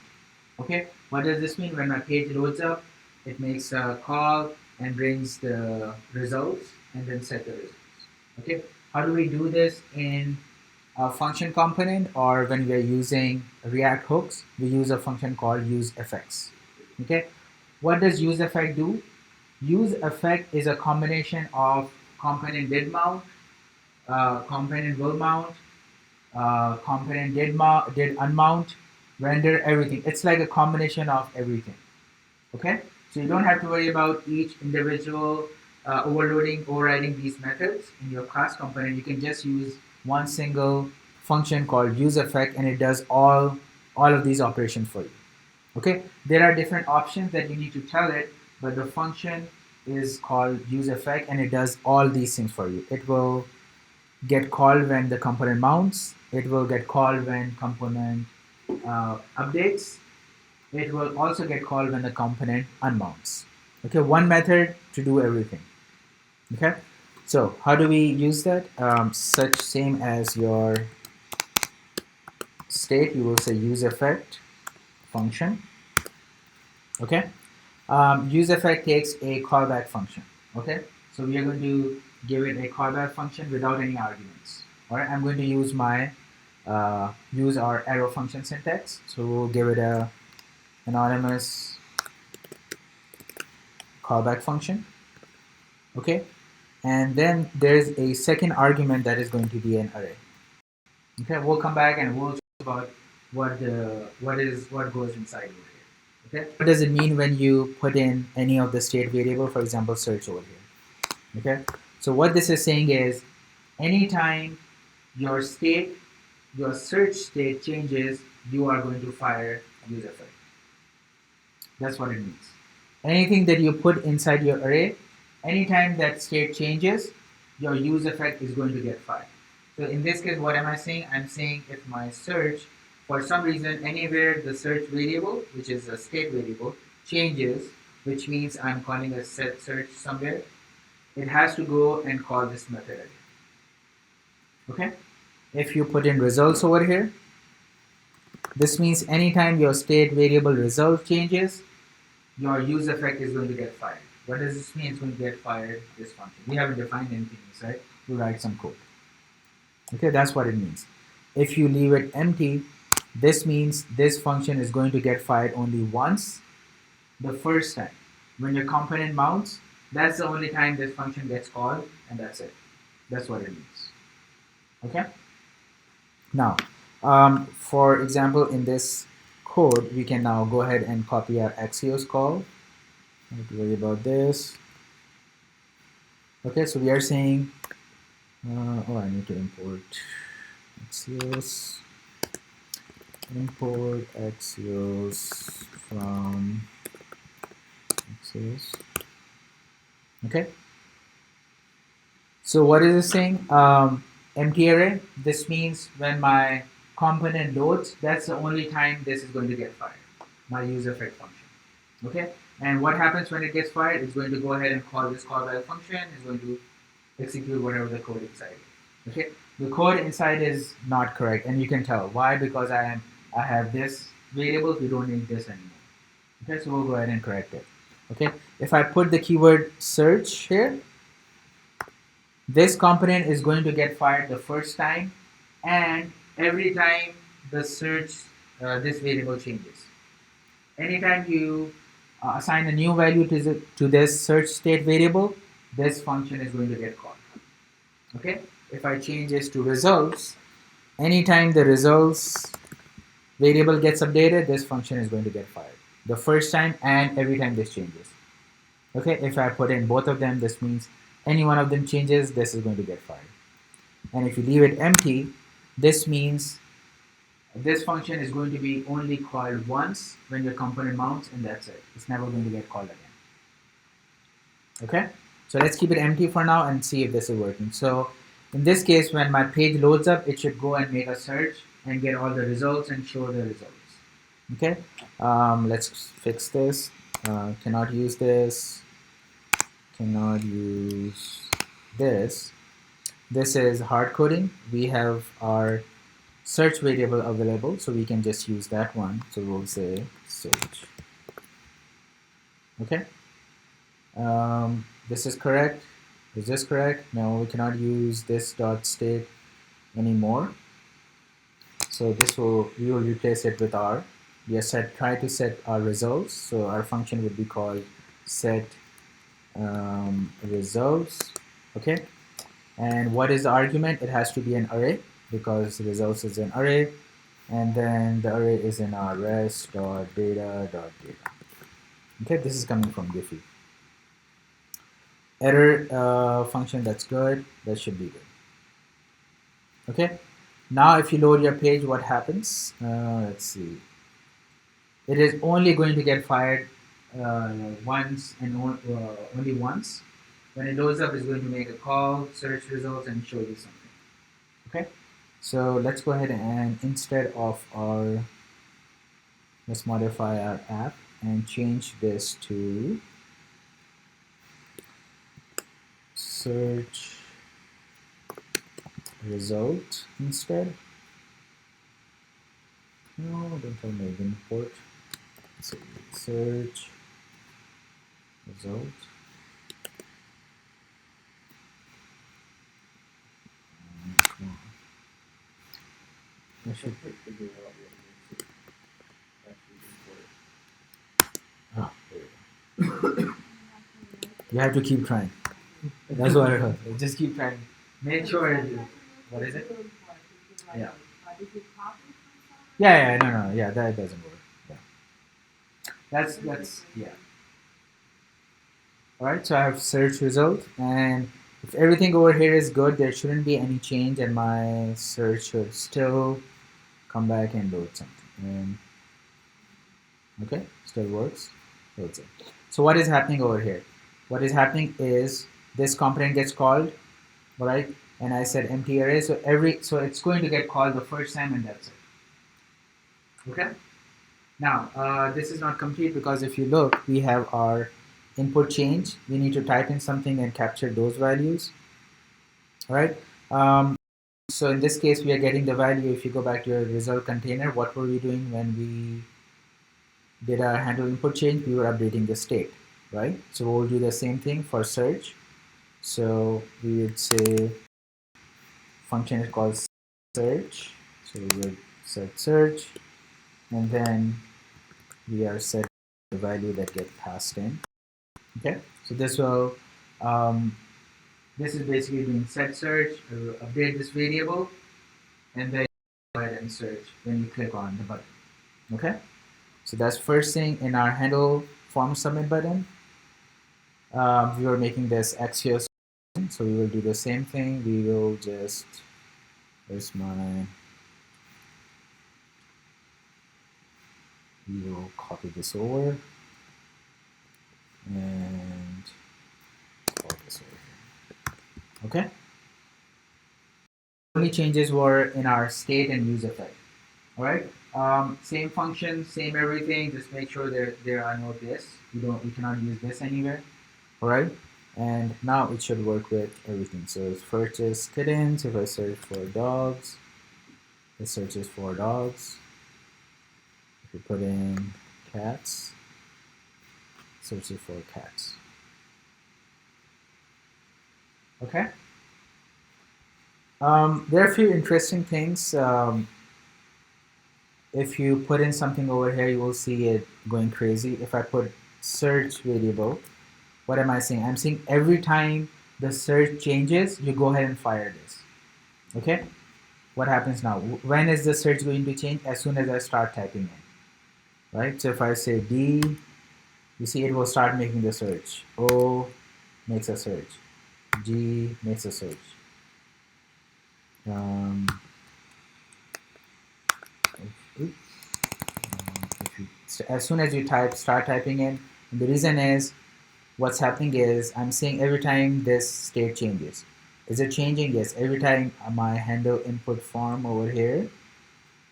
B: Okay, what does this mean? When my page loads up, it makes a call and brings the results and then set the results. Okay, how do we do this in a function component, or when we are using React hooks? We use a function called useEffects. Okay, what does useEffect do? UseEffect is a combination of component did mount component will mount, component did unmount, render, everything. It's like a combination of everything. Okay, so you don't have to worry about each individual overriding these methods in your class component. You can just use one single function called useEffect, and it does all of these operations for you. Okay, there are different options that you need to tell it, but the function is called useEffect, and it does all these things for you. It will get called when the component mounts. It will get called when component updates. It will also get called when the component unmounts. Okay, one method to do everything. Okay, so how do we use that? Such same as your state, you will say useEffect function. Okay, useEffect takes a callback function. Okay, so we are going to give it a callback function without any arguments. All right, I'm going to use my use our arrow function syntax. So we'll give it a anonymous callback function. Okay, and then there's a second argument that is going to be an array. Okay, we'll come back and we'll talk about what goes inside over here. Okay, what does it mean when you put in any of the state variable, for example, search over here? Okay, so what this is saying is anytime your search state changes, you are going to fire useEffect. That's what it means. Anything that you put inside your array, anytime that state changes, your useEffect is going to get fired. So in this case, what am I saying? I'm saying if my search, for some reason, anywhere the search variable, which is a state variable, changes, which means I'm calling a set search somewhere, it has to go and call this method again. Okay? If you put in results over here, this means anytime your state variable result changes, your useEffect is going to get fired. What does this mean? It's going to get fired, this function. We haven't defined anything inside. We write some code. Okay, that's what it means. If you leave it empty, this means this function is going to get fired only once, the first time. When your component mounts, that's the only time this function gets called, and that's it. That's what it means. Okay? Now, for example, in this code, we can now go ahead and copy our Axios call. Don't worry about this. Okay, so we are saying, I need to import Axios. Import Axios from Axios. Okay. So what is it saying? Empty array. This means when my component loads, that's the only time this is going to get fired. My useEffect function. Okay. And what happens when it gets fired? It's going to go ahead and call this callback function. It's going to execute whatever the code inside is. Okay. The code inside is not correct, and you can tell why, because I have this variable. We don't need this anymore. Okay, so we'll go ahead and correct it. Okay, if I put the keyword search here, this component is going to get fired the first time, and every time the search this variable changes. Anytime you assign a new value to this search state variable, this function is going to get called. Okay, if I change this to results, anytime the results variable gets updated, this function is going to get fired the first time and every time this changes. Okay, if I put in both of them, this means any one of them changes, this is going to get fired. And if you leave it empty, this means this function is going to be only called once when your component mounts, and that's it. It's never going to get called again. Okay, so let's keep it empty for now and see if this is working. So in this case, when my page loads up, it should go and make a search and get all the results and show the results. Okay, let's fix this. Cannot use this. Cannot use this. This is hard coding. We have our search variable available, so we can just use that one. So we'll say search. Okay. This is correct. Is this correct? No, we cannot use this dot state anymore. So we will replace it with our. We are try to set our results. So our function would be called set results. Okay. And what is the argument? It has to be an array because results is an array. And then the array is in our res.data.data. Okay, this is coming from Giphy. Error function, that's good. That should be good. Okay, now if you load your page, what happens? Let's see. It is only going to get fired once and only once. When it loads up, it's going to make a call, search results, and show you something. Okay, so let's go ahead and instead of our, let's modify our app and change this to search result instead. No, don't tell me import. So search result. Come on. I should. Oh, there we go. You have to keep trying. That's what I heard. Just keep trying. Make sure you. What is it? Yeah. Yeah, no, yeah, that doesn't work. Yeah. That's yeah. Alright, so I have search result, and if everything over here is good, there shouldn't be any change, and my search should still come back and load something. And okay, still works. Loads it. So what is happening over here? What is happening is this component gets called, right? And I said empty array, so it's going to get called the first time, and that's it. Okay. Now this is not complete because if you look, we have our input change. We need to type in something and capture those values. All right. So in this case, we are getting the value. If you go back to your result container, what were we doing when we did our handle input change? We were updating the state, right? So we'll do the same thing for search. So we would say function is called search. So we would set search, and then we are set the value that gets passed in. Okay, so this will this is basically doing set search, update this variable, and then go ahead and search when you click on the button. Okay, so that's first thing in our handle form submit button. We were making this Axios, so we will do the same thing. We will just, where's my, we will copy this over and copy this over. Okay. Only changes were in our state and use effect. All right. Same function, same everything. Just make sure there are no this. We cannot use this anywhere. All right. And now it should work with everything. So first is kittens. If I search for dogs, it searches for dogs. If you put in cats, it searches for cats. Okay. There are a few interesting things. If you put in something over here, you will see it going crazy. If I put search variable, what am I saying? I'm saying every time the search changes, you go ahead and fire this. Okay? What happens now? When is the search going to change? As soon as I start typing in. Right? So if I say D, you see it will start making the search. O makes a search. G makes a search. As soon as you start typing in, and the reason is, what's happening is I'm saying every time this state changes. Is it changing? Yes. Every time my handle input form over here,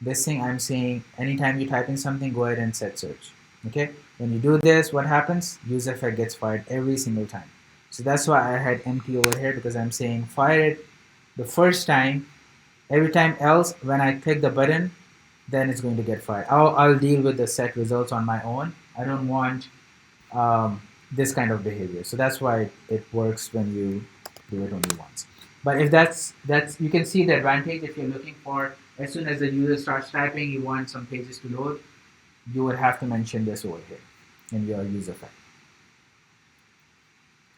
B: this thing I'm saying anytime you type in something, go ahead and set search. Okay. When you do this, what happens? Use effect gets fired every single time. So that's why I had empty over here, because I'm saying fire it the first time. Every time else, when I click the button, then it's going to get fired. I'll deal with the set results on my own. I don't want this kind of behavior. So that's why it works when you do it only once. But if that's you can see the advantage. If you're looking for, as soon as the user starts typing, you want some pages to load, you would have to mention this over here in your user file.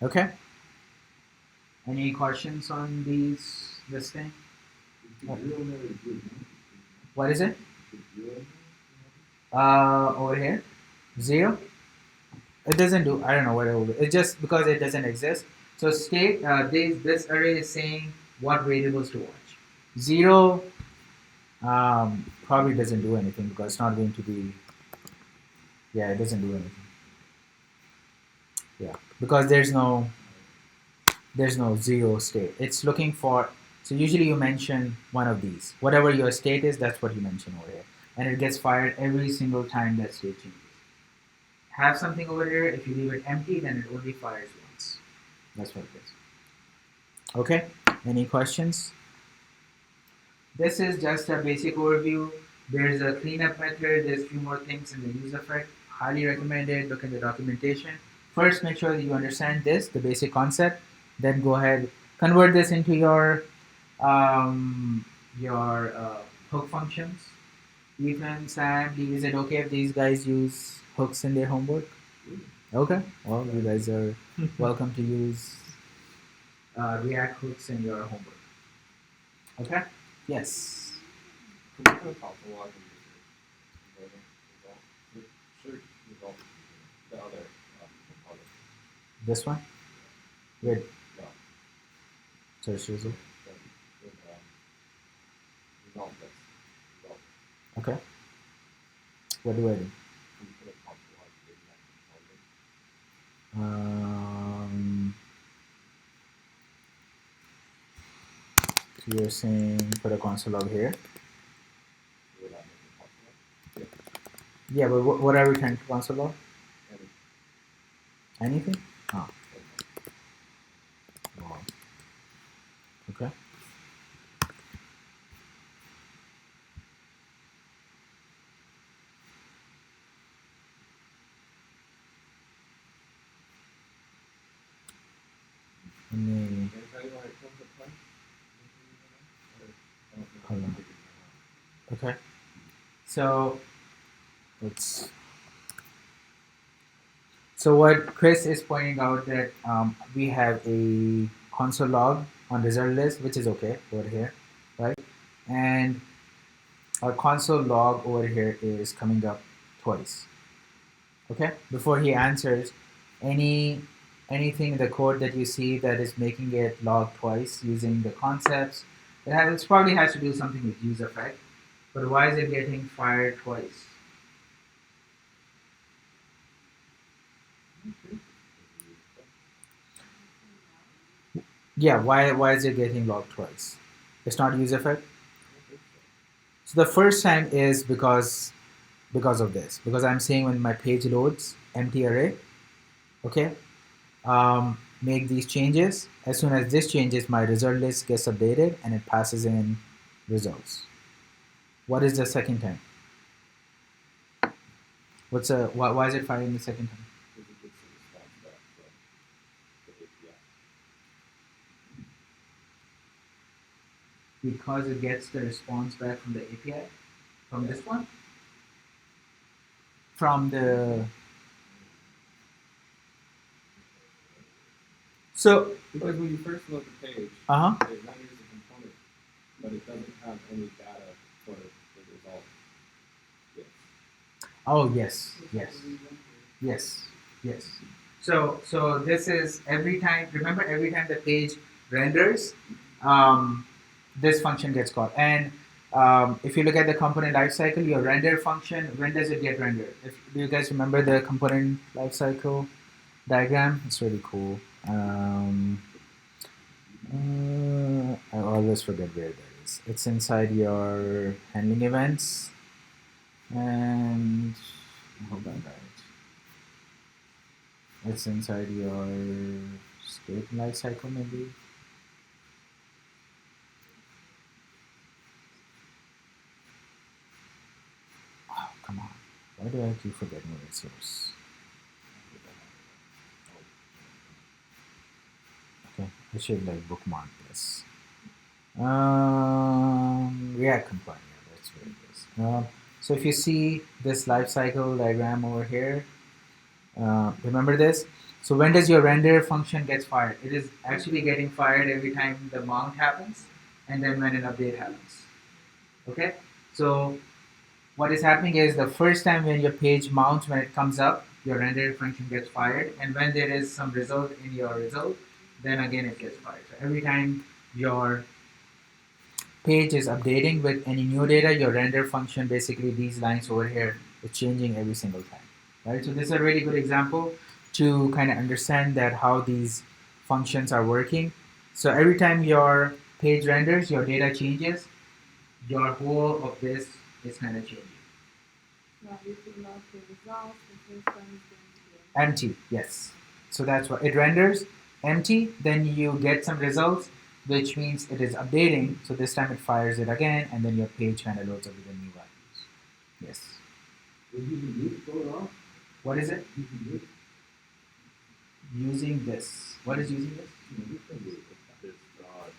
B: Okay. Any questions on this thing? What is it? Over here, 0. It doesn't do. I don't know what it will do. It's just because it doesn't exist. So state this array is saying what variables to watch. 0 probably doesn't do anything because it's not going to be. Yeah, it doesn't do anything. Yeah, because there's no 0 state. It's looking for. So usually you mention one of these. Whatever your state is, that's what you mention over here, and it gets fired every single time that state changes. Have something over here. If you leave it empty, then it only fires once. That's what it is. Okay. Any questions? This is just a basic overview. There's a cleanup method. There's a few more things in the use effect. Highly recommended. Look at the documentation. First, make sure that you understand this, the basic concept. Then go ahead, convert this into your hook functions. Ethan, Sam, Lee, is it okay if these guys use hooks in their homework? Okay. Well, you guys are welcome to use React hooks in your homework. Okay. Yes.
A: Can we put a console log in user result? Search result. The other component.
B: This one. With
A: No.
B: search result.
A: With result list. Result.
B: Okay. What do I do?
A: Can you put a console log in that component?
B: So you're saying put a console log here.
A: Would that make it console log?
B: Yeah, but what are we trying to console log?
A: And
B: Anything? Oh. Wow. Okay. Let me
A: can I tell you why it comes up twice?
B: hold on. Okay. So it's so what Chris is pointing out that we have a console log on result list, which is okay over here, right? And our console log over here is coming up twice. Okay. Before he answers, anything in the code that you see that is making it log twice using the concepts, it probably has to do something with use effect. But why is it getting fired twice? Yeah, why is it getting logged twice? It's not use effect. So the first time is because of this. Because I'm saying when my page loads empty array, okay, make these changes. As soon as this changes, my result list gets updated and it passes in results. What is the second time? Why is it firing the second time?
A: Because it gets the response back from the API.
B: Because it gets the response back from the API? From this one? From the so
A: Because when you first load the page,
B: uh-huh.
A: it renders a component, but it doesn't have any data for the result. Yes.
B: Oh yes. So this is every time. Remember, every time the page renders, this function gets called. And if you look at the component lifecycle, your render function, when does it get rendered? Do you guys remember the component lifecycle diagram? It's really cool. I always forget where that is. It's inside your handling events. And hold on, guys. It's inside your state lifecycle, maybe. Oh, come on. Why do I keep forgetting where it's yours? Okay, I should like bookmark this. React compliant. Yeah, that's where it is. So if you see this life cycle diagram over here, remember this. So when does your render function gets fired? It is actually getting fired every time the mount happens, and then when an update happens. Okay? So what is happening is the first time when your page mounts, when it comes up, your render function gets fired, and when there is some result in your result, then again it gets fired. So every time your page is updating with any new data, your render function, basically these lines over here, is changing every single time. Right? So this is a really good example to kind of understand that how these functions are working. So every time your page renders, your data changes, your whole of this is kind of changing.
E: Now you can log the results, the first one is going to be
B: Empty, yes. So that's what it renders empty, then you get some results, which means it is updating. So this time it fires it again, and then your page kind of loads up with the new values. Yes. What is it? Using this. What is using this?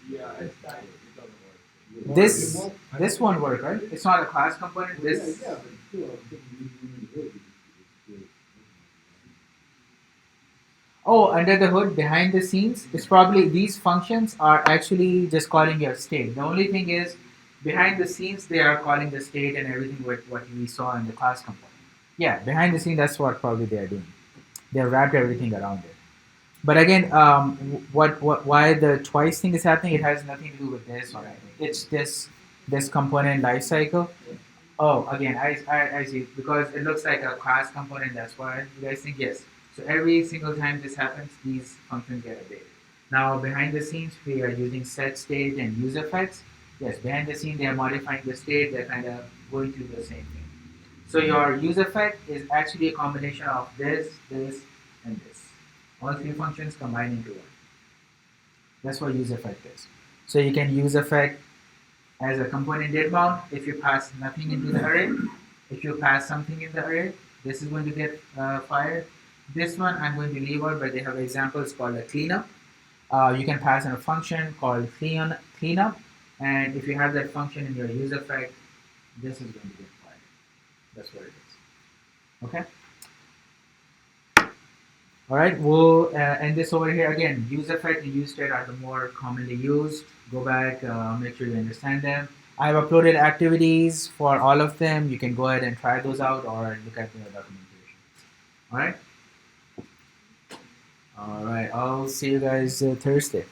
D: Yeah,
A: It doesn't work.
B: This won't work, right? It's not a class component. This. Oh, under the hood, behind the scenes, it's probably these functions are actually just calling your state. The only thing is, behind the scenes, they are calling the state and everything with what we saw in the class component. Yeah, behind the scene, that's what probably they are doing. They have wrapped everything around it. But again, why the twice thing is happening? It has nothing to do with this or anything. It's this component lifecycle. Oh, again, I see. Because it looks like a class component, that's why you guys think yes. So every single time this happens, these functions get updated. Now, behind the scenes, we are using set state and use effects. Yes, behind the scene, they are modifying the state. They're kind of going through the same thing. So your use effect is actually a combination of this, and this. All three functions combined into one. That's what use effect is. So you can use effect as a component did mount if you pass nothing into the array. If you pass something in the array, this is going to get fired. This one I'm going to leave out, but they have examples called a cleanup. You can pass in a function called cleanup, and if you have that function in your use effect, this is going to get fired. That's what it is. Okay. All right, we'll end this over here. Again, use effect and use state are the more commonly used. Go back, make sure you understand them. I've uploaded activities for all of them. You can go ahead and try those out or look at the documentation. All right? All right, I'll see you guys Thursday.